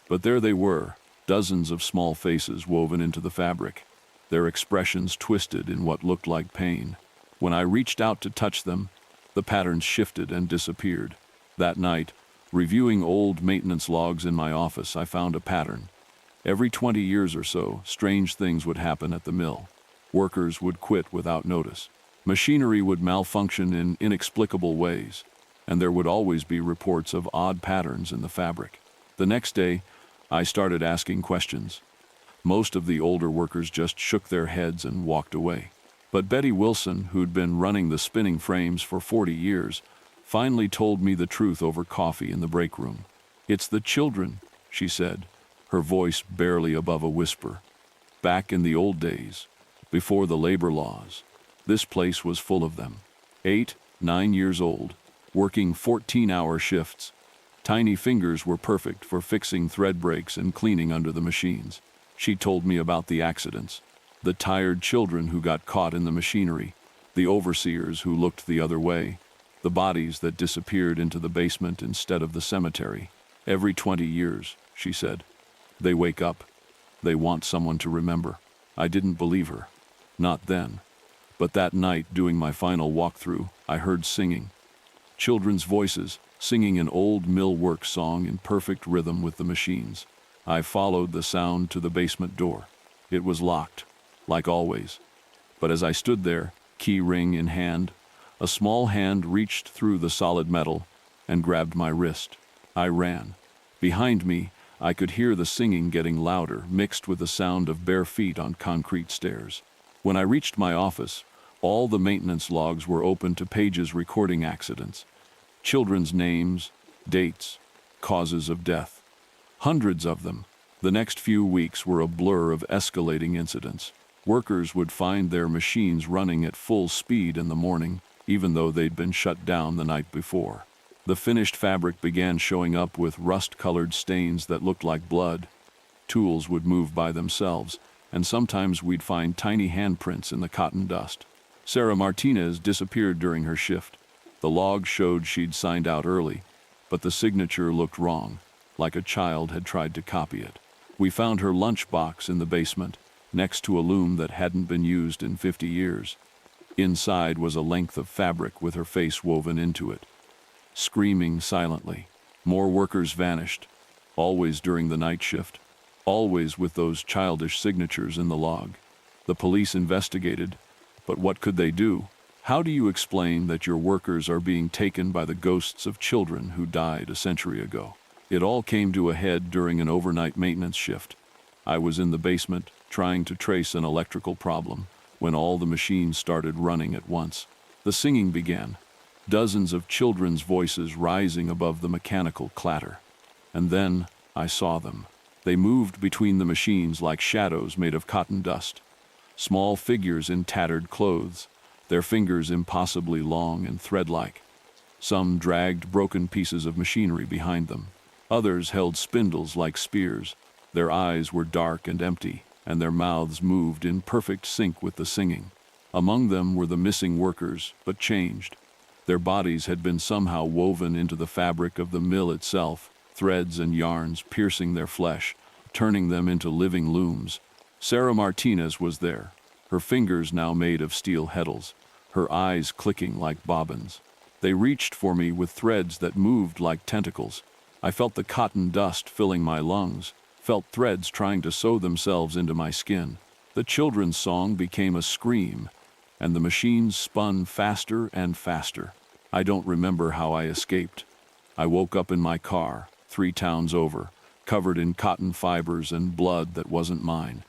But there they were, dozens of small faces woven into the fabric, their expressions twisted in what looked like pain. When I reached out to touch them, the patterns shifted and disappeared. That night, reviewing old maintenance logs in my office, I found a pattern. Every 20 years or so, strange things would happen at the mill. Workers would quit without notice. Machinery would malfunction in inexplicable ways, and there would always be reports of odd patterns in the fabric. The next day, I started asking questions. Most of the older workers just shook their heads and walked away. But Betty Wilson, who'd been running the spinning frames for 40 years, finally told me the truth over coffee in the break room. "It's the children," she said, her voice barely above a whisper. "Back in the old days, before the labor laws, this place was full of them. 8, 9 years old, working 14-hour shifts. Tiny fingers were perfect for fixing thread breaks and cleaning under the machines." She told me about the accidents, the tired children who got caught in the machinery, the overseers who looked the other way, the bodies that disappeared into the basement instead of the cemetery. "Every 20 years, she said, they wake up. They want someone to remember." I didn't believe her. Not then. But that night, doing my final walkthrough, I heard singing. Children's voices, singing an old mill work song in perfect rhythm with the machines. I followed the sound to the basement door. It was locked, like always. But as I stood there, key ring in hand, a small hand reached through the solid metal and grabbed my wrist. I ran. Behind me, I could hear the singing getting louder, mixed with the sound of bare feet on concrete stairs. When I reached my office, all the maintenance logs were open to pages recording accidents. Children's names, dates, causes of death. Hundreds of them. The next few weeks were a blur of escalating incidents. Workers would find their machines running at full speed in the morning, even though they'd been shut down the night before. The finished fabric began showing up with rust-colored stains that looked like blood. Tools would move by themselves, and sometimes we'd find tiny handprints in the cotton dust. Sarah Martinez disappeared during her shift. The log showed she'd signed out early, but the signature looked wrong, like a child had tried to copy it. We found her lunchbox in the basement, next to a loom that hadn't been used in 50 years. Inside was a length of fabric with her face woven into it. Screaming silently, more workers vanished, always during the night shift, always with those childish signatures in the log. The police investigated, but what could they do? How do you explain that your workers are being taken by the ghosts of children who died a century ago? It all came to a head during an overnight maintenance shift. I was in the basement, trying to trace an electrical problem, when all the machines started running at once. The singing began, dozens of children's voices rising above the mechanical clatter. And then I saw them. They moved between the machines like shadows made of cotton dust. Small figures in tattered clothes, their fingers impossibly long and thread-like. Some dragged broken pieces of machinery behind them. Others held spindles like spears. Their eyes were dark and empty, and their mouths moved in perfect sync with the singing. Among them were the missing workers, but changed. Their bodies had been somehow woven into the fabric of the mill itself, threads and yarns piercing their flesh, turning them into living looms. Sarah Martinez was there, her fingers now made of steel heddles, her eyes clicking like bobbins. They reached for me with threads that moved like tentacles. I felt the cotton dust filling my lungs, felt threads trying to sew themselves into my skin. The children's song became a scream, and the machines spun faster and faster. I don't remember how I escaped. I woke up in my car, 3 towns over, covered in cotton fibers and blood that wasn't mine.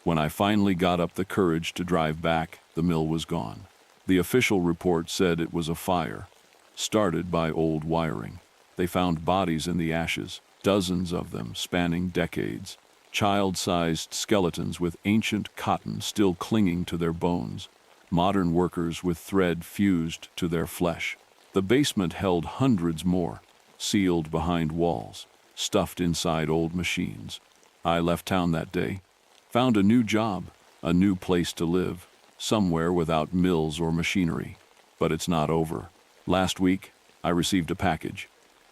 When I finally got up the courage to drive back, the mill was gone. The official report said it was a fire, started by old wiring. They found bodies in the ashes, dozens of them spanning decades, child-sized skeletons with ancient cotton still clinging to their bones, modern workers with thread fused to their flesh. The basement held hundreds more, sealed behind walls, stuffed inside old machines. I left town that day, found a new job, a new place to live, somewhere without mills or machinery. But it's not over. Last week, I received a package.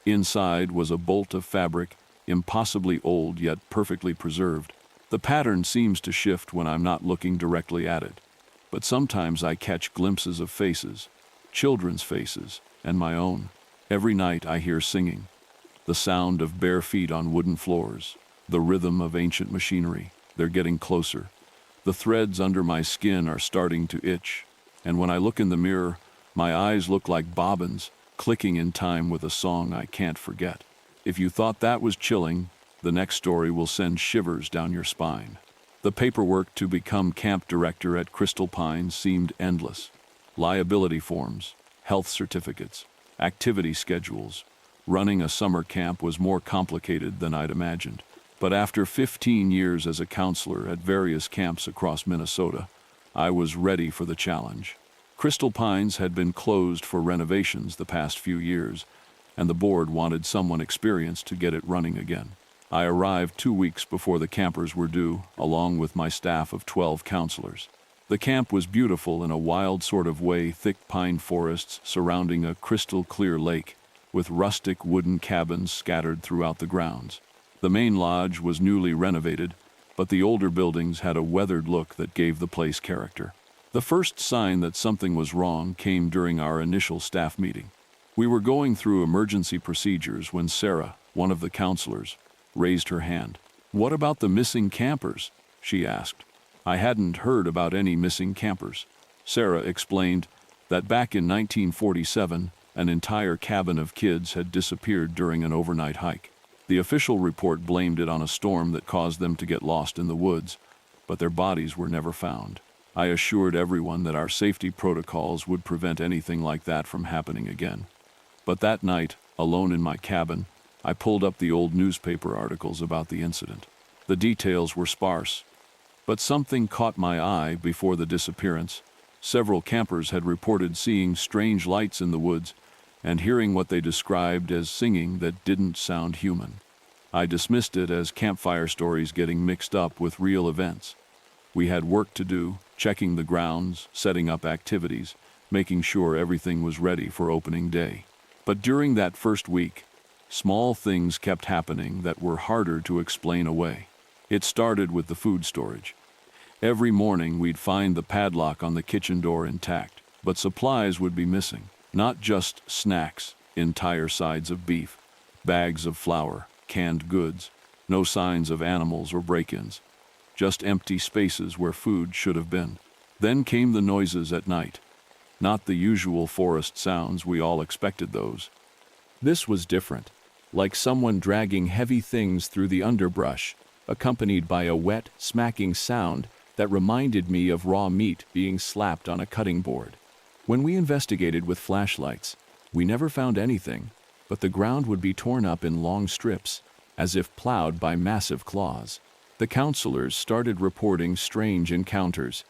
Inside was a bolt of fabric, impossibly old yet perfectly preserved. The pattern seems to shift when I'm not looking directly at it, but sometimes I catch glimpses of faces, children's faces, and my own. Every night I hear singing, the sound of bare feet on wooden floors, The rhythm of ancient machinery. They're getting closer. The threads under my skin are starting to itch, and when I look in the mirror, my eyes look like bobbins, clicking in time with a song I can't forget. If you thought that was chilling, the next story will send shivers down your spine. The paperwork to become camp director at Crystal Pines seemed endless. Liability forms, health certificates, activity schedules. Running a summer camp was more complicated than I'd imagined. But after 15 years as a counselor at various camps across Minnesota, I was ready for the challenge. Crystal Pines had been closed for renovations the past few years, and the board wanted someone experienced to get it running again. I arrived 2 weeks before the campers were due, along with my staff of 12 counselors. The camp was beautiful in a wild sort of way, thick pine forests surrounding a crystal-clear lake, with rustic wooden cabins scattered throughout the grounds. The main lodge was newly renovated, but the older buildings had a weathered look that gave the place character. The first sign that something was wrong came during our initial staff meeting. We were going through emergency procedures when Sarah, one of the counselors, raised her hand. "What about the missing campers?" she asked. I hadn't heard about any missing campers. Sarah explained that back in 1947, an entire cabin of kids had disappeared during an overnight hike. The official report blamed it on a storm that caused them to get lost in the woods, but their bodies were never found. I assured everyone that our safety protocols would prevent anything like that from happening again. But that night, alone in my cabin, I pulled up the old newspaper articles about the incident. The details were sparse, but something caught my eye before the disappearance. Several campers had reported seeing strange lights in the woods and hearing what they described as singing that didn't sound human. I dismissed it as campfire stories getting mixed up with real events. We had work to do, checking the grounds, setting up activities, making sure everything was ready for opening day. But during that first week, small things kept happening that were harder to explain away. It started with the food storage. Every morning we'd find the padlock on the kitchen door intact, but supplies would be missing. Not just snacks, entire sides of beef, bags of flour, canned goods, no signs of animals or break-ins, just empty spaces where food should have been. Then came the noises at night. Not the usual forest sounds, we all expected those. This was different, like someone dragging heavy things through the underbrush, accompanied by a wet, smacking sound that reminded me of raw meat being slapped on a cutting board. When we investigated with flashlights, we never found anything, but the ground would be torn up in long strips, as if plowed by massive claws. The counselors started reporting strange encounters.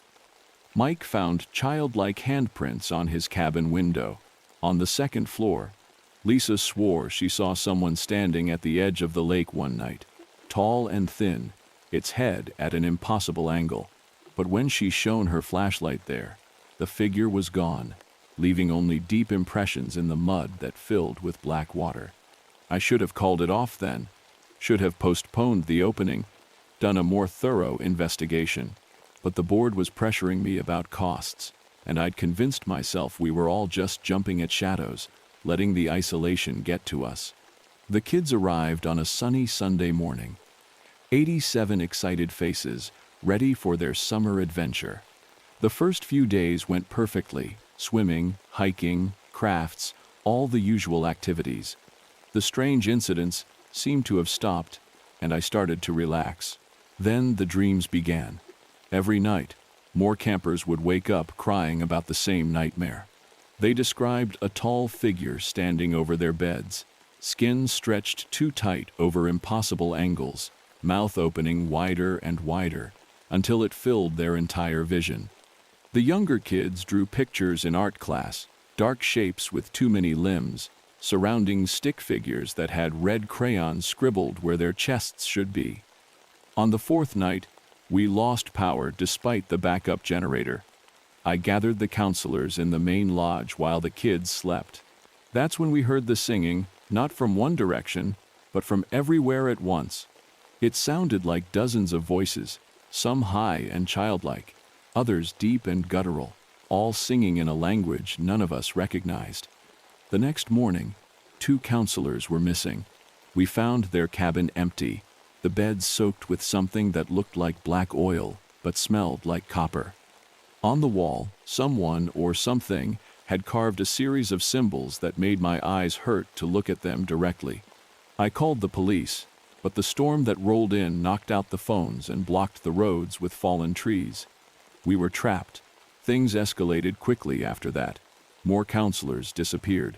Mike found childlike handprints on his cabin window. On the second floor, Lisa swore she saw someone standing at the edge of the lake one night, tall and thin, its head at an impossible angle. But when she shone her flashlight there, the figure was gone, leaving only deep impressions in the mud that filled with black water. I should have called it off then, should have postponed the opening, done a more thorough investigation. But the board was pressuring me about costs, and I'd convinced myself we were all just jumping at shadows, letting the isolation get to us. The kids arrived on a sunny Sunday morning. 87 excited faces, ready for their summer adventure. The first few days went perfectly, swimming, hiking, crafts, all the usual activities. The strange incidents seemed to have stopped, and I started to relax. Then the dreams began. Every night, more campers would wake up crying about the same nightmare. They described a tall figure standing over their beds, skin stretched too tight over impossible angles, mouth opening wider and wider, until it filled their entire vision. The younger kids drew pictures in art class, dark shapes with too many limbs, surrounding stick figures that had red crayons scribbled where their chests should be. On the fourth night, we lost power despite the backup generator. I gathered the counselors in the main lodge while the kids slept. That's when we heard the singing, not from one direction, but from everywhere at once. It sounded like dozens of voices, some high and childlike, others deep and guttural, all singing in a language none of us recognized. The next morning, 2 counselors were missing. We found their cabin empty, the beds soaked with something that looked like black oil but smelled like copper. On the wall, someone or something had carved a series of symbols that made my eyes hurt to look at them directly. I called the police, but the storm that rolled in knocked out the phones and blocked the roads with fallen trees. We were trapped. Things escalated quickly after that. More counselors disappeared.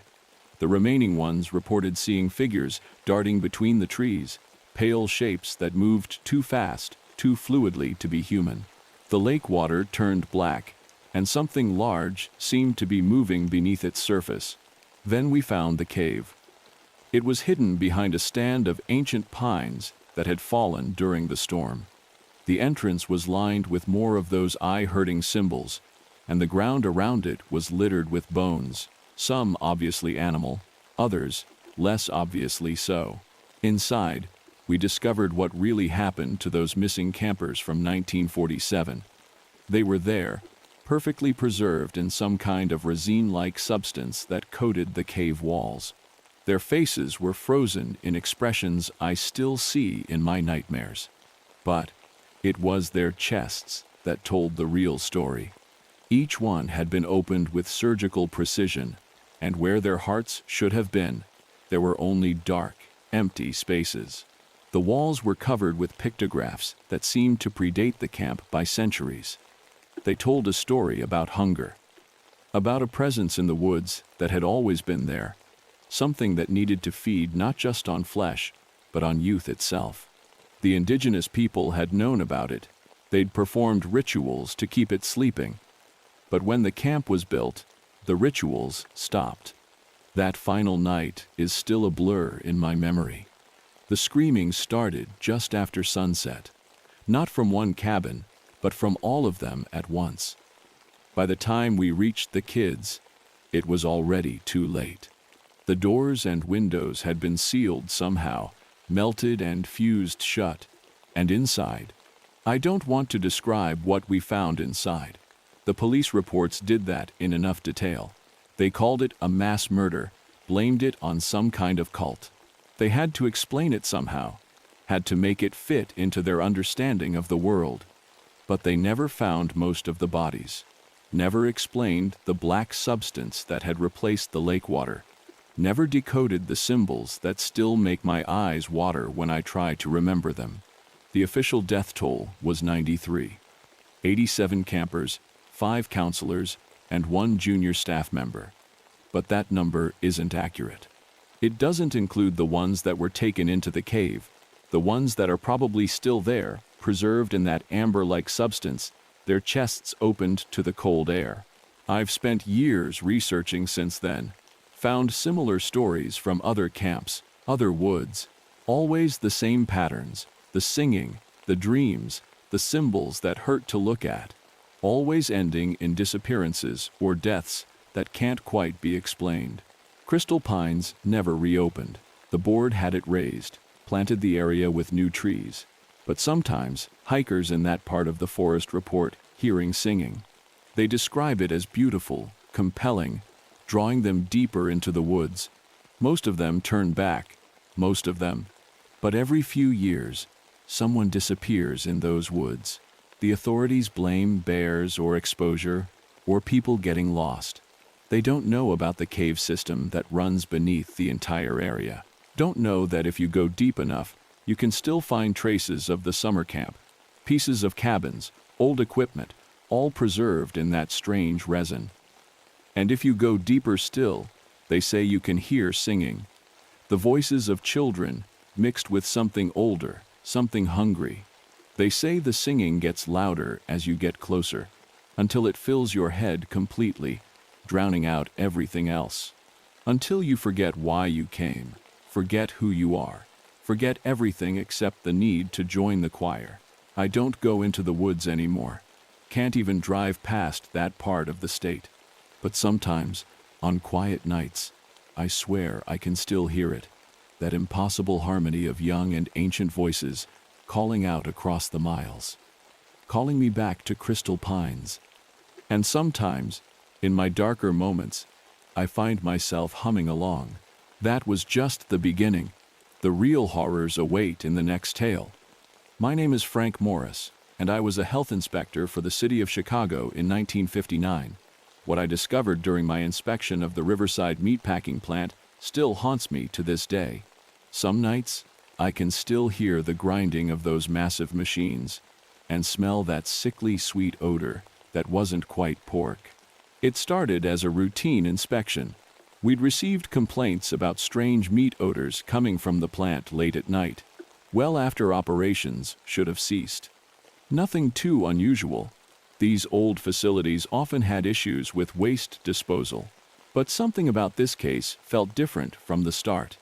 The remaining ones reported seeing figures darting between the trees, pale shapes that moved too fast, too fluidly to be human. The lake water turned black, and something large seemed to be moving beneath its surface. Then we found the cave. It was hidden behind a stand of ancient pines that had fallen during the storm. The entrance was lined with more of those eye-hurting symbols, and the ground around it was littered with bones, some obviously animal, others less obviously so. Inside, we discovered what really happened to those missing campers from 1947. They were there, perfectly preserved in some kind of resin-like substance that coated the cave walls. Their faces were frozen in expressions I still see in my nightmares. But it was their chests that told the real story. Each one had been opened with surgical precision, and where their hearts should have been, there were only dark, empty spaces. The walls were covered with pictographs that seemed to predate the camp by centuries. They told a story about hunger, about a presence in the woods that had always been there, something that needed to feed not just on flesh, but on youth itself. The indigenous people had known about it. They'd performed rituals to keep it sleeping. But when the camp was built, the rituals stopped. That final night is still a blur in my memory. The screaming started just after sunset, not from one cabin, but from all of them at once. By the time we reached the kids, it was already too late. The doors and windows had been sealed somehow, melted and fused shut, and inside. I don't want to describe what we found inside. The police reports did that in enough detail. They called it a mass murder, blamed it on some kind of cult. They had to explain it somehow, had to make it fit into their understanding of the world. But they never found most of the bodies, never explained the black substance that had replaced the lake water, never decoded the symbols that still make my eyes water when I try to remember them. The official death toll was 93. 87 campers, 5 counselors, and 1 junior staff member. But that number isn't accurate. It doesn't include the ones that were taken into the cave, the ones that are probably still there, preserved in that amber-like substance, their chests opened to the cold air. I've spent years researching since then, found similar stories from other camps, other woods, always the same patterns, the singing, the dreams, the symbols that hurt to look at, always ending in disappearances or deaths that can't quite be explained. Crystal Pines never reopened. The board had it raised, planted the area with new trees. But sometimes, hikers in that part of the forest report hearing singing. They describe it as beautiful, compelling, drawing them deeper into the woods. Most of them turn back, most of them. But every few years, someone disappears in those woods. The authorities blame bears or exposure, or people getting lost. They don't know about the cave system that runs beneath the entire area. Don't know that if you go deep enough, you can still find traces of the summer camp, pieces of cabins, old equipment, all preserved in that strange resin. And if you go deeper still, they say you can hear singing. The voices of children mixed with something older, something hungry. They say the singing gets louder as you get closer, until it fills your head completely, drowning out everything else. Until you forget why you came, forget who you are. Forget everything except the need to join the choir. I don't go into the woods anymore. Can't even drive past that part of the state. But sometimes, on quiet nights, I swear I can still hear it. That impossible harmony of young and ancient voices calling out across the miles. Calling me back to Crystal Pines. And sometimes, in my darker moments, I find myself humming along. That was just the beginning. The real horrors await in the next tale. My name is Frank Morris, and I was a health inspector for the city of Chicago in 1959. What I discovered during my inspection of the Riverside meatpacking plant still haunts me to this day. Some nights, I can still hear the grinding of those massive machines and smell that sickly sweet odor that wasn't quite pork. It started as a routine inspection. We'd received complaints about strange meat odors coming from the plant late at night, well after operations should have ceased. Nothing too unusual. These old facilities often had issues with waste disposal, but something about this case felt different from the start.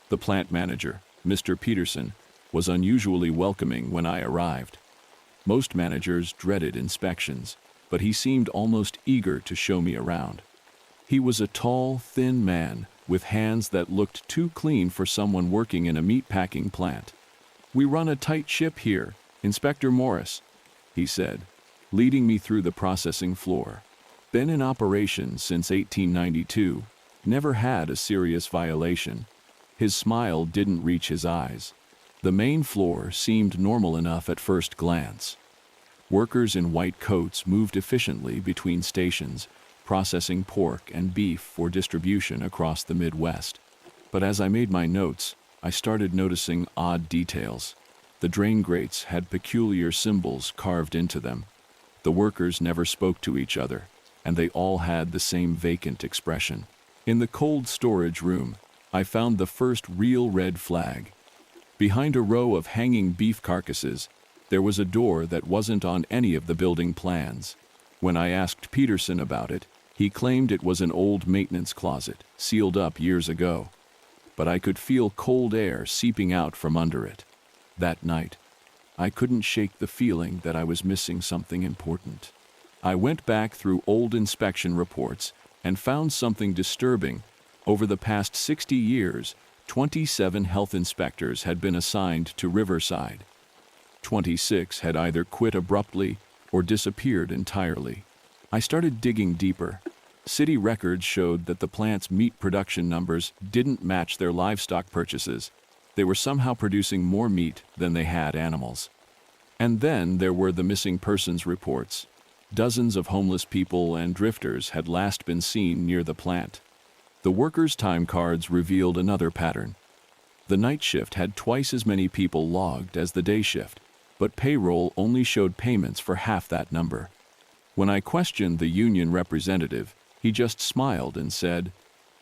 The plant manager, Mr. Peterson, was unusually welcoming when I arrived. Most managers dreaded inspections, but he seemed almost eager to show me around. He was a tall, thin man with hands that looked too clean for someone working in a meatpacking plant. "We run a tight ship here, Inspector Morris," he said, leading me through the processing floor. Been in operation since 1892, never had a serious violation. His smile didn't reach his eyes. The main floor seemed normal enough at first glance. Workers in white coats moved efficiently between stations, processing pork and beef for distribution across the Midwest. But as I made my notes, I started noticing odd details. The drain grates had peculiar symbols carved into them. The workers never spoke to each other, and they all had the same vacant expression. In the cold storage room, I found the first real red flag. Behind a row of hanging beef carcasses, there was a door that wasn't on any of the building plans. When I asked Peterson about it, he claimed it was an old maintenance closet, sealed up years ago. But I could feel cold air seeping out from under it. That night, I couldn't shake the feeling that I was missing something important. I went back through old inspection reports and found something disturbing. Over the past 60 years, 27 health inspectors had been assigned to Riverside. 26 had either quit abruptly or disappeared entirely. I started digging deeper. City records showed that the plant's meat production numbers didn't match their livestock purchases. They were somehow producing more meat than they had animals. And then there were the missing persons reports. Dozens of homeless people and drifters had last been seen near the plant. The workers' time cards revealed another pattern. The night shift had twice as many people logged as the day shift, but payroll only showed payments for half that number. When I questioned the union representative, he just smiled and said,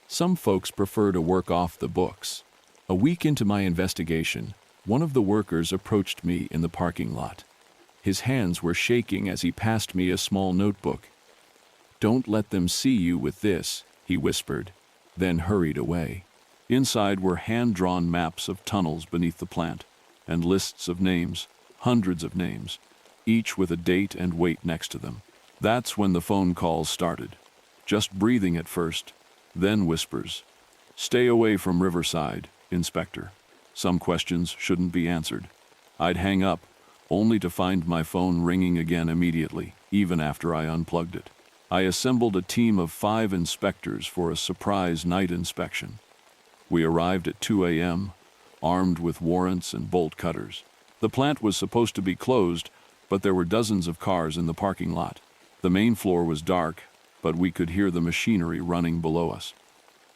"Some folks prefer to work off the books." A week into my investigation, one of the workers approached me in the parking lot. His hands were shaking as he passed me a small notebook. "Don't let them see you with this," he whispered, then hurried away. Inside were hand-drawn maps of tunnels beneath the plant, and lists of names, hundreds of names, each with a date and weight next to them. That's when the phone calls started. Just breathing at first, then whispers. "Stay away from Riverside, Inspector. Some questions shouldn't be answered." I'd hang up, only to find my phone ringing again immediately, even after I unplugged it. I assembled a team of 5 inspectors for a surprise night inspection. We arrived at 2 a.m., armed with warrants and bolt cutters. The plant was supposed to be closed, but there were dozens of cars in the parking lot. The main floor was dark, but we could hear the machinery running below us.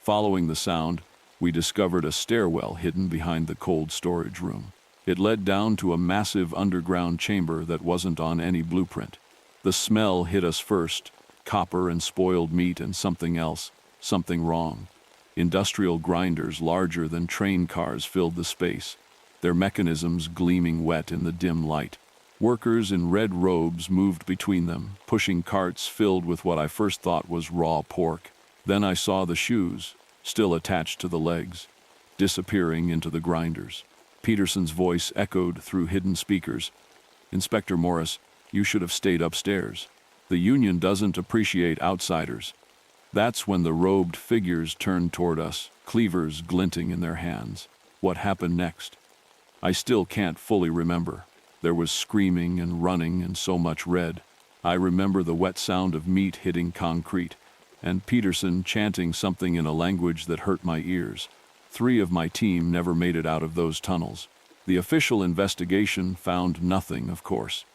Following the sound, we discovered a stairwell hidden behind the cold storage room. It led down to a massive underground chamber that wasn't on any blueprint. The smell hit us first, copper and spoiled meat and something else, something wrong. Industrial grinders larger than train cars filled the space, their mechanisms gleaming wet in the dim light. Workers in red robes moved between them, pushing carts filled with what I first thought was raw pork. Then I saw the shoes, still attached to the legs, disappearing into the grinders. Peterson's voice echoed through hidden speakers. "Inspector Morris, you should have stayed upstairs. The union doesn't appreciate outsiders." That's when the robed figures turned toward us, cleavers glinting in their hands. What happened next? I still can't fully remember. There was screaming and running and so much red. I remember the wet sound of meat hitting concrete, and Peterson chanting something in a language that hurt my ears. 3 of my team never made it out of those tunnels. The official investigation found nothing, of course.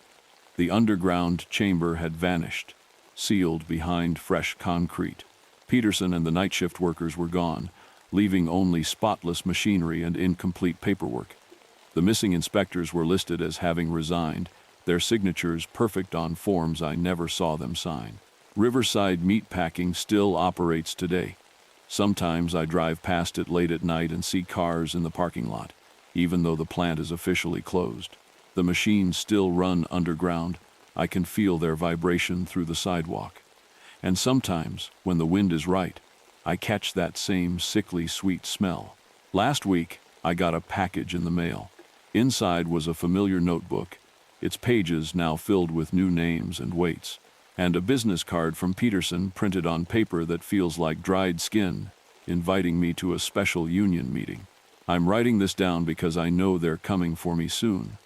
The underground chamber had vanished, sealed behind fresh concrete. Peterson and the night shift workers were gone, leaving only spotless machinery and incomplete paperwork. The missing inspectors were listed as having resigned, their signatures perfect on forms I never saw them sign. Riverside Meatpacking still operates today. Sometimes I drive past it late at night and see cars in the parking lot, even though the plant is officially closed. The machines still run underground. I can feel their vibration through the sidewalk. And sometimes, when the wind is right, I catch that same sickly sweet smell. Last week, I got a package in the mail. Inside was a familiar notebook, its pages now filled with new names and weights, and a business card from Peterson printed on paper that feels like dried skin, inviting me to a special union meeting. I'm writing this down because I know they're coming for me soon.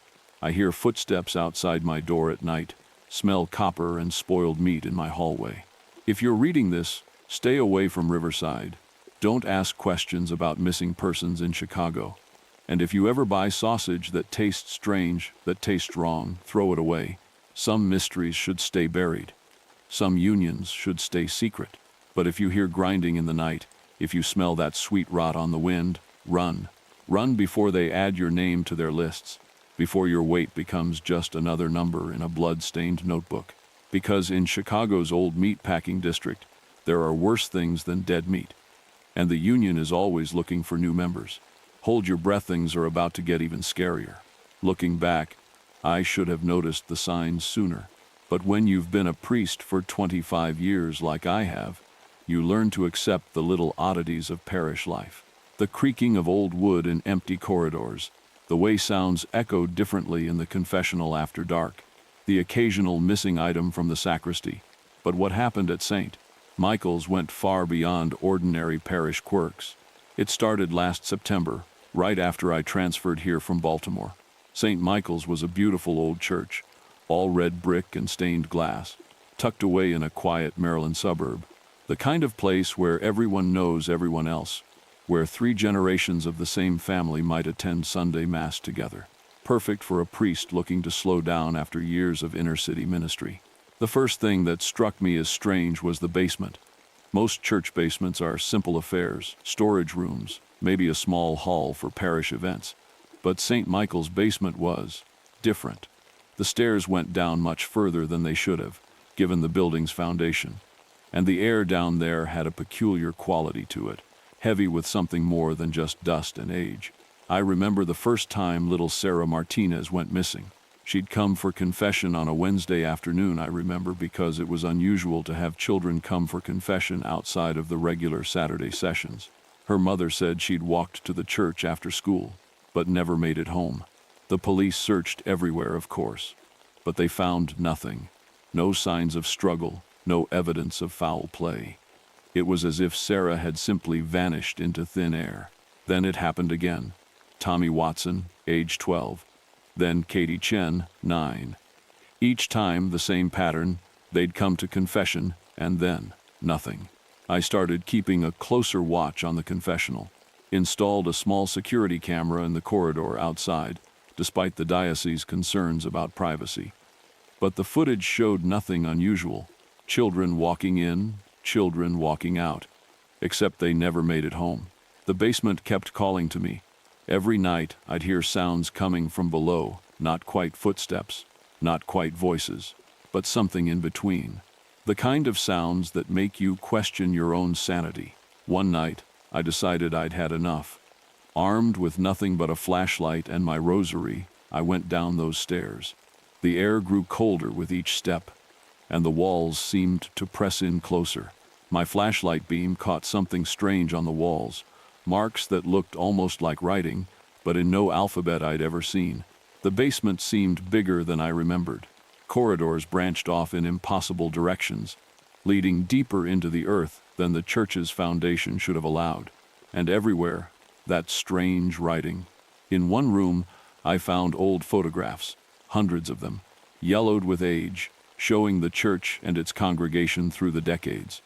I hear footsteps outside my door at night, smell copper and spoiled meat in my hallway. If you're reading this, stay away from Riverside. Don't ask questions about missing persons in Chicago. And if you ever buy sausage that tastes strange, that tastes wrong, throw it away. Some mysteries should stay buried. Some unions should stay secret. But if you hear grinding in the night, if you smell that sweet rot on the wind, run. Run before they add your name to their lists, before your weight becomes just another number in a blood-stained notebook. Because in Chicago's old meatpacking district, there are worse things than dead meat. And the union is always looking for new members. Hold your breath, things are about to get even scarier. Looking back, I should have noticed the signs sooner. But when you've been a priest for 25 years like I have, you learn to accept the little oddities of parish life. The creaking of old wood in empty corridors, the way sounds echoed differently in the confessional after dark, the occasional missing item from the sacristy. But what happened at St. Michael's went far beyond ordinary parish quirks. It started last September, right after I transferred here from Baltimore. St. Michael's was a beautiful old church, all red brick and stained glass, tucked away in a quiet Maryland suburb, the kind of place where everyone knows everyone else, where 3 generations of the same family might attend Sunday Mass together. Perfect for a priest looking to slow down after years of inner-city ministry. The first thing that struck me as strange was the basement. Most church basements are simple affairs, storage rooms, maybe a small hall for parish events. But St. Michael's basement was different. The stairs went down much further than they should have, given the building's foundation. And the air down there had a peculiar quality to it, heavy with something more than just dust and age. I remember the first time little Sarah Martinez went missing. She'd come for confession on a Wednesday afternoon, I remember, because it was unusual to have children come for confession outside of the regular Saturday sessions. Her mother said she'd walked to the church after school, but never made it home. The police searched everywhere, of course, but they found nothing. No signs of struggle, no evidence of foul play. It was as if Sarah had simply vanished into thin air. Then it happened again. Tommy Watson, age 12. Then Katie Chen, 9. Each time the same pattern, they'd come to confession, and then nothing. I started keeping a closer watch on the confessional, installed a small security camera in the corridor outside, despite the diocese's concerns about privacy. But the footage showed nothing unusual. Children walking in, children walking out, except they never made it home. The basement kept calling to me. Every night I'd hear sounds coming from below, not quite footsteps, not quite voices, but something in between. The kind of sounds that make you question your own sanity. One night, I decided I'd had enough. Armed with nothing but a flashlight and my rosary, I went down those stairs. The air grew colder with each step, and the walls seemed to press in closer. My flashlight beam caught something strange on the walls, marks that looked almost like writing, but in no alphabet I'd ever seen. The basement seemed bigger than I remembered. Corridors branched off in impossible directions, leading deeper into the earth than the church's foundation should have allowed. And everywhere, that strange writing. In one room, I found old photographs, hundreds of them, yellowed with age, showing the church and its congregation through the decades.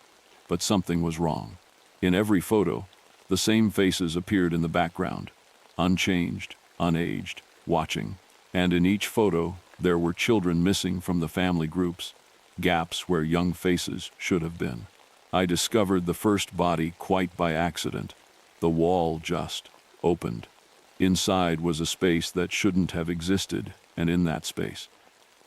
But something was wrong. In every photo, The same faces appeared in the background, unchanged, unaged, watching. And in each photo, there were children missing from the family groups, gaps where young faces should have been. I discovered the first body quite by accident. The wall just opened. Inside was a space that shouldn't have existed, and in that space,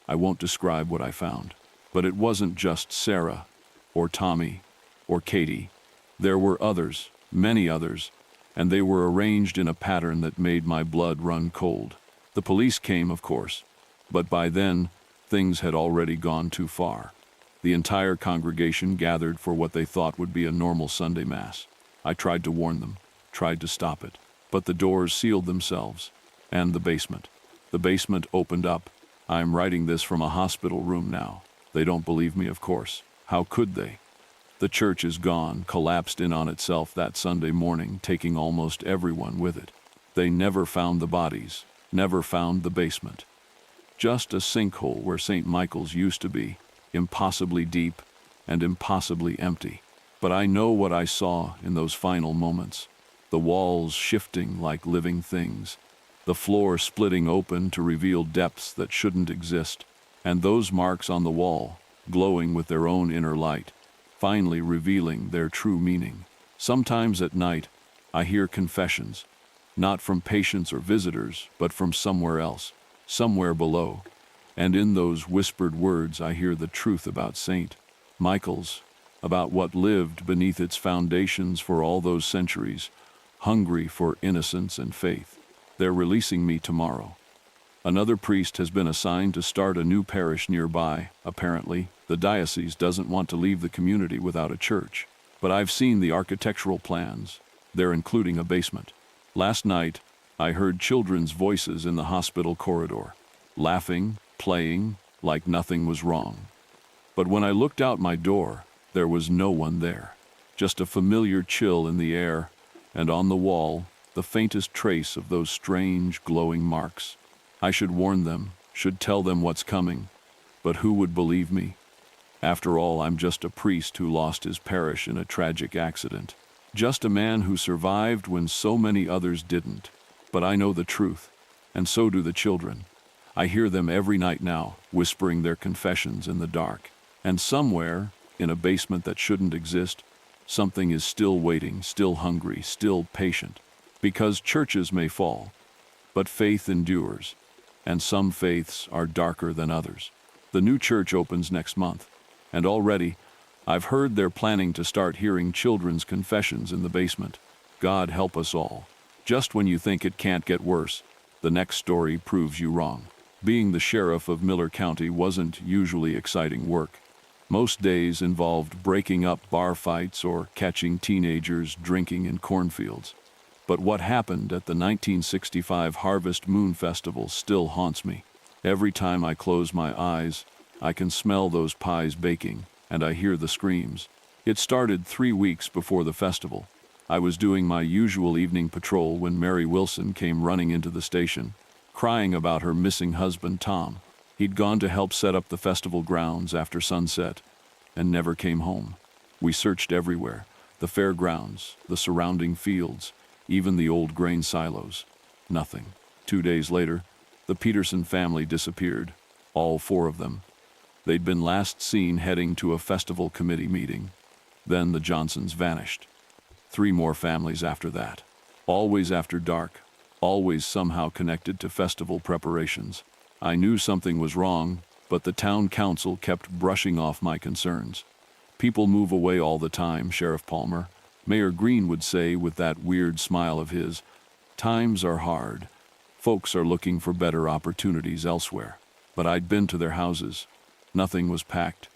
I won't describe what I found. But it wasn't just Sarah, or Tommy, or Katie. There were others, many others, and they were arranged in a pattern that made my blood run cold. The police came, of course, but by then, things had already gone too far. The entire congregation gathered for what they thought would be a normal Sunday Mass. I tried to warn them, tried to stop it, but the doors sealed themselves. And the basement. The basement opened up. I'm writing this from a hospital room now. They don't believe me, of course. How could they? The church is gone, collapsed in on itself that Sunday morning, taking almost everyone with it. They never found the bodies, never found the basement. Just a sinkhole where St. Michael's used to be, impossibly deep and impossibly empty. But I know what I saw in those final moments. The walls shifting like living things, the floor splitting open to reveal depths that shouldn't exist, and those marks on the wall, glowing with their own inner light, finally revealing their true meaning. Sometimes at night, I hear confessions, not from patients or visitors, but from somewhere else, somewhere below. And in those whispered words, I hear the truth about St. Michael's, about what lived beneath its foundations for all those centuries, hungry for innocence and faith. They're releasing me tomorrow. Another priest has been assigned to start a new parish nearby. Apparently, the diocese doesn't want to leave the community without a church. But I've seen the architectural plans. They're including a basement. Last night, I heard children's voices in the hospital corridor, laughing, playing, like nothing was wrong. But when I looked out my door, there was no one there. Just a familiar chill in the air, and on the wall, the faintest trace of those strange, glowing marks. I should warn them, should tell them what's coming. But who would believe me? After all, I'm just a priest who lost his parish in a tragic accident. Just a man who survived when so many others didn't. But I know the truth, and so do the children. I hear them every night now, whispering their confessions in the dark. And somewhere, in a basement that shouldn't exist, something is still waiting, still hungry, still patient. Because churches may fall, but faith endures, and some faiths are darker than others. The new church opens next month, and already, I've heard they're planning to start hearing children's confessions in the basement. God help us all. Just when you think it can't get worse, the next story proves you wrong. Being the sheriff of Miller County wasn't usually exciting work. Most days involved breaking up bar fights or catching teenagers drinking in cornfields. But what happened at the 1965 Harvest Moon Festival still haunts me. Every time I close my eyes, I can smell those pies baking, and I hear the screams. It started 3 weeks before the festival. I was doing my usual evening patrol when Mary Wilson came running into the station, crying about her missing husband, Tom. He'd gone to help set up the festival grounds after sunset, and never came home. We searched everywhere, the fairgrounds, the surrounding fields, even the old grain silos. Nothing. 2 days later, the Peterson family disappeared, all 4 of them. They'd been last seen heading to a festival committee meeting. Then the Johnsons vanished. 3 more families after that. Always after dark, always somehow connected to festival preparations. I knew something was wrong, but the town council kept brushing off my concerns. People move away all the time, Sheriff Palmer. Mayor Green would say with that weird smile of his, times are hard. Folks are looking for better opportunities elsewhere. But I'd been to their houses. Nothing was packed.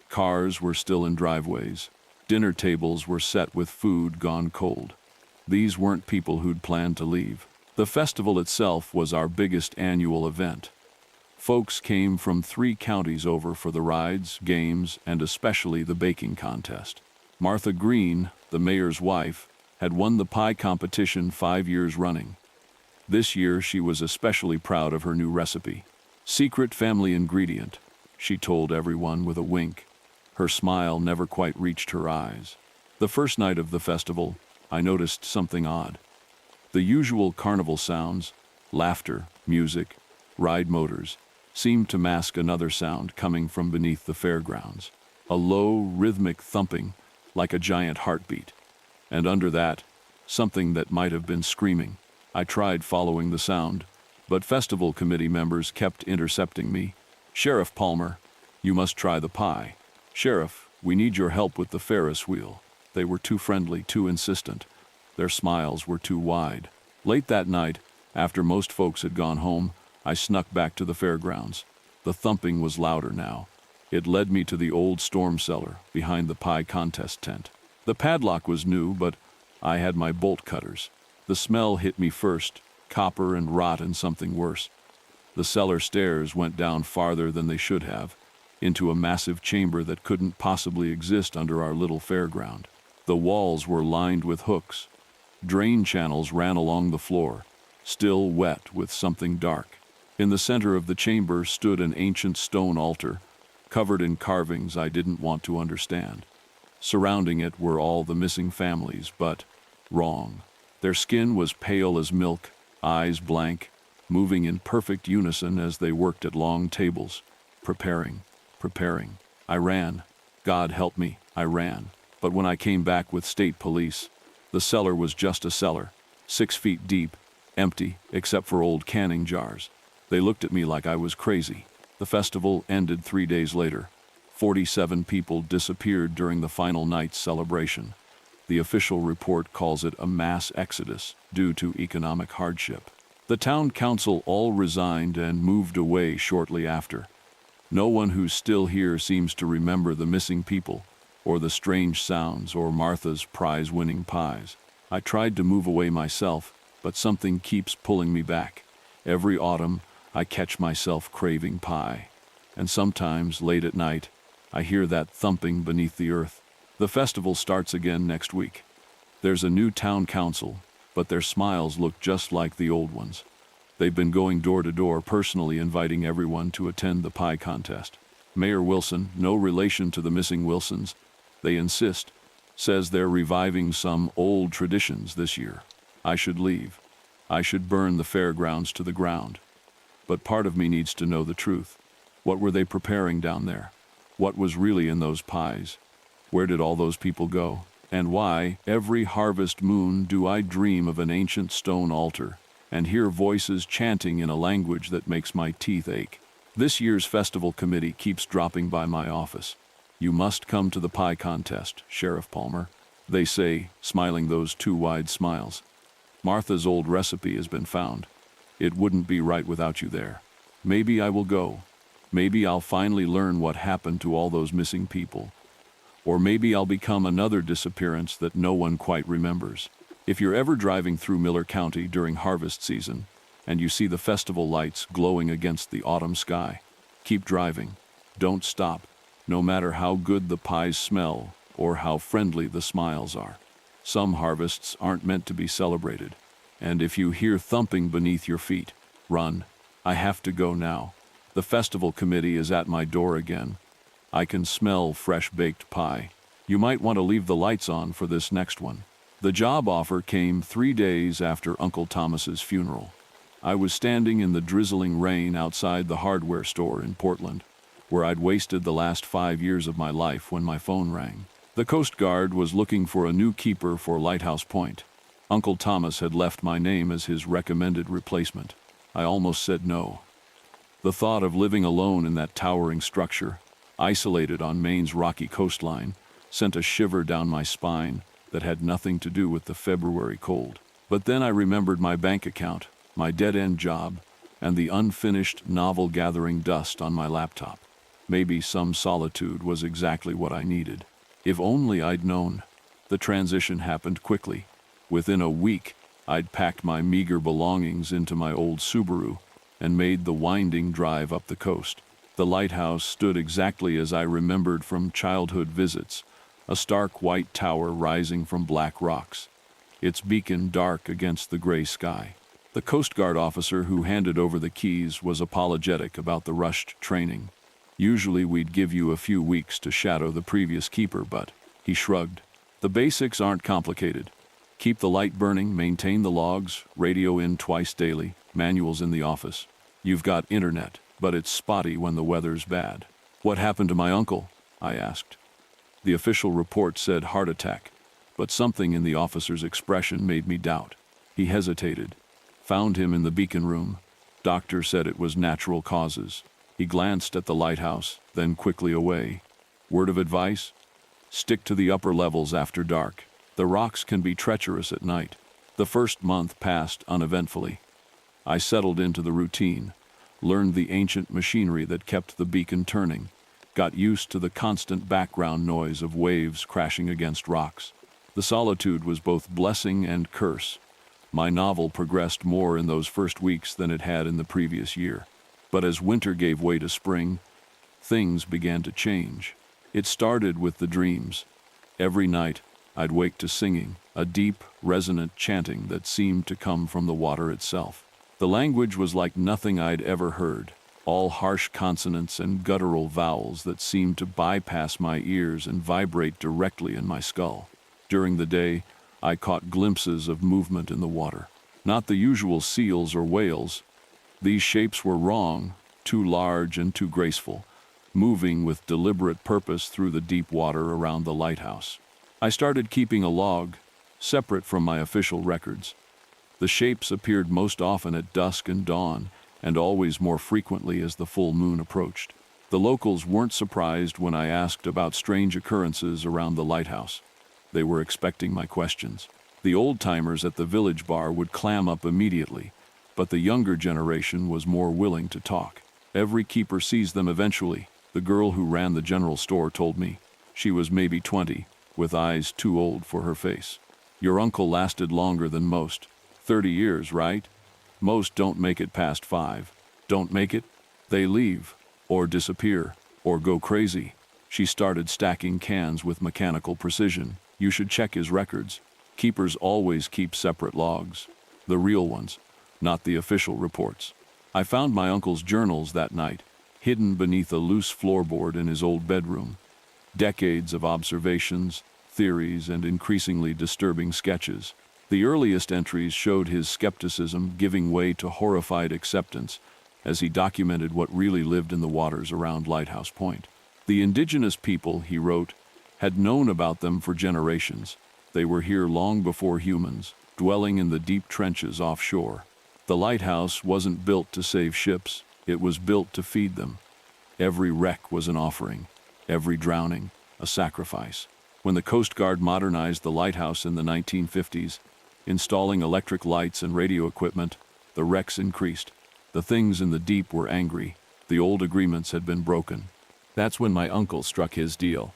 Cars were still in driveways. Dinner tables were set with food gone cold. These weren't people who'd planned to leave. The festival itself was our biggest annual event. Folks came from 3 counties over for the rides, games, and especially the baking contest. Martha Green, the mayor's wife, had won the pie competition 5 years running. This year she was especially proud of her new recipe. Secret family ingredient, she told everyone with a wink. Her smile never quite reached her eyes. The first night of the festival, I noticed something odd. The usual carnival sounds, laughter, music, ride motors, seemed to mask another sound coming from beneath the fairgrounds. A low, rhythmic thumping, like a giant heartbeat. And under that, something that might have been screaming. I tried following the sound, but festival committee members kept intercepting me. "Sheriff Palmer, you must try the pie. Sheriff, we need your help with the Ferris wheel." They were too friendly, too insistent. Their smiles were too wide. Late that night, after most folks had gone home, I snuck back to the fairgrounds. The thumping was louder now. It led me to the old storm cellar behind the pie contest tent. The padlock was new, but I had my bolt cutters. The smell hit me first, copper and rot and something worse. The cellar stairs went down farther than they should have, into a massive chamber that couldn't possibly exist under our little fairground. The walls were lined with hooks. Drain channels ran along the floor, still wet with something dark. In the center of the chamber stood an ancient stone altar, covered in carvings I didn't want to understand. Surrounding it were all the missing families, but wrong. Their skin was pale as milk, eyes blank, moving in perfect unison as they worked at long tables, preparing. I ran. God help me, I ran. But when I came back with state police, the cellar was just a cellar, 6 feet deep, empty except for old canning jars. They looked at me like I was crazy. The festival ended 3 days later. 47 people disappeared during the final night's celebration. The official report calls it a mass exodus due to economic hardship. The town council all resigned and moved away shortly after. No one who's still here seems to remember the missing people, or the strange sounds, or Martha's prize-winning pies. I tried to move away myself, but something keeps pulling me back. Every autumn, I catch myself craving pie. And sometimes, late at night, I hear that thumping beneath the earth. The festival starts again next week. There's a new town council, but their smiles look just like the old ones. They've been going door to door, personally inviting everyone to attend the pie contest. Mayor Wilson, no relation to the missing Wilsons, they insist, says they're reviving some old traditions this year. I should leave. I should burn the fairgrounds to the ground. But part of me needs to know the truth. What were they preparing down there? What was really in those pies? Where did all those people go? And why, every harvest moon, do I dream of an ancient stone altar and hear voices chanting in a language that makes my teeth ache? This year's festival committee keeps dropping by my office. "You must come to the pie contest, Sheriff Palmer," they say, smiling those too wide smiles. "Martha's old recipe has been found. It wouldn't be right without you there. Maybe I will go. Maybe I'll finally learn what happened to all those missing people. Or maybe I'll become another disappearance that no one quite remembers." If you're ever driving through Miller County during harvest season, and you see the festival lights glowing against the autumn sky, keep driving. Don't stop, no matter how good the pies smell or how friendly the smiles are. Some harvests aren't meant to be celebrated, and if you hear thumping beneath your feet, run. I have to go now. The festival committee is at my door again. I can smell fresh baked pie. You might want to leave the lights on for this next one. The job offer came 3 days after Uncle Thomas's funeral. I was standing in the drizzling rain outside the hardware store in Portland, where I'd wasted the last 5 years of my life when my phone rang. The Coast Guard was looking for a new keeper for Lighthouse Point. Uncle Thomas had left my name as his recommended replacement. I almost said no. The thought of living alone in that towering structure, isolated on Maine's rocky coastline, sent a shiver down my spine that had nothing to do with the February cold. But then I remembered my bank account, my dead-end job, and the unfinished novel gathering dust on my laptop. Maybe some solitude was exactly what I needed. If only I'd known. The transition happened quickly. Within a week, I'd packed my meager belongings into my old Subaru and made the winding drive up the coast. The lighthouse stood exactly as I remembered from childhood visits, a stark white tower rising from black rocks, its beacon dark against the gray sky. The Coast Guard officer who handed over the keys was apologetic about the rushed training. Usually we'd give you a few weeks to shadow the previous keeper, but he shrugged. "The basics aren't complicated. Keep the light burning, maintain the logs, radio in twice daily, manuals in the office. You've got internet, but it's spotty when the weather's bad. What happened to my uncle? I asked. The official report said heart attack, but something in the officer's expression made me doubt. He hesitated. Found him in the beacon room. Doctor said it was natural causes. He glanced at the lighthouse, then quickly away. Word of advice? Stick to the upper levels after dark. The rocks can be treacherous at night. The first month passed uneventfully. I settled into the routine, learned the ancient machinery that kept the beacon turning, got used to the constant background noise of waves crashing against rocks. The solitude was both blessing and curse. My novel progressed more in those first weeks than it had in the previous year. But as winter gave way to spring, things began to change. It started with the dreams. Every night, I'd wake to singing, a deep, resonant chanting that seemed to come from the water itself. The language was like nothing I'd ever heard, all harsh consonants and guttural vowels that seemed to bypass my ears and vibrate directly in my skull. During the day, I caught glimpses of movement in the water. Not the usual seals or whales. These shapes were wrong, too large and too graceful, moving with deliberate purpose through the deep water around the lighthouse. I started keeping a log, separate from my official records. The shapes appeared most often at dusk and dawn, and always more frequently as the full moon approached. The locals weren't surprised when I asked about strange occurrences around the lighthouse. They were expecting my questions. The old-timers at the village bar would clam up immediately, but the younger generation was more willing to talk. Every keeper sees them eventually, the girl who ran the general store told me. She was maybe 20, with eyes too old for her face. Your uncle lasted longer than most. 30 years, right? Most don't make it past 5. Don't make it? They leave, or disappear, or go crazy. She started stacking cans with mechanical precision. You should check his records. Keepers always keep separate logs. The real ones, not the official reports. I found my uncle's journals that night, hidden beneath a loose floorboard in his old bedroom. Decades of observations, theories, and increasingly disturbing sketches. The earliest entries showed his skepticism giving way to horrified acceptance as he documented what really lived in the waters around Lighthouse Point. The indigenous people, he wrote, had known about them for generations. They were here long before humans, dwelling in the deep trenches offshore. The lighthouse wasn't built to save ships, it was built to feed them. Every wreck was an offering, every drowning, a sacrifice. When the Coast Guard modernized the lighthouse in the 1950s, installing electric lights and radio equipment, the wrecks increased. The things in the deep were angry. The old agreements had been broken. That's when my uncle struck his deal.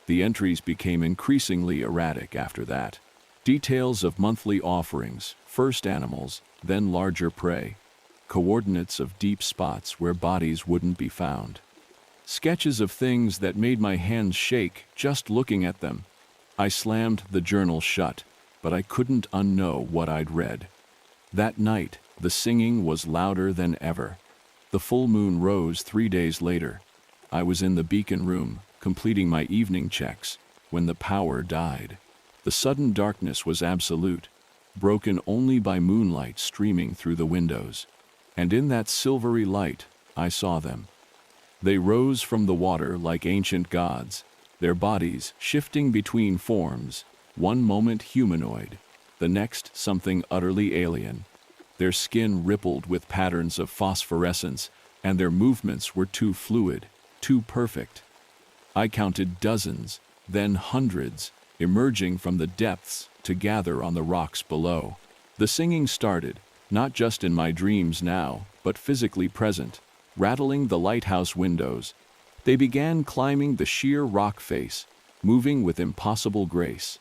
The entries became increasingly erratic after that. Details of monthly offerings, first animals, then larger prey. Coordinates of deep spots where bodies wouldn't be found. Sketches of things that made my hands shake just looking at them. I slammed the journal shut, but I couldn't unknow what I'd read. That night, the singing was louder than ever. The full moon rose 3 days later. I was in the beacon room, completing my evening checks, when the power died. The sudden darkness was absolute, broken only by moonlight streaming through the windows. And in that silvery light, I saw them. They rose from the water like ancient gods, their bodies shifting between forms, one moment humanoid, the next something utterly alien. Their skin rippled with patterns of phosphorescence, and their movements were too fluid, too perfect. I counted dozens, then hundreds, emerging from the depths to gather on the rocks below. The singing started, not just in my dreams now, but physically present, rattling the lighthouse windows. They began climbing the sheer rock face, moving with impossible grace.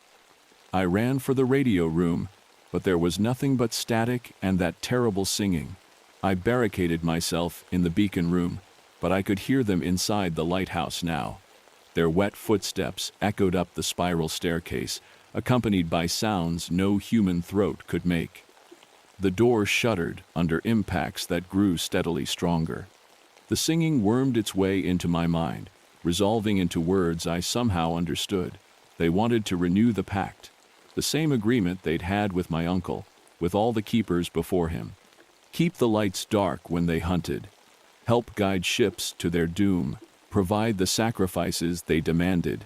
I ran for the radio room, but there was nothing but static and that terrible singing. I barricaded myself in the beacon room, but I could hear them inside the lighthouse now. Their wet footsteps echoed up the spiral staircase, accompanied by sounds no human throat could make. The door shuddered under impacts that grew steadily stronger. The singing wormed its way into my mind, resolving into words I somehow understood. They wanted to renew the pact. The same agreement they'd had with my uncle, with all the keepers before him. Keep the lights dark when they hunted. Help guide ships to their doom. Provide the sacrifices they demanded.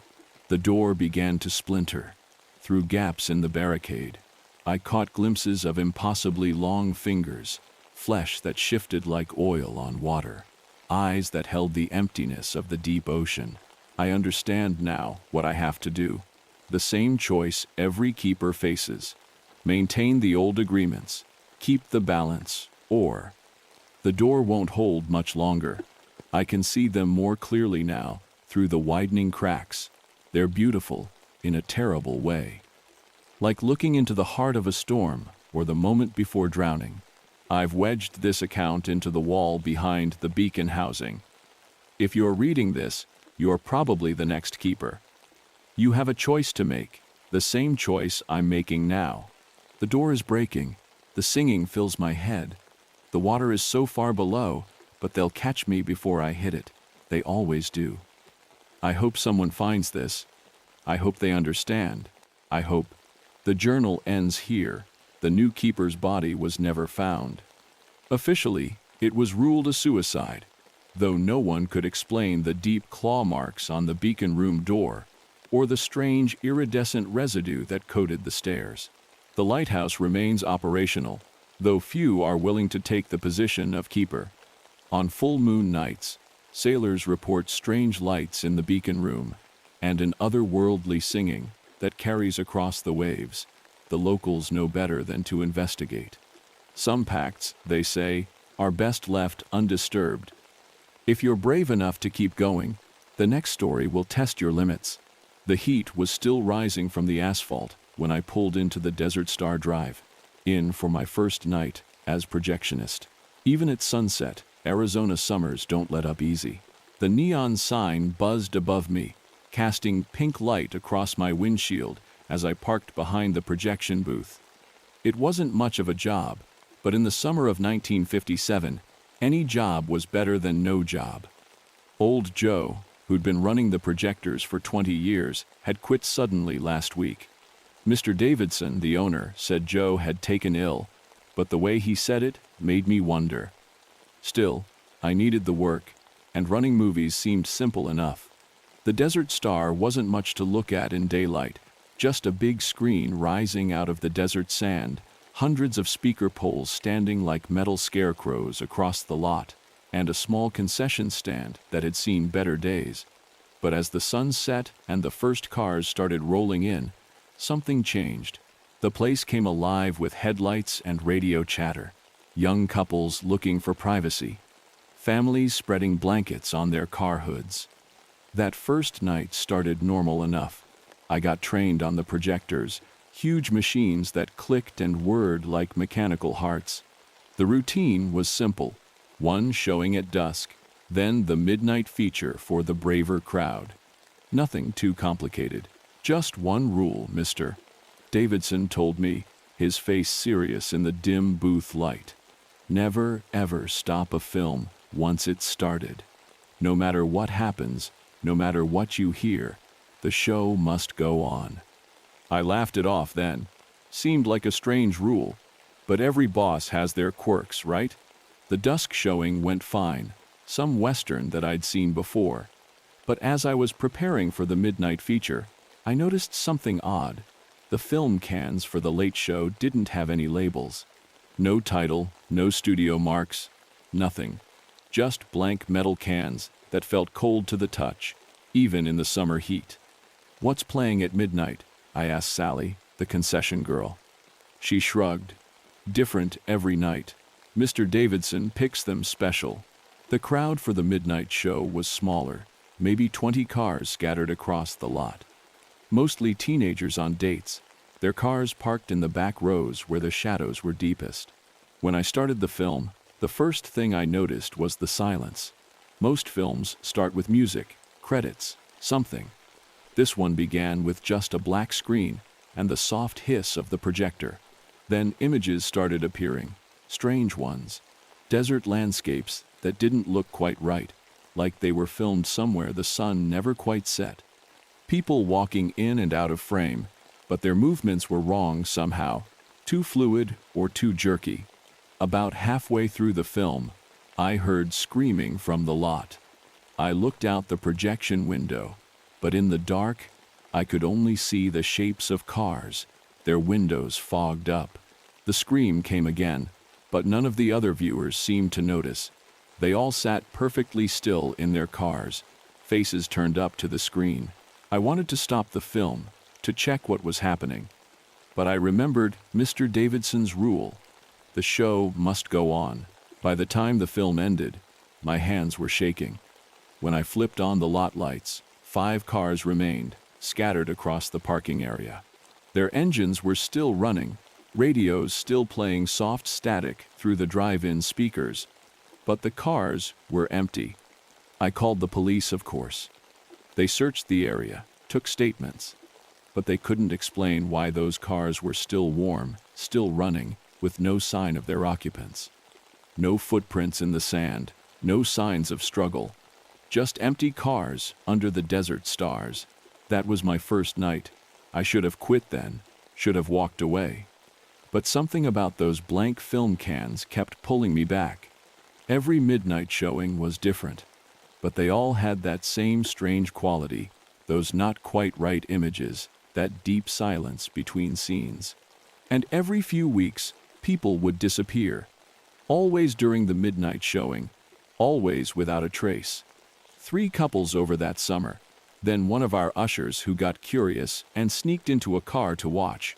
The door began to splinter. Through gaps in the barricade, I caught glimpses of impossibly long fingers, flesh that shifted like oil on water, eyes that held the emptiness of the deep ocean. I understand now what I have to do. The same choice every keeper faces. Maintain the old agreements. Keep the balance, or the door won't hold much longer. I can see them more clearly now, through the widening cracks. They're beautiful, in a terrible way. Like looking into the heart of a storm, or the moment before drowning. I've wedged this account into the wall behind the beacon housing. If you're reading this, you're probably the next keeper. You have a choice to make, the same choice I'm making now. The door is breaking. The singing fills my head. The water is so far below, but they'll catch me before I hit it. They always do. I hope someone finds this. I hope they understand. I hope. The journal ends here. The new keeper's body was never found. Officially, it was ruled a suicide, though no one could explain the deep claw marks on the beacon room door, or the strange iridescent residue that coated the stairs. The lighthouse remains operational, though few are willing to take the position of keeper. On full moon nights, sailors report strange lights in the beacon room, and an otherworldly singing that carries across the waves. The locals know better than to investigate. Some pacts, they say, are best left undisturbed. If you're brave enough to keep going, the next story will test your limits. The heat was still rising from the asphalt when I pulled into the Desert Star Drive, in for my first night as projectionist. Even at sunset, Arizona summers don't let up easy. The neon sign buzzed above me, casting pink light across my windshield as I parked behind the projection booth. It wasn't much of a job, but in the summer of 1957, any job was better than no job. Old Joe, who'd been running the projectors for 20 years, had quit suddenly last week. Mr. Davidson, the owner, said Joe had taken ill, but the way he said it made me wonder. Still, I needed the work, and running movies seemed simple enough. The Desert Star wasn't much to look at in daylight, just a big screen rising out of the desert sand, hundreds of speaker poles standing like metal scarecrows across the lot, and a small concession stand that had seen better days. But as the sun set and the first cars started rolling in, something changed. The place came alive with headlights and radio chatter, young couples looking for privacy, families spreading blankets on their car hoods. That first night started normal enough. I got trained on the projectors, huge machines that clicked and whirred like mechanical hearts. The routine was simple, one showing at dusk, then the midnight feature for the braver crowd. Nothing too complicated. Just one rule, Mr. Davidson told me, his face serious in the dim booth light. Never, ever stop a film once it's started. No matter what happens, no matter what you hear, the show must go on. I laughed it off then. Seemed like a strange rule, but every boss has their quirks, right? The dusk showing went fine, some Western that I'd seen before. But as I was preparing for the midnight feature, I noticed something odd. The film cans for the late show didn't have any labels. No title, no studio marks, nothing. Just blank metal cans that felt cold to the touch, even in the summer heat. "What's playing at midnight?" I asked Sally, the concession girl. She shrugged. "Different every night. Mr. Davidson picks them special." The crowd for the midnight show was smaller, maybe 20 cars scattered across the lot. Mostly teenagers on dates, their cars parked in the back rows where the shadows were deepest. When I started the film, the first thing I noticed was the silence. Most films start with music, credits, something. This one began with just a black screen and the soft hiss of the projector. Then images started appearing, strange ones. Desert landscapes that didn't look quite right, like they were filmed somewhere the sun never quite set. People walking in and out of frame, but their movements were wrong somehow, too fluid or too jerky. About halfway through the film, I heard screaming from the lot. I looked out the projection window, but in the dark, I could only see the shapes of cars, their windows fogged up. The scream came again, but none of the other viewers seemed to notice. They all sat perfectly still in their cars, faces turned up to the screen. I wanted to stop the film, to check what was happening. But I remembered Mr. Davidson's rule. The show must go on. By the time the film ended, my hands were shaking. When I flipped on the lot lights, 5 cars remained, scattered across the parking area. Their engines were still running, radios still playing soft static through the drive-in speakers, but the cars were empty. I called the police, of course. They searched the area, took statements, but they couldn't explain why those cars were still warm, still running, with no sign of their occupants. No footprints in the sand, no signs of struggle. Just empty cars under the desert stars. That was my first night. I should have quit then, should have walked away. But something about those blank film cans kept pulling me back. Every midnight showing was different, but they all had that same strange quality, those not quite right images, that deep silence between scenes. And every few weeks, people would disappear. Always during the midnight showing, always without a trace. 3 couples over that summer, then one of our ushers who got curious and sneaked into a car to watch.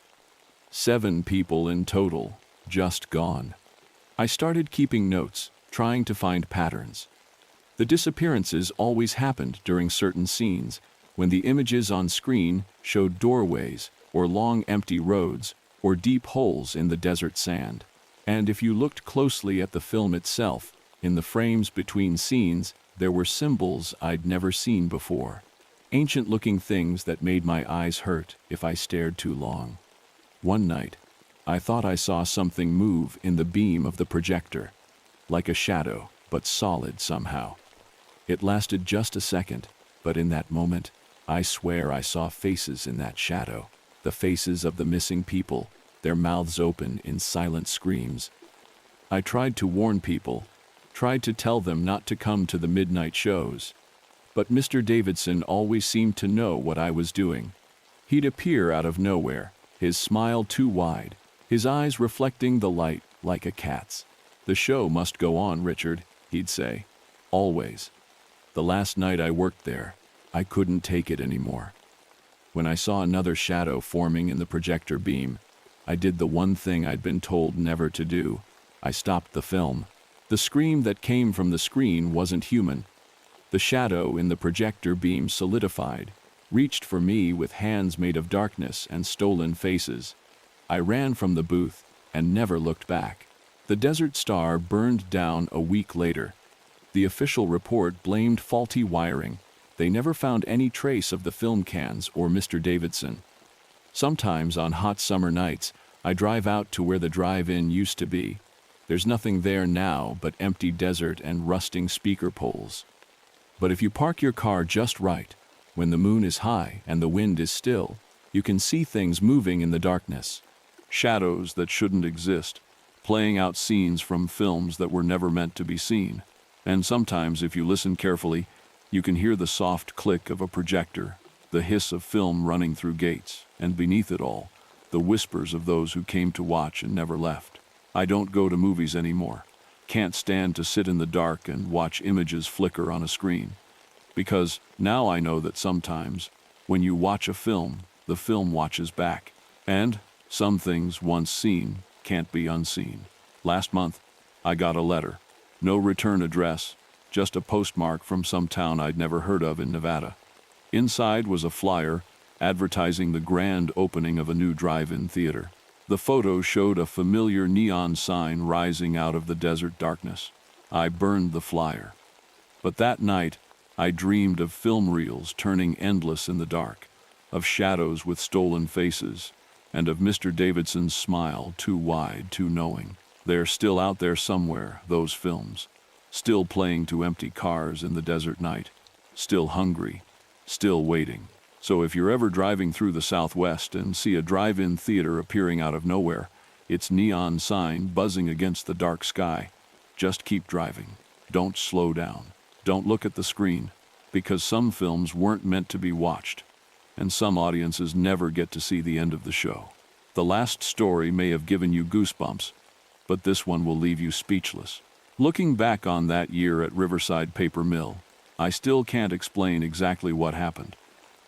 7 people in total, just gone. I started keeping notes, trying to find patterns. The disappearances always happened during certain scenes, when the images on screen showed doorways, or long empty roads, or deep holes in the desert sand. And if you looked closely at the film itself, in the frames between scenes, there were symbols I'd never seen before. Ancient-looking things that made my eyes hurt if I stared too long. One night, I thought I saw something move in the beam of the projector, like a shadow, but solid somehow. It lasted just a second, but in that moment, I swear I saw faces in that shadow, the faces of the missing people, their mouths open in silent screams. I tried to warn people, tried to tell them not to come to the midnight shows. But Mr. Davidson always seemed to know what I was doing. He'd appear out of nowhere, his smile too wide, his eyes reflecting the light like a cat's. "The show must go on, Richard," he'd say. Always. The last night I worked there, I couldn't take it anymore. When I saw another shadow forming in the projector beam, I did the one thing I'd been told never to do. I stopped the film. The scream that came from the screen wasn't human. The shadow in the projector beam solidified, reached for me with hands made of darkness and stolen faces. I ran from the booth and never looked back. The Desert Star burned down a week later. The official report blamed faulty wiring. They never found any trace of the film cans or Mr. Davidson. Sometimes on hot summer nights, I drive out to where the drive-in used to be. There's nothing there now but empty desert and rusting speaker poles. But if you park your car just right, when the moon is high and the wind is still, you can see things moving in the darkness. Shadows that shouldn't exist, playing out scenes from films that were never meant to be seen. And sometimes, if you listen carefully, you can hear the soft click of a projector, the hiss of film running through gates, and beneath it all, the whispers of those who came to watch and never left. I don't go to movies anymore. Can't stand to sit in the dark and watch images flicker on a screen. Because now I know that sometimes, when you watch a film, the film watches back. And some things once seen can't be unseen. Last month, I got a letter. No return address, just a postmark from some town I'd never heard of in Nevada. Inside was a flyer advertising the grand opening of a new drive-in theater. The photo showed a familiar neon sign rising out of the desert darkness. I burned the flyer. But that night, I dreamed of film reels turning endless in the dark, of shadows with stolen faces, and of Mr. Davidson's smile too wide, too knowing. They're still out there somewhere, those films. Still playing to empty cars in the desert night. Still hungry. Still waiting. So if you're ever driving through the Southwest and see a drive-in theater appearing out of nowhere, its neon sign buzzing against the dark sky, just keep driving. Don't slow down. Don't look at the screen, because some films weren't meant to be watched, and some audiences never get to see the end of the show. The last story may have given you goosebumps, but this one will leave you speechless. Looking back on that year at Riverside Paper Mill, I still can't explain exactly what happened.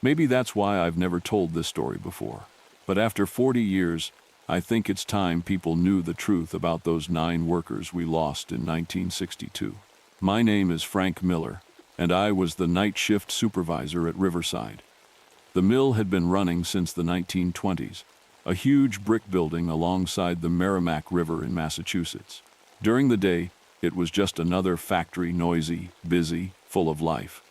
Maybe that's why I've never told this story before. But after 40 years, I think it's time people knew the truth about those 9 workers we lost in 1962. My name is Frank Miller, and I was the night shift supervisor at Riverside. The mill had been running since the 1920s, a huge brick building alongside the Merrimack River in Massachusetts. During the day, it was just another factory, noisy, busy, full of life.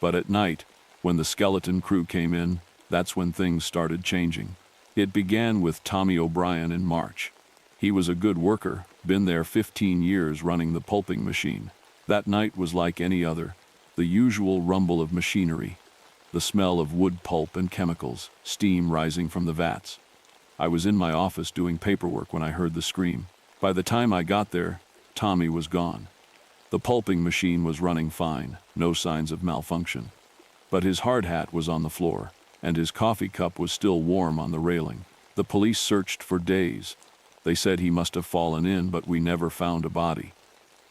But at night, when the skeleton crew came in, that's when things started changing. It began with Tommy O'Brien in March. He was a good worker, been there 15 years running the pulping machine. That night was like any other, the usual rumble of machinery, the smell of wood pulp and chemicals, steam rising from the vats. I was in my office doing paperwork when I heard the scream. By the time I got there, Tommy was gone. The pulping machine was running fine, no signs of malfunction. But his hard hat was on the floor, and his coffee cup was still warm on the railing. The police searched for days. They said he must have fallen in, but we never found a body.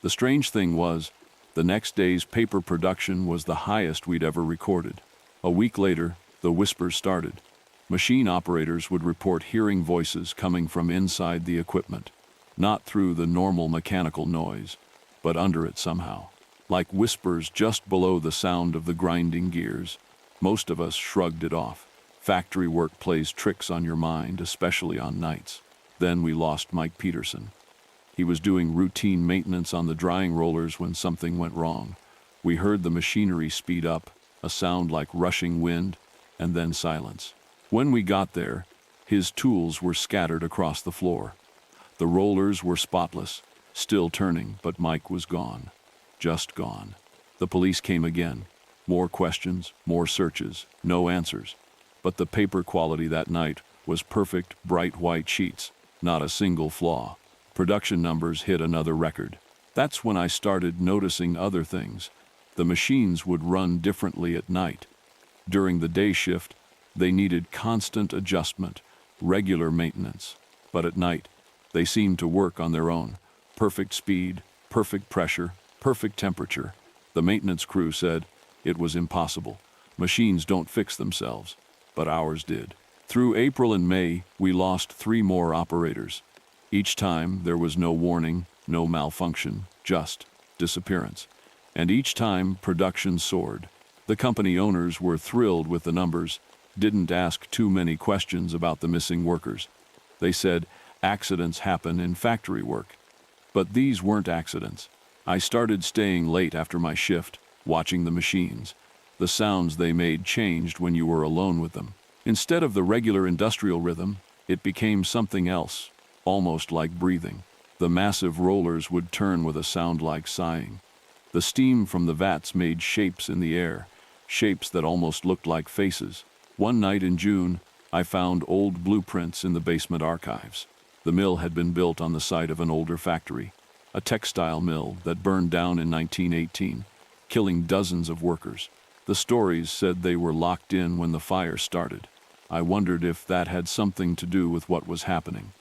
The strange thing was, the next day's paper production was the highest we'd ever recorded. A week later, the whispers started. Machine operators would report hearing voices coming from inside the equipment, not through the normal mechanical noise, but under it somehow, like whispers just below the sound of the grinding gears. Most of us shrugged it off. Factory work plays tricks on your mind, especially on nights. Then we lost Mike Peterson. He was doing routine maintenance on the drying rollers when something went wrong. We heard the machinery speed up, a sound like rushing wind, and then silence. When we got there, his tools were scattered across the floor. The rollers were spotless, still turning, but Mike was gone. Just gone. The police came again. More questions, more searches, no answers. But the paper quality that night was perfect, bright white sheets, not a single flaw. Production numbers hit another record. That's when I started noticing other things. The machines would run differently at night. During the day shift, they needed constant adjustment, regular maintenance. But at night, they seemed to work on their own. Perfect speed, perfect pressure, perfect temperature. The maintenance crew said it was impossible. Machines don't fix themselves, but ours did. Through April and May, we lost 3 more operators. Each time, there was no warning, no malfunction, just disappearance. And each time, production soared. The company owners were thrilled with the numbers, didn't ask too many questions about the missing workers. They said accidents happen in factory work. But these weren't accidents. I started staying late after my shift, watching the machines. The sounds they made changed when you were alone with them. Instead of the regular industrial rhythm, it became something else, almost like breathing. The massive rollers would turn with a sound like sighing. The steam from the vats made shapes in the air, shapes that almost looked like faces. One night in June, I found old blueprints in the basement archives. The mill had been built on the site of an older factory, a textile mill that burned down in 1918, killing dozens of workers. The stories said they were locked in when the fire started. I wondered if that had something to do with what was happening.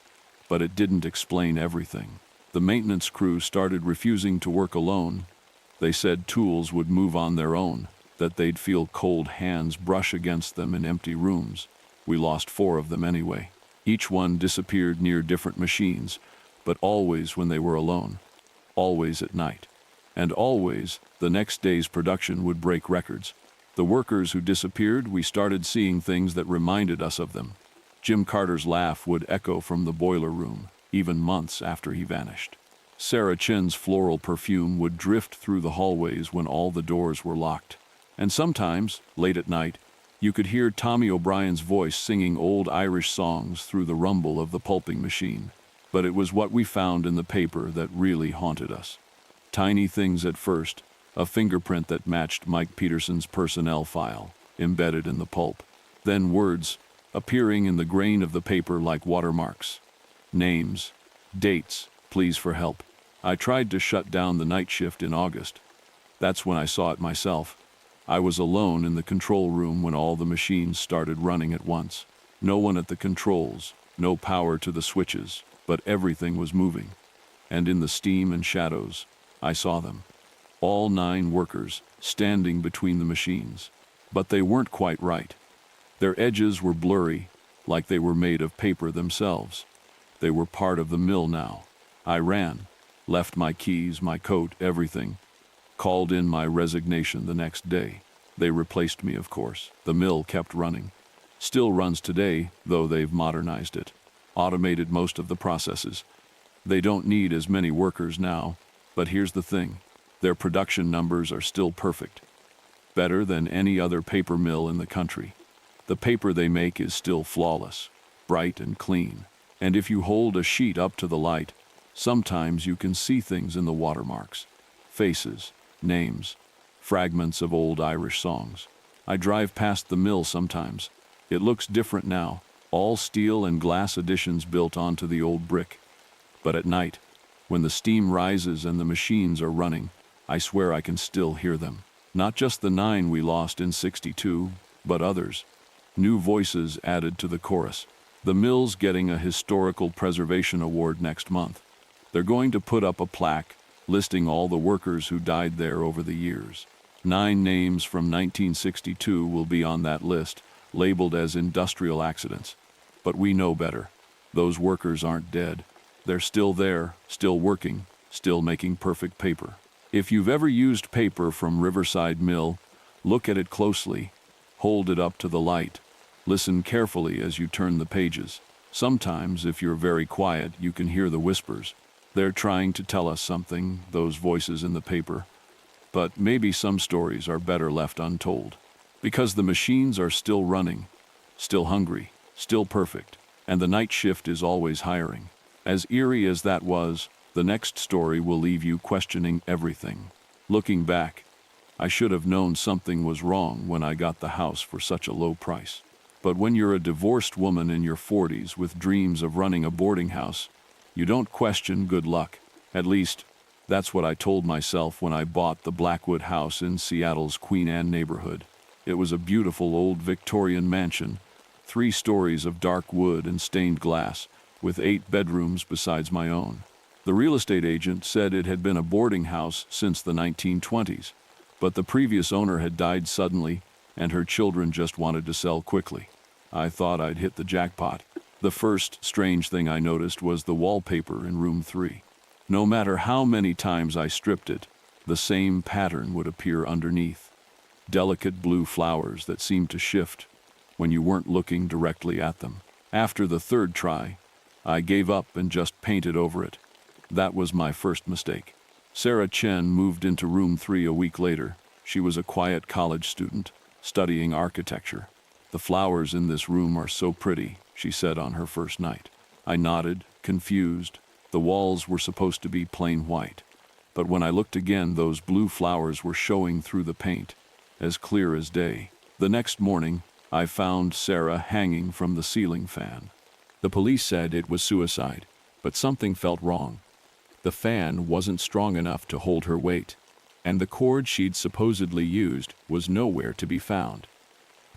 But it didn't explain everything. The maintenance crew started refusing to work alone. They said tools would move on their own, that they'd feel cold hands brush against them in empty rooms. We lost 4 of them anyway. Each one disappeared near different machines, but always when they were alone. Always at night. And always, the next day's production would break records. The workers who disappeared, we started seeing things that reminded us of them. Jim Carter's laugh would echo from the boiler room, even months after he vanished. Sarah Chin's floral perfume would drift through the hallways when all the doors were locked. And sometimes, late at night, you could hear Tommy O'Brien's voice singing old Irish songs through the rumble of the pulping machine. But it was what we found in the paper that really haunted us. Tiny things at first, a fingerprint that matched Mike Peterson's personnel file, embedded in the pulp. Then words, appearing in the grain of the paper like watermarks. Names, dates, pleas for help. I tried to shut down the night shift in August. That's when I saw it myself. I was alone in the control room when all the machines started running at once. No one at the controls, no power to the switches, but everything was moving. And in the steam and shadows, I saw them. All 9 workers, standing between the machines. But they weren't quite right. Their edges were blurry, like they were made of paper themselves. They were part of the mill now. I ran, left my keys, my coat, everything. Called in my resignation the next day. They replaced me, of course. The mill kept running. Still runs today, though they've modernized it. Automated most of the processes. They don't need as many workers now, but here's the thing. Their production numbers are still perfect. Better than any other paper mill in the country. The paper they make is still flawless, bright and clean. And if you hold a sheet up to the light, sometimes you can see things in the watermarks. Faces, names, fragments of old Irish songs. I drive past the mill sometimes. It looks different now, all steel and glass additions built onto the old brick. But at night, when the steam rises and the machines are running, I swear I can still hear them. Not just the 9 we lost in '62, but others. New voices added to the chorus. The mill's getting a Historical Preservation Award next month. They're going to put up a plaque listing all the workers who died there over the years. 9 names from 1962 will be on that list, labeled as industrial accidents. But we know better. Those workers aren't dead. They're still there, still working, still making perfect paper. If you've ever used paper from Riverside Mill, look at it closely. Hold it up to the light. Listen carefully as you turn the pages. Sometimes, if you're very quiet, you can hear the whispers. They're trying to tell us something, those voices in the paper. But maybe some stories are better left untold. Because the machines are still running, still hungry, still perfect, and the night shift is always hiring. As eerie as that was, the next story will leave you questioning everything. Looking back, I should have known something was wrong when I got the house for such a low price. But when you're a divorced woman in your 40s with dreams of running a boarding house, you don't question good luck. At least, that's what I told myself when I bought the Blackwood house in Seattle's Queen Anne neighborhood. It was a beautiful old Victorian mansion, 3 stories of dark wood and stained glass, with 8 bedrooms besides my own. The real estate agent said it had been a boarding house since the 1920s, but the previous owner had died suddenly, and her children just wanted to sell quickly. I thought I'd hit the jackpot. The first strange thing I noticed was the wallpaper in room 3. No matter how many times I stripped it, the same pattern would appear underneath. Delicate blue flowers that seemed to shift when you weren't looking directly at them. After the 3rd try, I gave up and just painted over it. That was my first mistake. Sarah Chen moved into room 3 a week later. She was a quiet college student, studying architecture. "The flowers in this room are so pretty," she said on her first night. I nodded, confused. The walls were supposed to be plain white. But when I looked again, those blue flowers were showing through the paint, as clear as day. The next morning, I found Sarah hanging from the ceiling fan. The police said it was suicide, but something felt wrong. The fan wasn't strong enough to hold her weight, and the cord she'd supposedly used was nowhere to be found.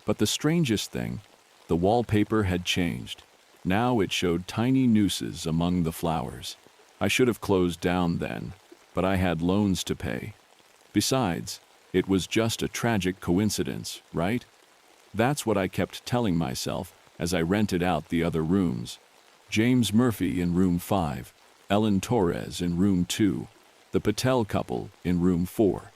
But the strangest thing, the wallpaper had changed. Now it showed tiny nooses among the flowers. I should have closed down then, but I had loans to pay. Besides, it was just a tragic coincidence, right? That's what I kept telling myself as I rented out the other rooms. James Murphy in room 5, Ellen Torres in room 2, the Patel couple in room 4.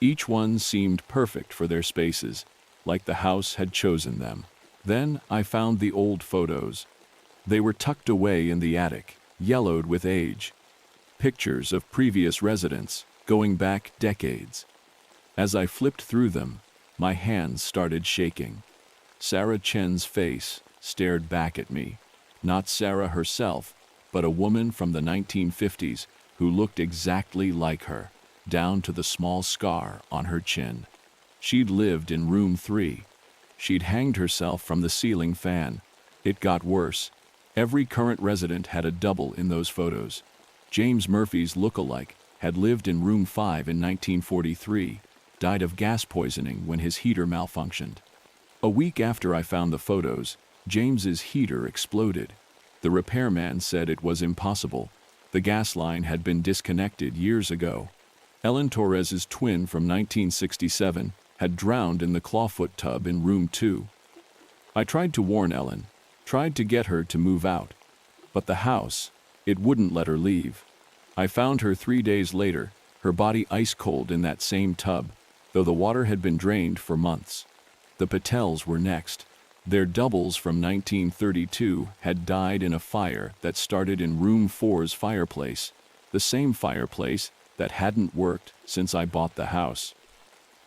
Each one seemed perfect for their spaces, like the house had chosen them. Then I found the old photos. They were tucked away in the attic, yellowed with age. Pictures of previous residents, going back decades. As I flipped through them, my hands started shaking. Sarah Chen's face stared back at me. Not Sarah herself, but a woman from the 1950s who looked exactly like her, down to the small scar on her chin. She'd lived in room 3. She'd hanged herself from the ceiling fan. It got worse. Every current resident had a double in those photos. James Murphy's look-alike had lived in room 5 in 1943, died of gas poisoning when his heater malfunctioned. A week after I found the photos, James's heater exploded. The repairman said it was impossible. The gas line had been disconnected years ago. Ellen Torres's twin from 1967 had drowned in the clawfoot tub in room 2. I tried to warn Ellen, tried to get her to move out. But the house, it wouldn't let her leave. I found her 3 days later, her body ice cold in that same tub, though the water had been drained for months. The Patels were next. Their doubles from 1932 had died in a fire that started in room 4's fireplace, the same fireplace that hadn't worked since I bought the house.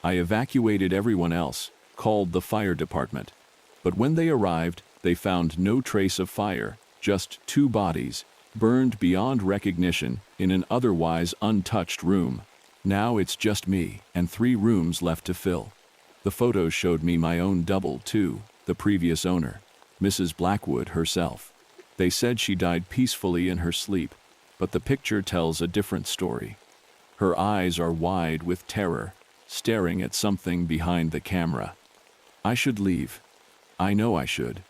I evacuated everyone else, called the fire department. But when they arrived, they found no trace of fire, just 2 bodies, burned beyond recognition in an otherwise untouched room. Now it's just me and 3 rooms left to fill. The photos showed me my own double, too, the previous owner, Mrs. Blackwood herself. They said she died peacefully in her sleep, but the picture tells a different story. Her eyes are wide with terror, staring at something behind the camera. I should leave. I know I should.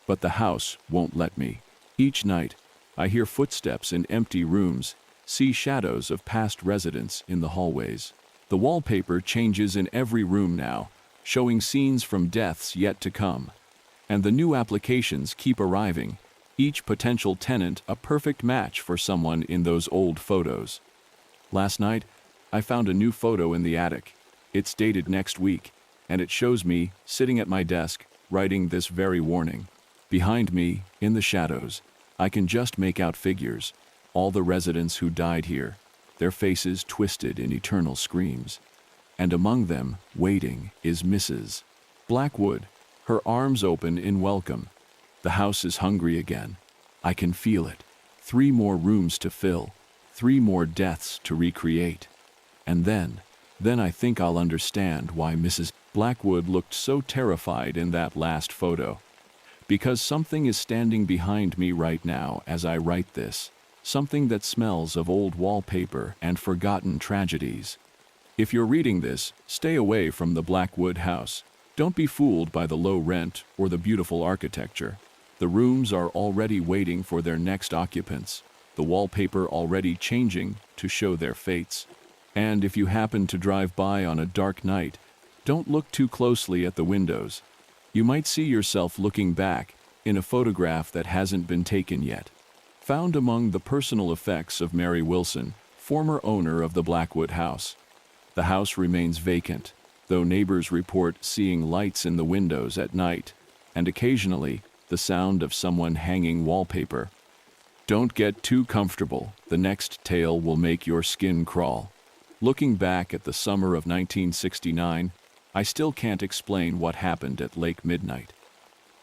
But the house won't let me. Each night, I hear footsteps in empty rooms, see shadows of past residents in the hallways. The wallpaper changes in every room now, showing scenes from deaths yet to come. And the new applications keep arriving, each potential tenant a perfect match for someone in those old photos. Last night, I found a new photo in the attic. It's dated next week, and it shows me sitting at my desk, writing this very warning. Behind me, in the shadows, I can just make out figures, all the residents who died here, their faces twisted in eternal screams. And among them, waiting, is Mrs. Blackwood, her arms open in welcome. The house is hungry again. I can feel it. 3 more rooms to fill, 3 more deaths to recreate. And then I think I'll understand why Mrs. Blackwood looked so terrified in that last photo. Because something is standing behind me right now as I write this, something that smells of old wallpaper and forgotten tragedies. If you're reading this, stay away from the Blackwood house. Don't be fooled by the low rent or the beautiful architecture. The rooms are already waiting for their next occupants, the wallpaper already changing to show their fates. And if you happen to drive by on a dark night, don't look too closely at the windows. You might see yourself looking back in a photograph that hasn't been taken yet. Found among the personal effects of Mary Wilson, former owner of the Blackwood house. The house remains vacant, though neighbors report seeing lights in the windows at night, and occasionally the sound of someone hanging wallpaper. Don't get too comfortable. The next tale will make your skin crawl. Looking back at the summer of 1969, I still can't explain what happened at Lake Midnight.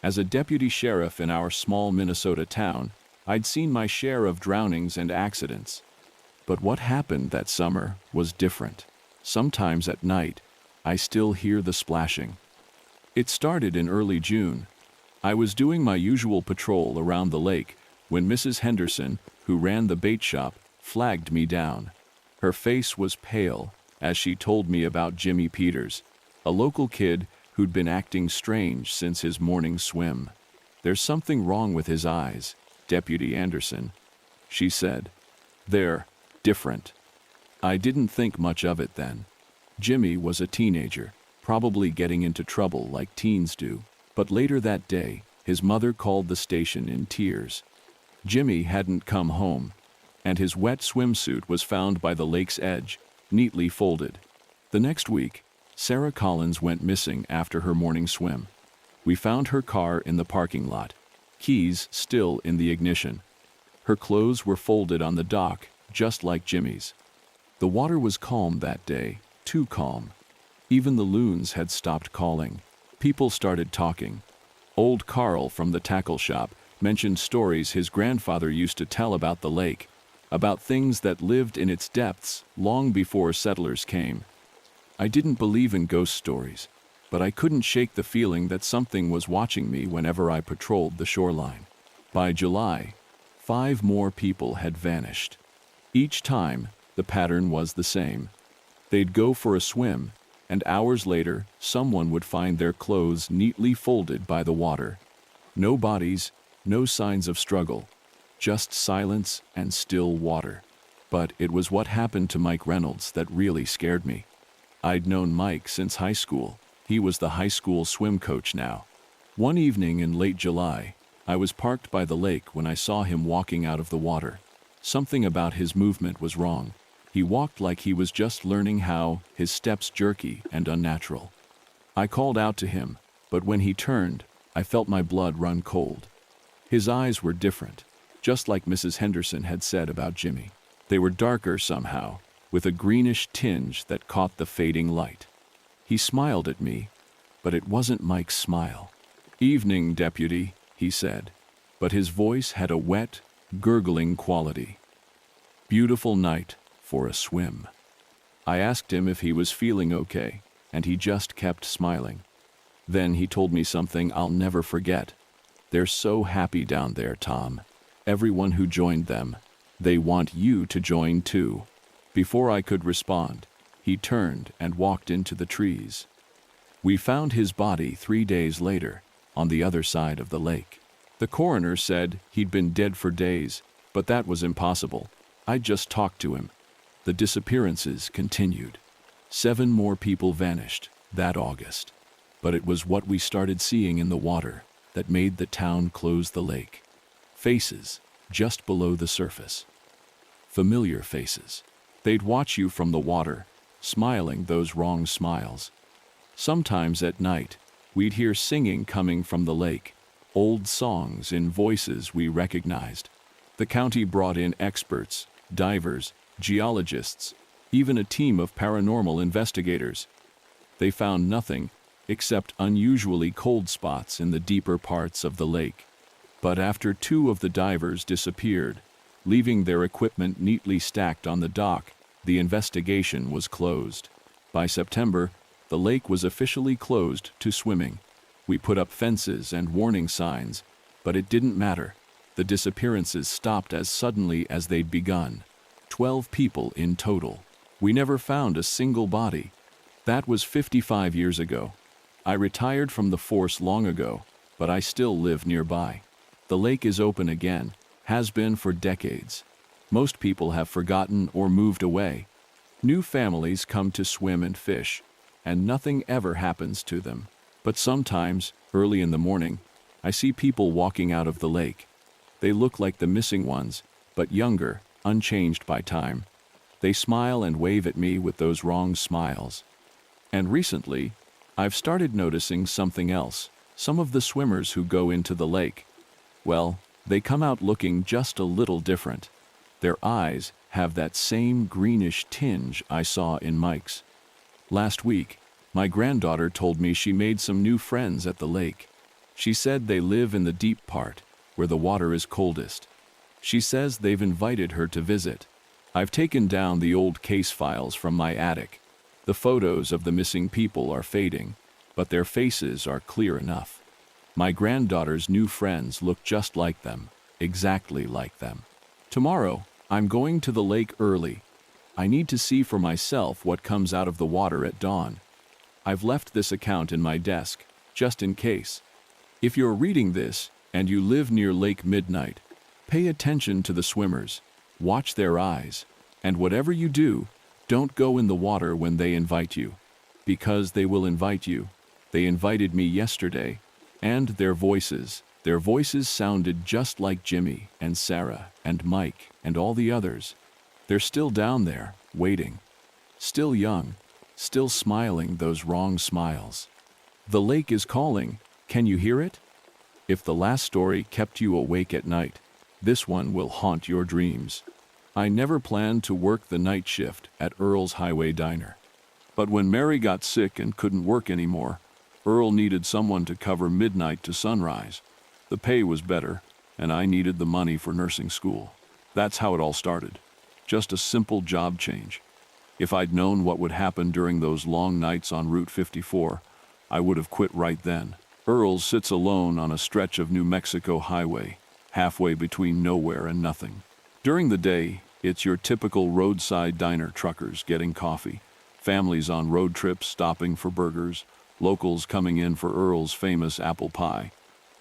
As a deputy sheriff in our small Minnesota town, I'd seen my share of drownings and accidents. But what happened that summer was different. Sometimes at night, I still hear the splashing. It started in early June. I was doing my usual patrol around the lake when Mrs. Henderson, who ran the bait shop, flagged me down. Her face was pale as she told me about Jimmy Peters, a local kid who'd been acting strange since his morning swim. "There's something wrong with his eyes, Deputy Anderson," she said. "They're different." I didn't think much of it then. Jimmy was a teenager, probably getting into trouble like teens do. But later that day, his mother called the station in tears. Jimmy hadn't come home, and his wet swimsuit was found by the lake's edge, neatly folded. The next week, Sarah Collins went missing after her morning swim. We found her car in the parking lot, keys still in the ignition. Her clothes were folded on the dock, just like Jimmy's. The water was calm that day, too calm. Even the loons had stopped calling. People started talking. Old Carl from the tackle shop mentioned stories his grandfather used to tell about the lake, about things that lived in its depths long before settlers came. I didn't believe in ghost stories. but I couldn't shake the feeling that something was watching me whenever I patrolled the shoreline. By July, 5 more people had vanished. Each time, the pattern was the same. They'd go for a swim, and hours later, someone would find their clothes neatly folded by the water. No bodies, no signs of struggle, just silence and still water. But it was what happened to Mike Reynolds that really scared me. I'd known Mike since high school. He was the high school swim coach now. One evening in late July, I was parked by the lake when I saw him walking out of the water. Something about his movement was wrong. He walked like he was just learning how, his steps jerky and unnatural. I called out to him, but when he turned, I felt my blood run cold. His eyes were different, just like Mrs. Henderson had said about Jimmy. They were darker somehow, with a greenish tinge that caught the fading light. He smiled at me, but it wasn't Mike's smile. "Evening, deputy," he said, but his voice had a wet, gurgling quality. "Beautiful night for a swim." I asked him if he was feeling okay, and he just kept smiling. Then he told me something I'll never forget. "They're so happy down there, Tom. Everyone who joined them, they want you to join too." Before I could respond, he turned and walked into the trees. We found his body 3 days later, on the other side of the lake. The coroner said he'd been dead for days, but that was impossible. I just talked to him. The disappearances continued. 7 more people vanished that August. But it was what we started seeing in the water that made the town close the lake. Faces just below the surface. Familiar faces. They'd watch you from the water, smiling those wrong smiles. Sometimes at night, we'd hear singing coming from the lake, old songs in voices we recognized. The county brought in experts, divers, geologists, even a team of paranormal investigators. They found nothing except unusually cold spots in the deeper parts of the lake. But after 2 of the divers disappeared, leaving their equipment neatly stacked on the dock, the investigation was closed. By September, the lake was officially closed to swimming. We put up fences and warning signs, but it didn't matter. The disappearances stopped as suddenly as they'd begun. 12 people in total. We never found a single body. That was 55 years ago. I retired from the force long ago, but I still live nearby. The lake is open again, has been for decades. Most people have forgotten or moved away. New families come to swim and fish, and nothing ever happens to them. But sometimes, early in the morning, I see people walking out of the lake. They look like the missing ones, but younger, unchanged by time. They smile and wave at me with those wrong smiles. And recently, I've started noticing something else. Some of the swimmers who go into the lake, well, they come out looking just a little different. Their eyes have that same greenish tinge I saw in Mike's. Last week, my granddaughter told me she made some new friends at the lake. She said they live in the deep part, where the water is coldest. She says they've invited her to visit. I've taken down the old case files from my attic. The photos of the missing people are fading, but their faces are clear enough. My granddaughter's new friends look just like them, exactly like them. Tomorrow, I'm going to the lake early. I need to see for myself what comes out of the water at dawn. I've left this account in my desk, just in case. If you're reading this and you live near Lake Midnight, pay attention to the swimmers, watch their eyes, and whatever you do, don't go in the water when they invite you, because they will invite you. They invited me yesterday, and their voices sounded just like Jimmy and Sarah and Mike and all the others. They're still down there, waiting. Still young, still smiling those wrong smiles. The lake is calling. Can you hear it? If the last story kept you awake at night, this one will haunt your dreams. I never planned to work the night shift at Earl's Highway Diner. But when Mary got sick and couldn't work anymore, Earl needed someone to cover midnight to sunrise. The pay was better, and I needed the money for nursing school. That's how it all started. Just a simple job change. If I'd known what would happen during those long nights on Route 54, I would have quit right then. Earl's sits alone on a stretch of New Mexico highway, halfway between nowhere and nothing. During the day, it's your typical roadside diner truckers getting coffee, families on road trips stopping for burgers, locals coming in for Earl's famous apple pie.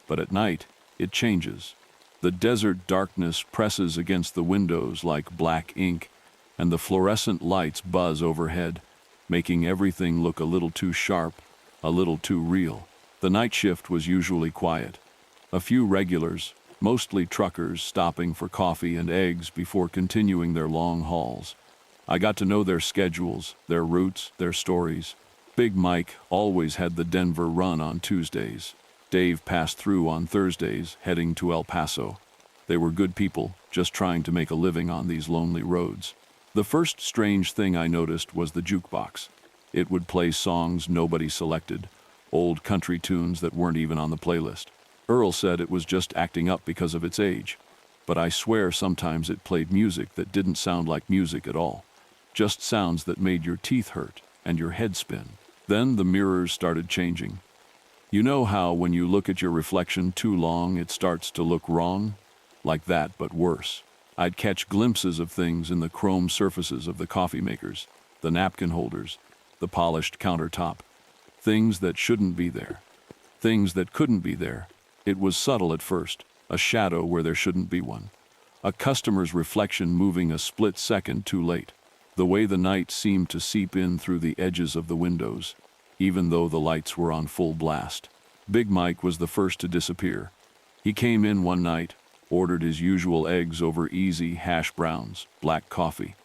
But at night, it changes. The desert darkness presses against the windows like black ink, and the fluorescent lights buzz overhead, making everything look a little too sharp, a little too real. The night shift was usually quiet. A few regulars, mostly truckers, stopping for coffee and eggs before continuing their long hauls. I got to know their schedules, their routes, their stories. Big Mike always had the Denver run on Tuesdays. Dave passed through on Thursdays, heading to El Paso. They were good people, just trying to make a living on these lonely roads. The first strange thing I noticed was the jukebox. It would play songs nobody selected, old country tunes that weren't even on the playlist. Earl said it was just acting up because of its age, but I swear sometimes it played music that didn't sound like music at all, just sounds that made your teeth hurt and your head spin. Then the mirrors started changing. You know how when you look at your reflection too long it starts to look wrong? Like that, but worse. I'd catch glimpses of things in the chrome surfaces of the coffee makers, the napkin holders, the polished countertop. Things that shouldn't be there. Things that couldn't be there. It was subtle at first, a shadow where there shouldn't be one. A customer's reflection moving a split second too late. The way the night seemed to seep in through the edges of the windows, even though the lights were on full blast. Big Mike was the first to disappear. He came in one night, ordered his usual eggs over easy, hash browns, black coffee.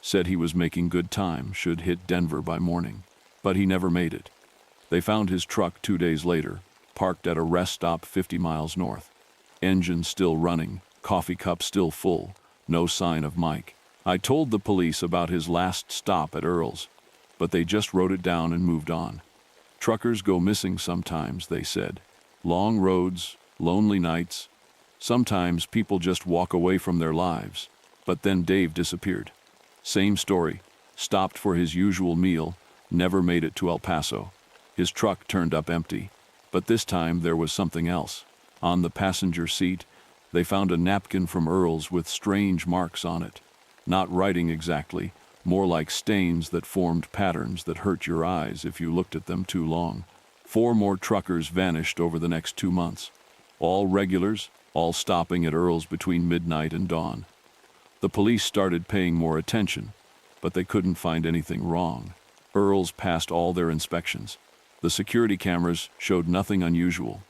Said he was making good time, should hit Denver by morning. But he never made it. They found his truck 2 days later, parked at a rest stop 50 miles north. Engine still running, coffee cup still full, no sign of Mike. I told the police about his last stop at Earl's, but they just wrote it down and moved on. Truckers go missing sometimes, they said. Long roads, lonely nights. Sometimes people just walk away from their lives. But then Dave disappeared. Same story. Stopped for his usual meal, never made it to El Paso. His truck turned up empty. But this time there was something else. On the passenger seat, they found a napkin from Earl's with strange marks on it. Not writing exactly, more like stains that formed patterns that hurt your eyes if you looked at them too long. 4 more truckers vanished over the next 2 months. All regulars, all stopping at Earl's between midnight and dawn. The police started paying more attention, but they couldn't find anything wrong. Earl's passed all their inspections. The security cameras showed nothing unusual.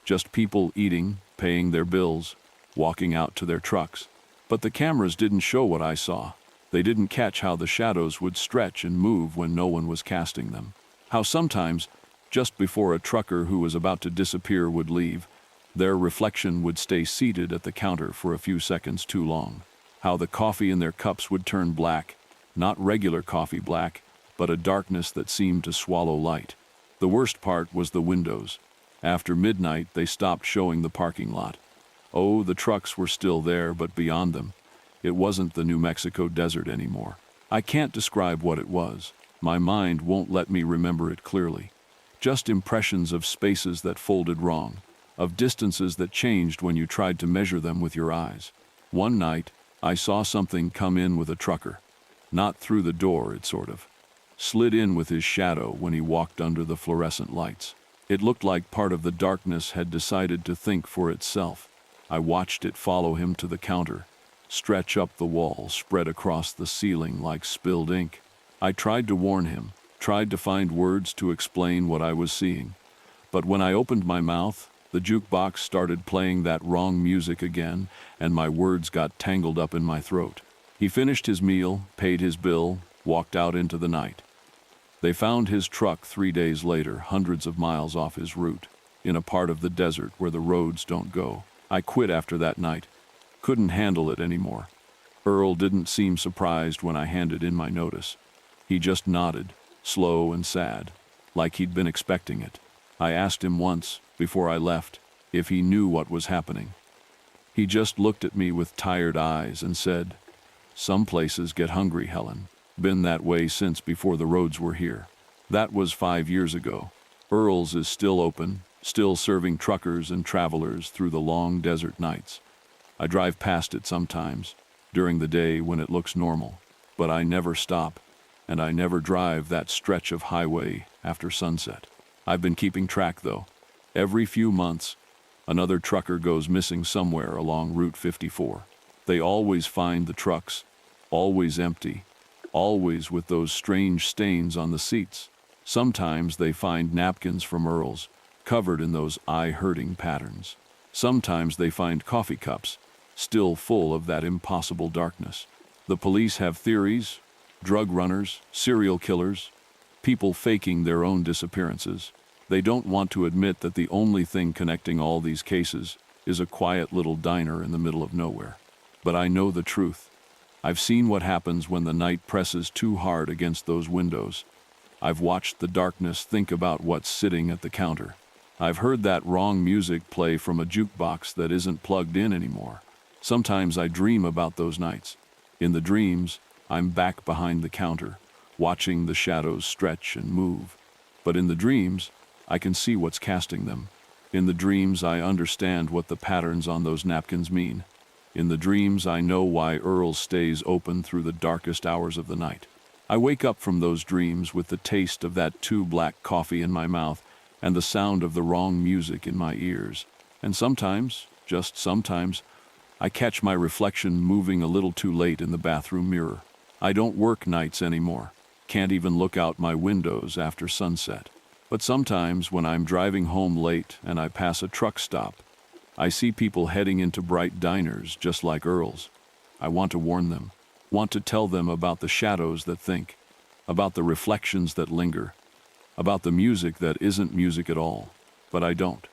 Just people eating, paying their bills, walking out to their trucks. But the cameras didn't show what I saw. They didn't catch how the shadows would stretch and move when no one was casting them. How sometimes, just before a trucker who was about to disappear would leave, their reflection would stay seated at the counter for a few seconds too long. How the coffee in their cups would turn black, not regular coffee black, but a darkness that seemed to swallow light. The worst part was the windows. After midnight, they stopped showing the parking lot. Oh, the trucks were still there, but beyond them, it wasn't the New Mexico desert anymore. I can't describe what it was. My mind won't let me remember it clearly. Just impressions of spaces that folded wrong, of distances that changed when you tried to measure them with your eyes. One night, I saw something come in with a trucker. Not through the door, it sort of slid in with his shadow when he walked under the fluorescent lights. It looked like part of the darkness had decided to think for itself. I watched it follow him to the counter, stretch up the wall, spread across the ceiling like spilled ink. I tried to warn him, tried to find words to explain what I was seeing. But when I opened my mouth, the jukebox started playing that wrong music again, and my words got tangled up in my throat. He finished his meal, paid his bill, walked out into the night. They found his truck 3 days later, hundreds of miles off his route, in a part of the desert where the roads don't go. I quit after that night. Couldn't handle it anymore. Earl didn't seem surprised when I handed in my notice. He just nodded, slow and sad, like he'd been expecting it. I asked him once, before I left, if he knew what was happening. He just looked at me with tired eyes and said, "Some places get hungry, Helen. Been that way since before the roads were here." That was 5 years ago. Earl's is still open, still serving truckers and travelers through the long desert nights. I drive past it sometimes, during the day when it looks normal, but I never stop, and I never drive that stretch of highway after sunset. I've been keeping track, though. Every few months, another trucker goes missing somewhere along Route 54. They always find the trucks, always empty, always with those strange stains on the seats. Sometimes they find napkins from Earl's, covered in those eye-hurting patterns. Sometimes they find coffee cups, still full of that impossible darkness. The police have theories: drug runners, serial killers, people faking their own disappearances. They don't want to admit that the only thing connecting all these cases is a quiet little diner in the middle of nowhere. But I know the truth. I've seen what happens when the night presses too hard against those windows. I've watched the darkness think about what's sitting at the counter. I've heard that wrong music play from a jukebox that isn't plugged in anymore. Sometimes I dream about those nights. In the dreams, I'm back behind the counter, watching the shadows stretch and move. But in the dreams, I can see what's casting them. In the dreams, I understand what the patterns on those napkins mean. In the dreams, I know why Earl stays open through the darkest hours of the night. I wake up from those dreams with the taste of that too black coffee in my mouth and the sound of the wrong music in my ears. And sometimes, just sometimes, I catch my reflection moving a little too late in the bathroom mirror. I don't work nights anymore. Can't even look out my windows after sunset. But sometimes when I'm driving home late and I pass a truck stop, I see people heading into bright diners just like Earl's. I want to warn them, want to tell them about the shadows that think, about the reflections that linger, about the music that isn't music at all. But I don't.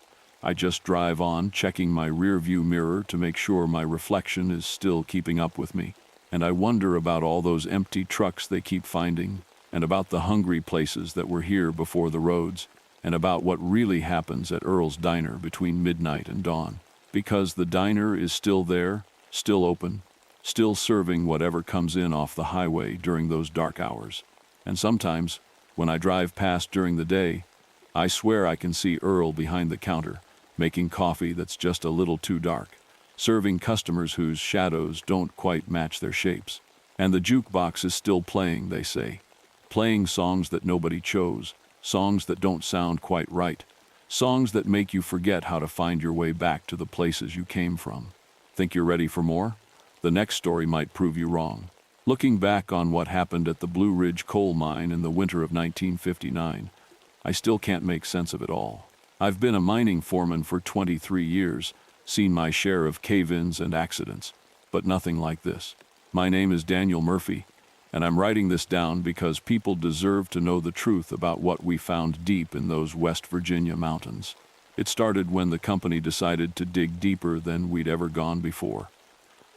I just drive on, checking my rearview mirror to make sure my reflection is still keeping up with me. And I wonder about all those empty trucks they keep finding, and about the hungry places that were here before the roads, and about what really happens at Earl's Diner between midnight and dawn. Because the diner is still there, still open, still serving whatever comes in off the highway during those dark hours. And sometimes, when I drive past during the day, I swear I can see Earl behind the counter, making coffee that's just a little too dark, serving customers whose shadows don't quite match their shapes. And the jukebox is still playing, they say. Playing songs that nobody chose, songs that don't sound quite right, songs that make you forget how to find your way back to the places you came from. Think you're ready for more? The next story might prove you wrong. Looking back on what happened at the Blue Ridge coal mine in the winter of 1959, I still can't make sense of it all. I've been a mining foreman for 23 years, seen my share of cave-ins and accidents, but nothing like this. My name is Daniel Murphy, and I'm writing this down because people deserve to know the truth about what we found deep in those West Virginia mountains. It started when the company decided to dig deeper than we'd ever gone before.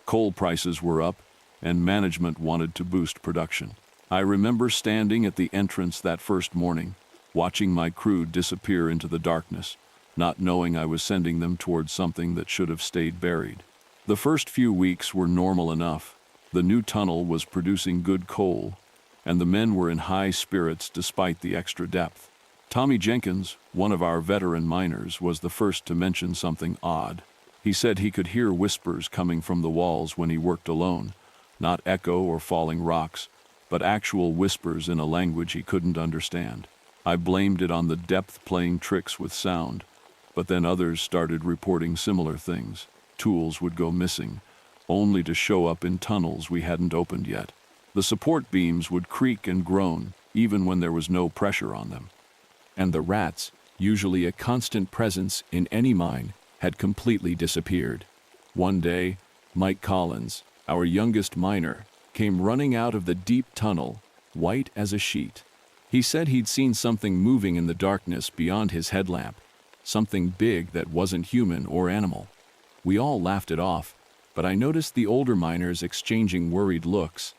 Coal prices were up, and management wanted to boost production. I remember standing at the entrance that first morning, watching my crew disappear into the darkness, not knowing I was sending them towards something that should have stayed buried. The first few weeks were normal enough. The new tunnel was producing good coal, and the men were in high spirits despite the extra depth. Tommy Jenkins, one of our veteran miners, was the first to mention something odd. He said he could hear whispers coming from the walls when he worked alone, not echo or falling rocks, but actual whispers in a language he couldn't understand. I blamed it on the depth playing tricks with sound, but then others started reporting similar things. Tools would go missing, only to show up in tunnels we hadn't opened yet. The support beams would creak and groan, even when there was no pressure on them. And the rats, usually a constant presence in any mine, had completely disappeared. One day, Mike Collins, our youngest miner, came running out of the deep tunnel, white as a sheet. He said he'd seen something moving in the darkness beyond his headlamp, something big that wasn't human or animal. We all laughed it off, but I noticed the older miners exchanging worried looks.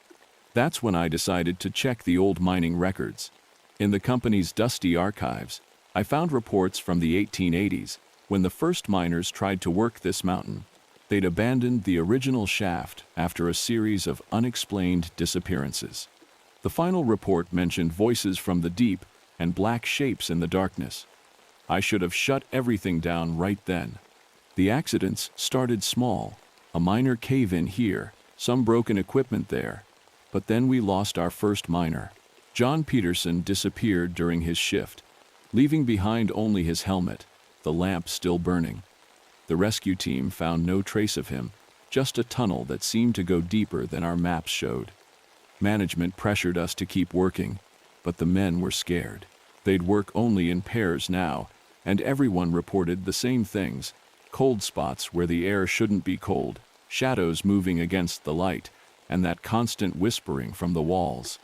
That's when I decided to check the old mining records. In the company's dusty archives, I found reports from the 1880s, when the first miners tried to work this mountain. They'd abandoned the original shaft after a series of unexplained disappearances. The final report mentioned voices from the deep and black shapes in the darkness. I should have shut everything down right then. The accidents started small, a minor cave-in here, some broken equipment there. But then we lost our first miner. John Peterson disappeared during his shift, leaving behind only his helmet, the lamp still burning. The rescue team found no trace of him, just a tunnel that seemed to go deeper than our maps showed. Management pressured us to keep working, but the men were scared. They'd work only in pairs now, and everyone reported the same things: cold spots where the air shouldn't be cold, shadows moving against the light, and that constant whispering from the walls.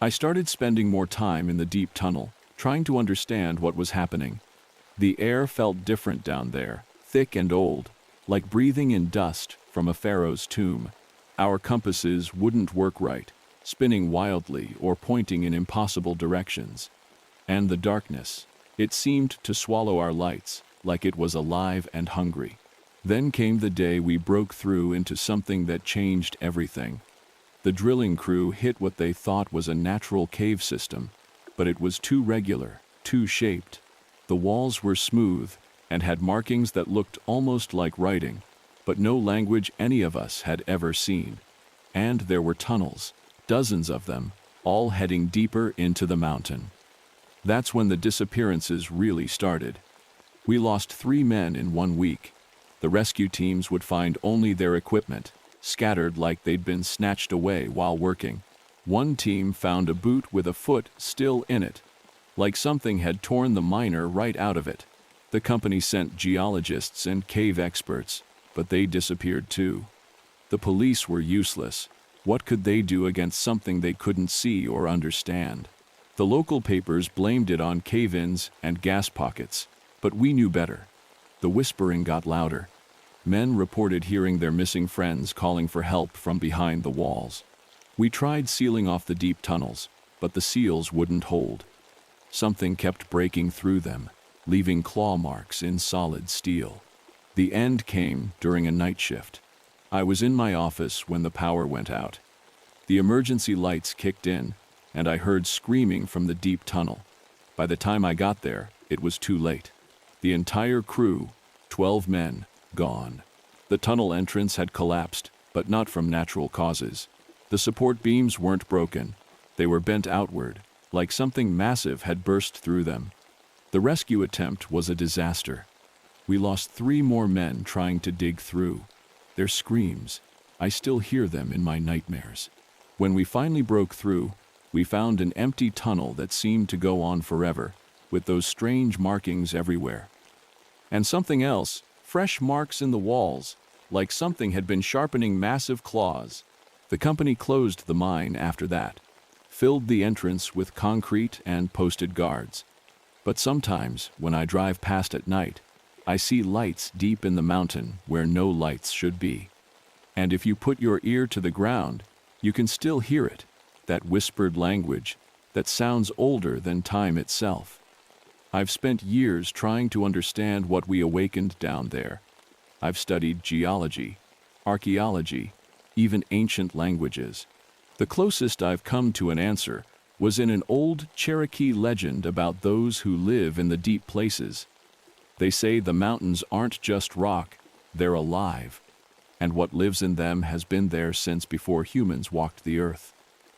I started spending more time in the deep tunnel, trying to understand what was happening. The air felt different down there, thick and old, like breathing in dust from a pharaoh's tomb. Our compasses wouldn't work right, spinning wildly or pointing in impossible directions. And the darkness, it seemed to swallow our lights, like it was alive and hungry. Then came the day we broke through into something that changed everything. The drilling crew hit what they thought was a natural cave system, but it was too regular, too shaped. The walls were smooth and had markings that looked almost like writing, but no language any of us had ever seen. And there were tunnels, dozens of them, all heading deeper into the mountain. That's when the disappearances really started. We lost 3 men in 1 week. The rescue teams would find only their equipment, scattered like they'd been snatched away while working. One team found a boot with a foot still in it, like something had torn the miner right out of it. The company sent geologists and cave experts, but they disappeared too. The police were useless. What could they do against something they couldn't see or understand? The local papers blamed it on cave-ins and gas pockets, but we knew better. The whispering got louder. Men reported hearing their missing friends calling for help from behind the walls. We tried sealing off the deep tunnels, but the seals wouldn't hold. Something kept breaking through them, leaving claw marks in solid steel. The end came during a night shift. I was in my office when the power went out. The emergency lights kicked in, and I heard screaming from the deep tunnel. By the time I got there, it was too late. The entire crew, 12 men, gone. The tunnel entrance had collapsed, but not from natural causes. The support beams weren't broken. They were bent outward, like something massive had burst through them. The rescue attempt was a disaster. We lost 3 more men trying to dig through. Their screams, I still hear them in my nightmares. When we finally broke through, we found an empty tunnel that seemed to go on forever, with those strange markings everywhere. And something else, fresh marks in the walls, like something had been sharpening massive claws. The company closed the mine after that, filled the entrance with concrete and posted guards. But sometimes, when I drive past at night, I see lights deep in the mountain where no lights should be. And if you put your ear to the ground, you can still hear it, that whispered language that sounds older than time itself. I've spent years trying to understand what we awakened down there. I've studied geology, archaeology, even ancient languages. The closest I've come to an answer was in an old Cherokee legend about those who live in the deep places. They say the mountains aren't just rock, they're alive, and what lives in them has been there since before humans walked the earth.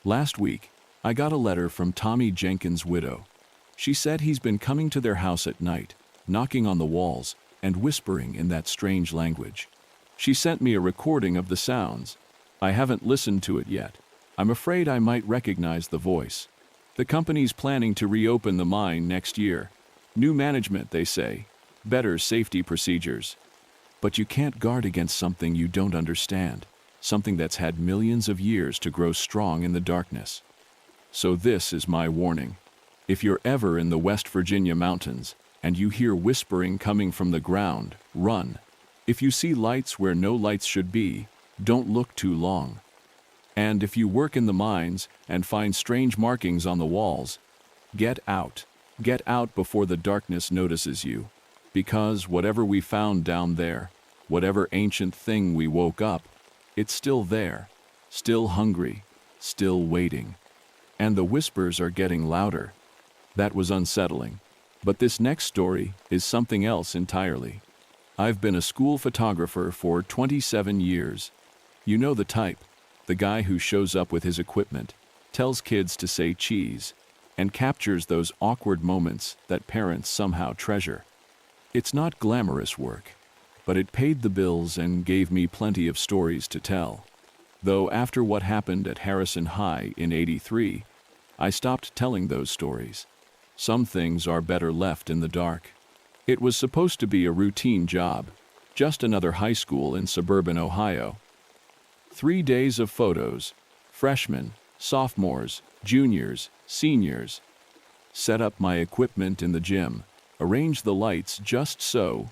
Last week, I got a letter from Tommy Jenkins' widow. She said he's been coming to their house at night, knocking on the walls and whispering in that strange language. She sent me a recording of the sounds. I haven't listened to it yet. I'm afraid I might recognize the voice. The company's planning to reopen the mine next year. New management, they say. Better safety procedures. But you can't guard against something you don't understand, something that's had millions of years to grow strong in the darkness. So this is my warning. If you're ever in the West Virginia mountains and you hear whispering coming from the ground, run. If you see lights where no lights should be, don't look too long. And if you work in the mines and find strange markings on the walls, get out. Get out before the darkness notices you. Because whatever we found down there, whatever ancient thing we woke up, it's still there, still hungry, still waiting. And the whispers are getting louder. That was unsettling. But this next story is something else entirely. I've been a school photographer for 27 years. You know the type, the guy who shows up with his equipment, tells kids to say cheese, and captures those awkward moments that parents somehow treasure. It's not glamorous work, but it paid the bills and gave me plenty of stories to tell. Though after what happened at Harrison High in '83, I stopped telling those stories. Some things are better left in the dark. It was supposed to be a routine job, just another high school in suburban Ohio. 3 days of photos, freshmen, sophomores, juniors, seniors. Set up my equipment in the gym, arrange the lights just so,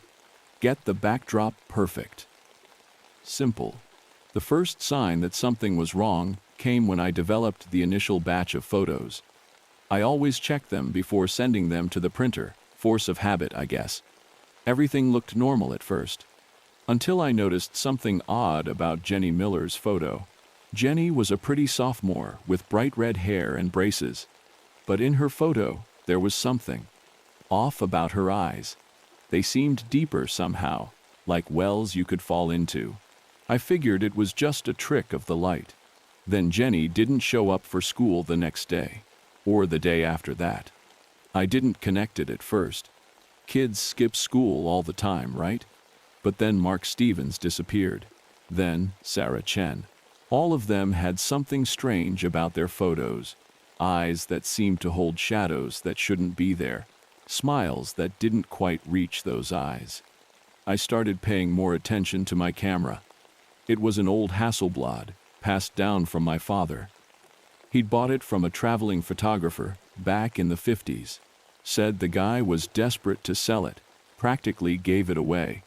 get the backdrop perfect. Simple. The first sign that something was wrong came when I developed the initial batch of photos. I always checked them before sending them to the printer, force of habit, I guess. Everything looked normal at first, until I noticed something odd about Jenny Miller's photo. Jenny was a pretty sophomore with bright red hair and braces, but in her photo there was something off about her eyes. They seemed deeper somehow, like wells you could fall into. I figured it was just a trick of the light. Then Jenny didn't show up for school the next day, or the day after that. I didn't connect it at first. Kids skip school all the time, right? But then Mark Stevens disappeared. Then Sarah Chen. All of them had something strange about their photos. Eyes that seemed to hold shadows that shouldn't be there. Smiles that didn't quite reach those eyes. I started paying more attention to my camera. It was an old Hasselblad, passed down from my father. He'd bought it from a traveling photographer back in the 50s. Said the guy was desperate to sell it, practically gave it away.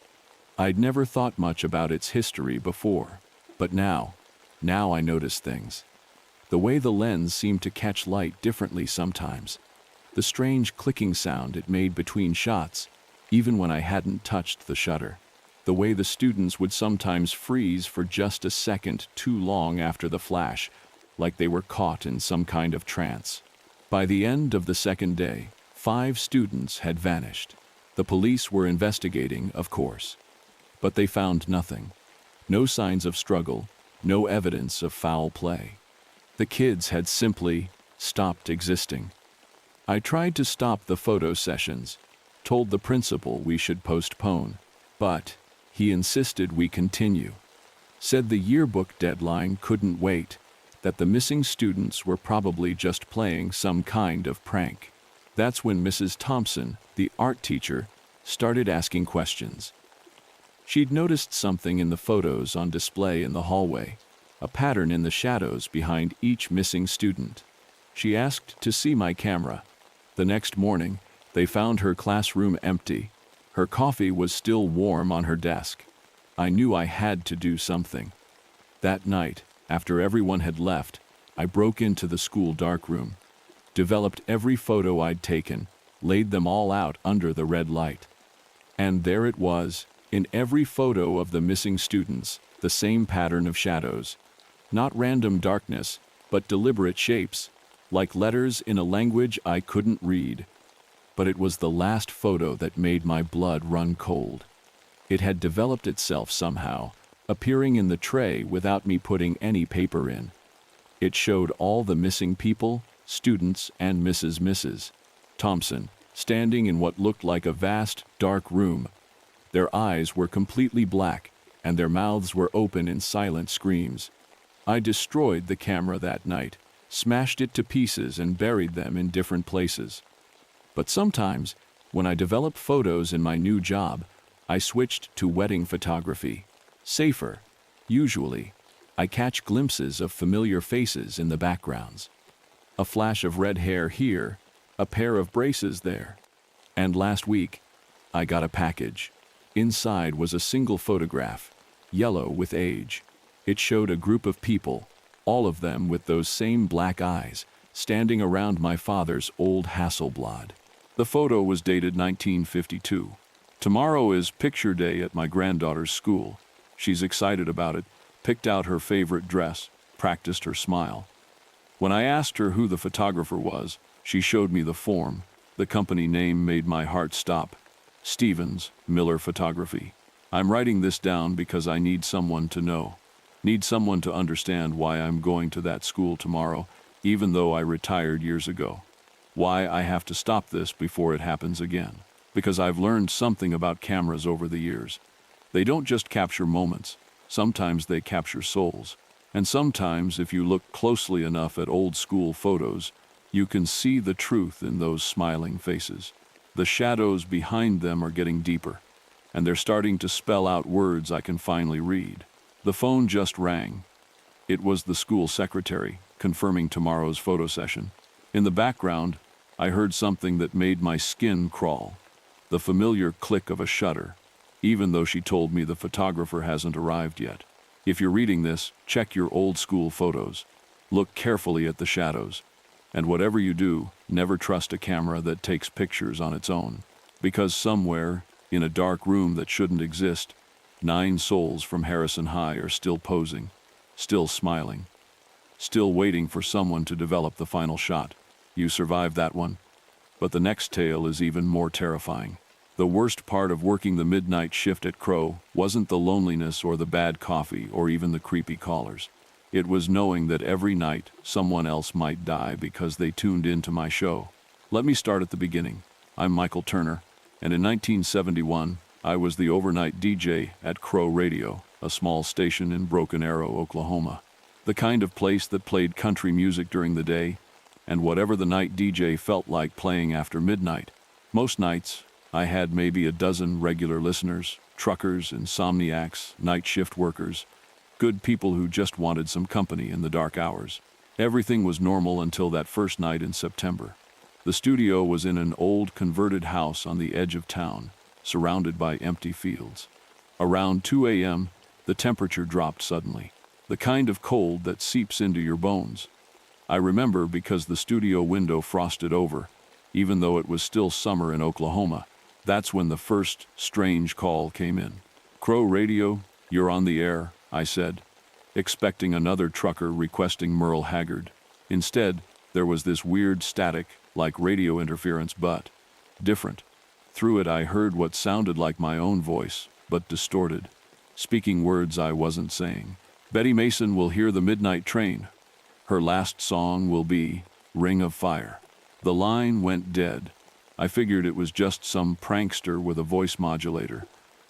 I'd never thought much about its history before, but now I noticed things. The way the lens seemed to catch light differently sometimes. The strange clicking sound it made between shots, even when I hadn't touched the shutter. The way the students would sometimes freeze for just a second too long after the flash, like they were caught in some kind of trance. By the end of the second day, 5 students had vanished. The police were investigating, of course, but they found nothing. No signs of struggle, no evidence of foul play. The kids had simply stopped existing. I tried to stop the photo sessions, told the principal we should postpone, but he insisted we continue. Said the yearbook deadline couldn't wait, that the missing students were probably just playing some kind of prank. That's when Mrs. Thompson, the art teacher, started asking questions. She'd noticed something in the photos on display in the hallway, a pattern in the shadows behind each missing student. She asked to see my camera. The next morning, they found her classroom empty. Her coffee was still warm on her desk. I knew I had to do something. That night, after everyone had left, I broke into the school darkroom, developed every photo I'd taken, laid them all out under the red light. And there it was, in every photo of the missing students, the same pattern of shadows. Not random darkness, but deliberate shapes, like letters in a language I couldn't read. But it was the last photo that made my blood run cold. It had developed itself somehow, appearing in the tray without me putting any paper in. It showed all the missing people, students, and Mrs. Thompson, standing in what looked like a vast, dark room. Their eyes were completely black, and their mouths were open in silent screams. I destroyed the camera that night, smashed it to pieces and buried them in different places. But sometimes, when I developed photos in my new job, I switched to wedding photography. Safer. Usually, I catch glimpses of familiar faces in the backgrounds. A flash of red hair here, a pair of braces there. And last week, I got a package. Inside was a single photograph, yellow with age. It showed a group of people, all of them with those same black eyes, standing around my father's old Hasselblad. The photo was dated 1952. Tomorrow is picture day at my granddaughter's school. She's excited about it, picked out her favorite dress, practiced her smile. When I asked her who the photographer was, she showed me the form. The company name made my heart stop. Stevens, Miller Photography. I'm writing this down because I need someone to know. Need someone to understand why I'm going to that school tomorrow, even though I retired years ago. Why I have to stop this before it happens again. Because I've learned something about cameras over the years. They don't just capture moments. Sometimes they capture souls. And sometimes, if you look closely enough at old school photos, you can see the truth in those smiling faces. The shadows behind them are getting deeper, and they're starting to spell out words I can finally read. The phone just rang. It was the school secretary, confirming tomorrow's photo session. In the background, I heard something that made my skin crawl. The familiar click of a shutter, even though she told me the photographer hasn't arrived yet. If you're reading this, check your old school photos. Look carefully at the shadows. And whatever you do, never trust a camera that takes pictures on its own. Because somewhere, in a dark room that shouldn't exist, 9 souls from Harrison High are still posing, still smiling, still waiting for someone to develop the final shot. You survived that one. But the next tale is even more terrifying. The worst part of working the midnight shift at Crow wasn't the loneliness or the bad coffee or even the creepy callers. It was knowing that every night someone else might die because they tuned into my show. Let me start at the beginning. I'm Michael Turner, and in 1971, I was the overnight DJ at Crow Radio, a small station in Broken Arrow, Oklahoma. The kind of place that played country music during the day, and whatever the night DJ felt like playing after midnight. Most nights, I had maybe a dozen regular listeners, truckers, insomniacs, night shift workers, good people who just wanted some company in the dark hours. Everything was normal until that first night in September. The studio was in an old converted house on the edge of town, surrounded by empty fields. Around 2 a.m., the temperature dropped suddenly, the kind of cold that seeps into your bones. I remember because the studio window frosted over, even though it was still summer in Oklahoma. That's when the first strange call came in. Crow Radio, you're on the air, I said, expecting another trucker requesting Merle Haggard. Instead, there was this weird static, like radio interference, but different. Through it I heard what sounded like my own voice, but distorted, speaking words I wasn't saying. Betty Mason will hear the midnight train. Her last song will be Ring of Fire. The line went dead. I figured it was just some prankster with a voice modulator.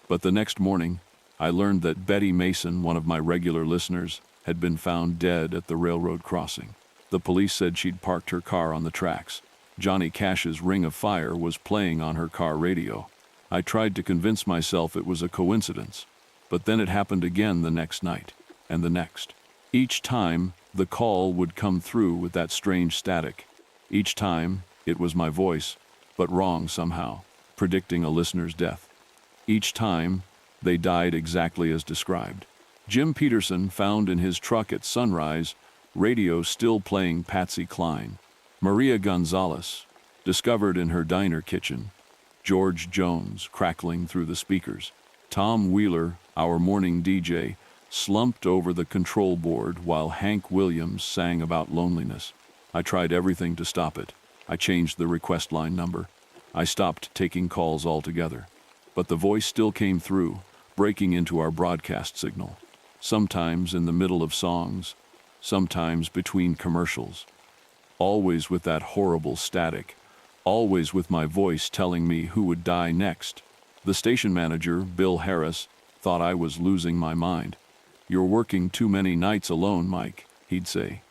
But the next morning, I learned that Betty Mason, one of my regular listeners, had been found dead at the railroad crossing. The police said she'd parked her car on the tracks. Johnny Cash's Ring of Fire was playing on her car radio. I tried to convince myself it was a coincidence, but then it happened again the next night, and the next. Each time, the call would come through with that strange static. Each time, it was my voice, but wrong somehow, predicting a listener's death. Each time, they died exactly as described. Jim Peterson found in his truck at sunrise, radio still playing Patsy Cline. Maria Gonzalez, discovered in her diner kitchen. George Jones, crackling through the speakers. Tom Wheeler, our morning DJ, slumped over the control board while Hank Williams sang about loneliness. I tried everything to stop it. I changed the request line number. I stopped taking calls altogether. But the voice still came through, breaking into our broadcast signal. Sometimes in the middle of songs, sometimes between commercials. Always with that horrible static, always with my voice telling me who would die next. The station manager, Bill Harris, thought I was losing my mind. "You're working too many nights alone, Mike," he'd say.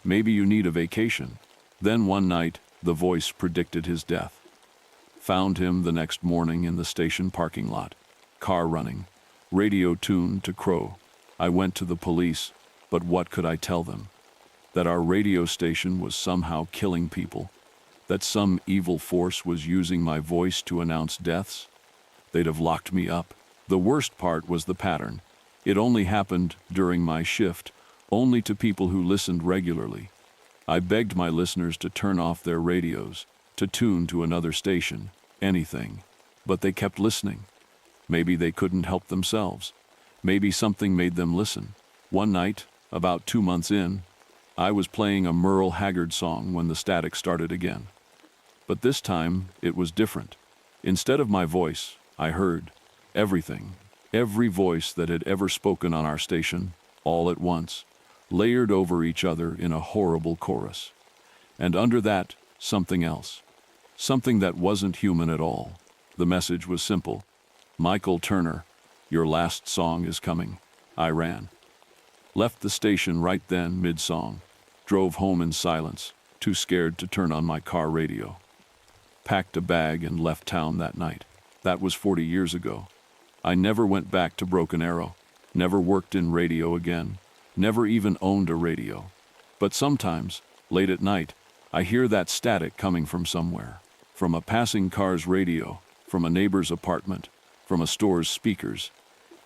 "Maybe you need a vacation." Then one night, the voice predicted his death. Found him the next morning in the station parking lot. Car running, radio tuned to Crow. I went to the police, but what could I tell them? That our radio station was somehow killing people? That some evil force was using my voice to announce deaths? They'd have locked me up. The worst part was the pattern. It only happened during my shift, only to people who listened regularly. I begged my listeners to turn off their radios, to tune to another station, anything. But they kept listening. Maybe they couldn't help themselves. Maybe something made them listen. One night, about 2 months in, I was playing a Merle Haggard song when the static started again. But this time, it was different. Instead of my voice, I heard everything. Every voice that had ever spoken on our station, all at once, layered over each other in a horrible chorus. And under that, something else. Something that wasn't human at all. The message was simple. Michael Turner, your last song is coming. I ran. Left the station right then, mid-song. Drove home in silence, too scared to turn on my car radio. Packed a bag and left town that night. That was 40 years ago. I never went back to Broken Arrow. Never worked in radio again. Never even owned a radio. But sometimes, late at night, I hear that static coming from somewhere. From a passing car's radio, from a neighbor's apartment, from a store's speakers.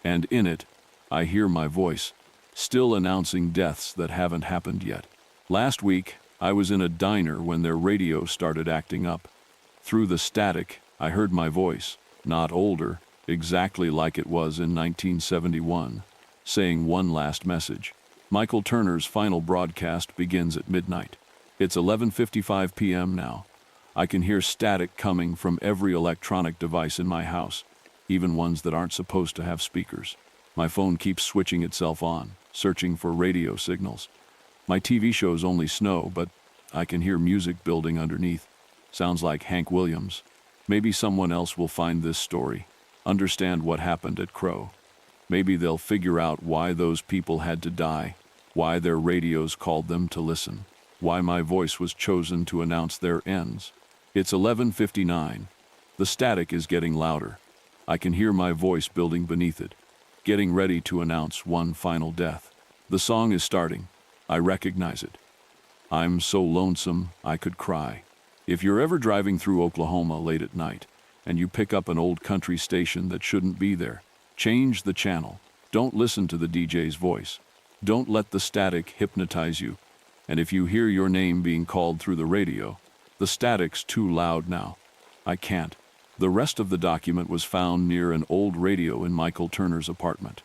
And in it, I hear my voice, still announcing deaths that haven't happened yet. Last week, I was in a diner when their radio started acting up. Through the static, I heard my voice, not older, exactly like it was in 1971, saying one last message. Michael Turner's final broadcast begins at midnight. It's 11:55 p.m. now. I can hear static coming from every electronic device in my house, even ones that aren't supposed to have speakers. My phone keeps switching itself on, searching for radio signals. My TV shows only snow, but I can hear music building underneath. Sounds like Hank Williams. Maybe someone else will find this story, understand what happened at Crow. Maybe they'll figure out why those people had to die, why their radios called them to listen, why my voice was chosen to announce their ends. It's 11:59. The static is getting louder. I can hear my voice building beneath it, getting ready to announce one final death. The song is starting. I recognize it. I'm so lonesome I could cry. If you're ever driving through Oklahoma late at night, and you pick up an old country station that shouldn't be there, change the channel. Don't listen to the DJ's voice. Don't let the static hypnotize you. And if you hear your name being called through the radio, the static's too loud now. I can't. The rest of the document was found near an old radio in Michael Turner's apartment.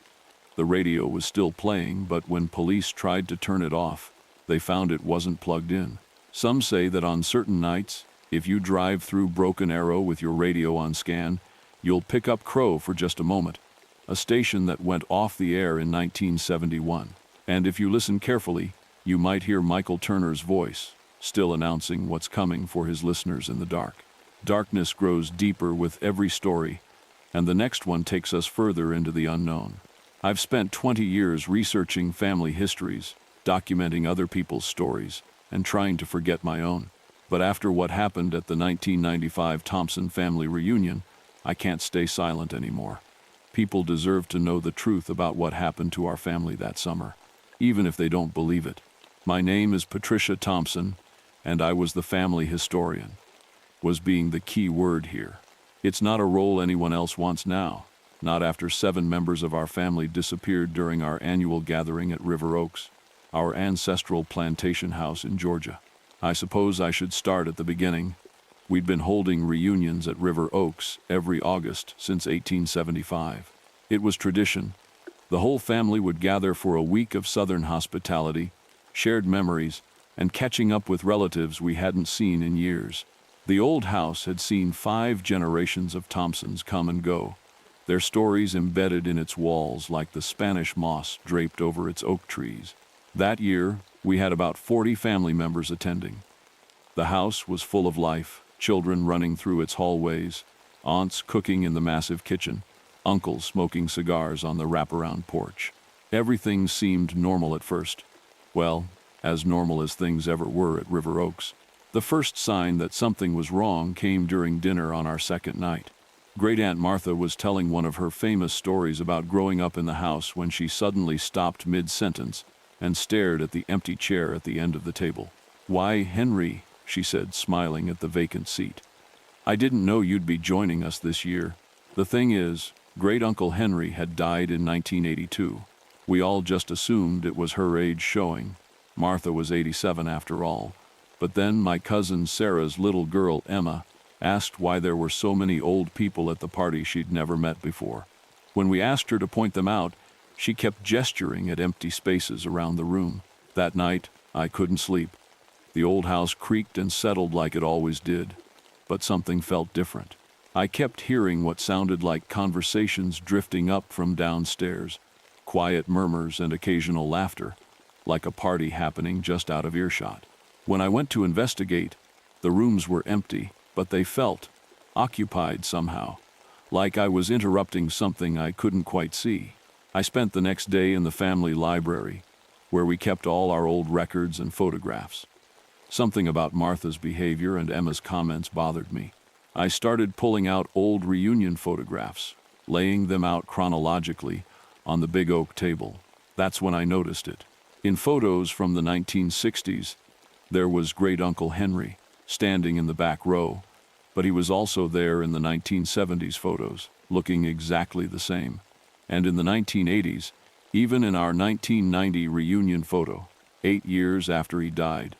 The radio was still playing, but when police tried to turn it off, they found it wasn't plugged in. Some say that on certain nights, if you drive through Broken Arrow with your radio on scan, you'll pick up Crow for just a moment, a station that went off the air in 1971. And if you listen carefully, you might hear Michael Turner's voice, still announcing what's coming for his listeners in the dark. Darkness grows deeper with every story, and the next one takes us further into the unknown. I've spent 20 years researching family histories, documenting other people's stories, and trying to forget my own. But after what happened at the 1995 Thompson family reunion, I can't stay silent anymore. People deserve to know the truth about what happened to our family that summer, even if they don't believe it. My name is Patricia Thompson, and I was the family historian. Was being the key word here. It's not a role anyone else wants now, not after 7 members of our family disappeared during our annual gathering at River Oaks, our ancestral plantation house in Georgia. I suppose I should start at the beginning. We'd been holding reunions at River Oaks every August since 1875. It was tradition. The whole family would gather for a week of Southern hospitality, shared memories, and catching up with relatives we hadn't seen in years. The old house had seen 5 generations of Thompsons come and go, their stories embedded in its walls like the Spanish moss draped over its oak trees. That year, we had about 40 family members attending. The house was full of life, children running through its hallways, aunts cooking in the massive kitchen, uncles smoking cigars on the wraparound porch. Everything seemed normal at first. Well, as normal as things ever were at River Oaks. The first sign that something was wrong came during dinner on our second night. Great-Aunt Martha was telling one of her famous stories about growing up in the house when she suddenly stopped mid-sentence and stared at the empty chair at the end of the table. "Why, Henry," she said, smiling at the vacant seat. "I didn't know you'd be joining us this year. The thing is, Great-Uncle Henry had died in 1982. We all just assumed it was her age showing. Martha was 87 after all. But then my cousin Sarah's little girl, Emma, asked why there were so many old people at the party she'd never met before. When we asked her to point them out, she kept gesturing at empty spaces around the room. That night, I couldn't sleep. The old house creaked and settled like it always did. but something felt different. I kept hearing what sounded like conversations drifting up from downstairs, quiet murmurs and occasional laughter, like a party happening just out of earshot. When I went to investigate, the rooms were empty, but they felt occupied somehow, like I was interrupting something I couldn't quite see. I spent the next day in the family library, where we kept all our old records and photographs. Something about Martha's behavior and Emma's comments bothered me. I started pulling out old reunion photographs, laying them out chronologically on the big oak table. That's when I noticed it. In photos from the 1960s, there was Great-Uncle Henry, standing in the back row, but he was also there in the 1970s photos, looking exactly the same. And in the 1980s, even in our 1990 reunion photo, 8 years after he died,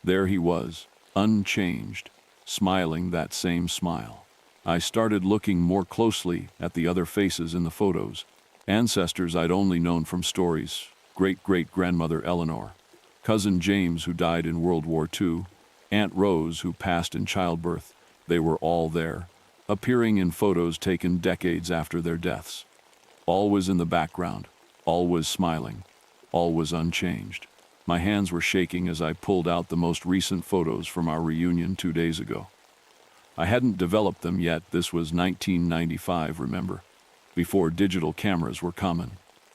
there he was, unchanged, smiling that same smile. I started looking more closely at the other faces in the photos, ancestors I'd only known from stories, great-great-grandmother Eleanor, cousin James who died in World War II, Aunt Rose who passed in childbirth. They were all there, appearing in photos taken decades after their deaths. Always in the background, always smiling, always unchanged. My hands were shaking as I pulled out the most recent photos from our reunion 2 days ago. I hadn't developed them yet. This was 1995, remember, before digital cameras were common.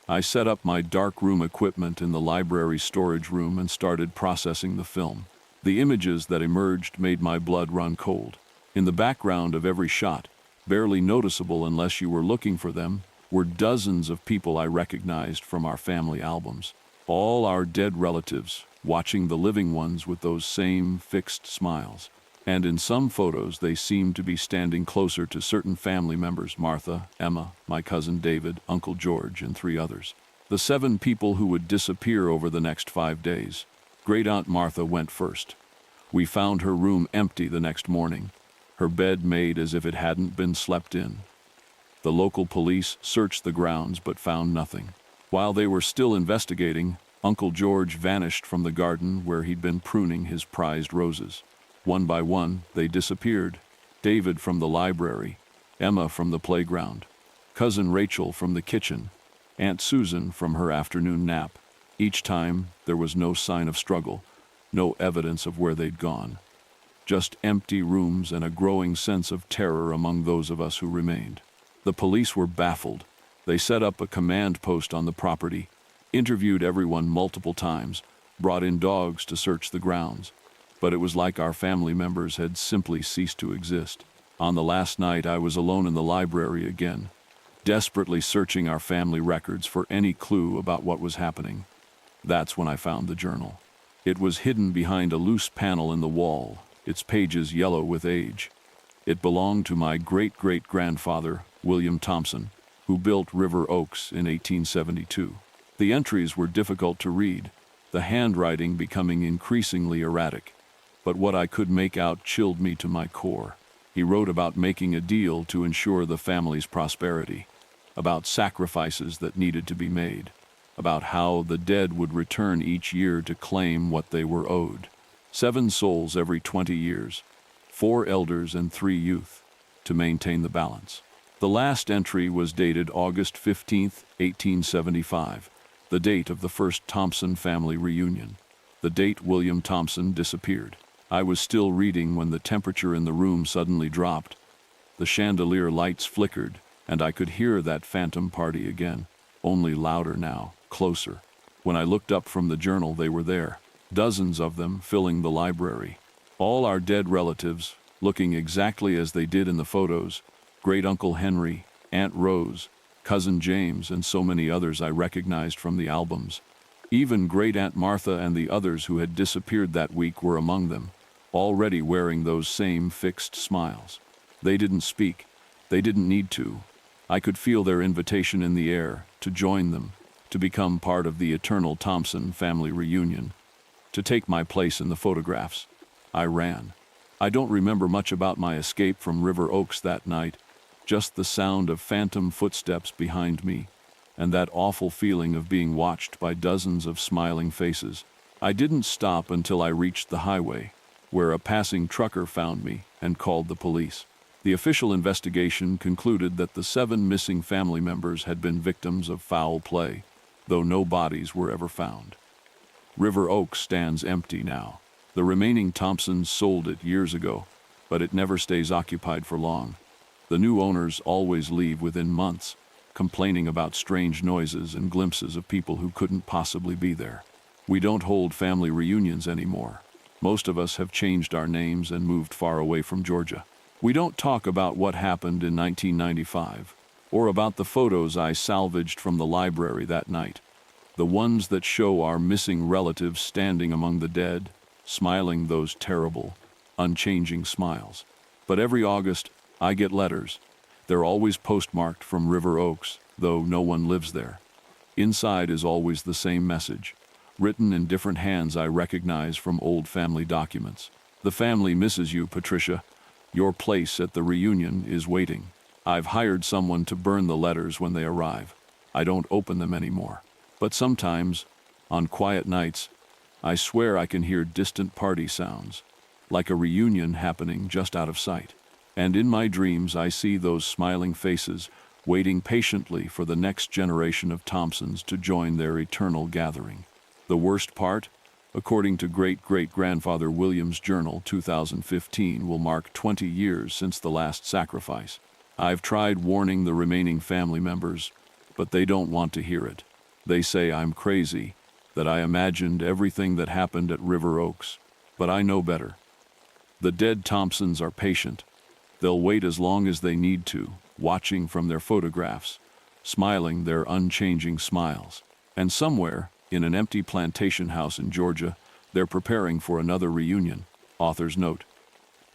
I set up my darkroom equipment in the library storage room and started processing the film. The images that emerged made my blood run cold. In the background of every shot, barely noticeable unless you were looking for them, were dozens of people I recognized from our family albums. All our dead relatives, watching the living ones with those same fixed smiles. And in some photos, they seemed to be standing closer to certain family members: Martha, Emma, my cousin David, Uncle George, and 3 others. The 7 people who would disappear over the next 5 days. Great-Aunt Martha went first. We found her room empty the next morning, her bed made as if it hadn't been slept in. The local police searched the grounds but found nothing. While they were still investigating, Uncle George vanished from the garden where he'd been pruning his prized roses. One by one, they disappeared. David from the library, Emma from the playground, Cousin Rachel from the kitchen, Aunt Susan from her afternoon nap. Each time, there was no sign of struggle, no evidence of where they'd gone. Just empty rooms and a growing sense of terror among those of us who remained. The police were baffled. They set up a command post on the property, interviewed everyone multiple times, brought in dogs to search the grounds. But it was like our family members had simply ceased to exist. On the last night, I was alone in the library again, desperately searching our family records for any clue about what was happening. That's when I found the journal. It was hidden behind a loose panel in the wall, its pages yellow with age. It belonged to my great-great-grandfather, William Thompson, who built River Oaks in 1872. The entries were difficult to read, the handwriting becoming increasingly erratic, but what I could make out chilled me to my core. He wrote about making a deal to ensure the family's prosperity, about sacrifices that needed to be made, about how the dead would return each year to claim what they were owed. 7 souls every 20 years, 4 elders and 3 youth, to maintain the balance. The last entry was dated August 15, 1875, the date of the first Thompson family reunion, the date William Thompson disappeared. I was still reading when the temperature in the room suddenly dropped. The chandelier lights flickered, and I could hear that phantom party again, only louder now, closer. When I looked up from the journal, they were there, dozens of them filling the library. All our dead relatives, looking exactly as they did in the photos: Great-Uncle Henry, Aunt Rose, Cousin James, and so many others I recognized from the albums. Even Great-Aunt Martha and the others who had disappeared that week were among them, already wearing those same fixed smiles. They didn't speak. They didn't need to. I could feel their invitation in the air, to join them, to become part of the eternal Thompson family reunion, to take my place in the photographs. I ran. I don't remember much about my escape from River Oaks that night, just the sound of phantom footsteps behind me, and that awful feeling of being watched by dozens of smiling faces. I didn't stop until I reached the highway, where a passing trucker found me, and called the police. The official investigation concluded that the 7 missing family members had been victims of foul play, though no bodies were ever found. River Oaks stands empty now. The remaining Thompsons sold it years ago, but it never stays occupied for long. The new owners always leave within months, complaining about strange noises and glimpses of people who couldn't possibly be there. We don't hold family reunions anymore. Most of us have changed our names and moved far away from Georgia. We don't talk about what happened in 1995, or about the photos I salvaged from the library that night. The ones that show our missing relatives standing among the dead, smiling those terrible, unchanging smiles. But every August, I get letters. They're always postmarked from River Oaks, though no one lives there. Inside is always the same message, written in different hands I recognize from old family documents. The family misses you, Patricia. Your place at the reunion is waiting. I've hired someone to burn the letters when they arrive. I don't open them anymore. But sometimes, on quiet nights, I swear I can hear distant party sounds, like a reunion happening just out of sight. And in my dreams I see those smiling faces waiting patiently for the next generation of Thompsons to join their eternal gathering. The worst part, according to great-great-grandfather William's journal, 2015 will mark 20 years since the last sacrifice. I've tried warning the remaining family members, but they don't want to hear it. They say I'm crazy, that I imagined everything that happened at River Oaks, but I know better. The dead Thompsons are patient. They'll wait as long as they need to, watching from their photographs, smiling their unchanging smiles. And somewhere, in an empty plantation house in Georgia, they're preparing for another reunion. Author's note.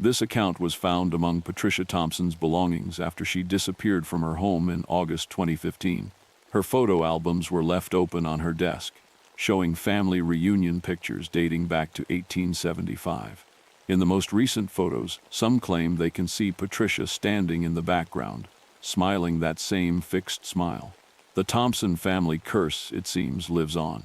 This account was found among Patricia Thompson's belongings after she disappeared from her home in August 2015. Her photo albums were left open on her desk, showing family reunion pictures dating back to 1875. In the most recent photos, some claim they can see Patricia standing in the background, smiling that same fixed smile. The Thompson family curse, it seems, lives on.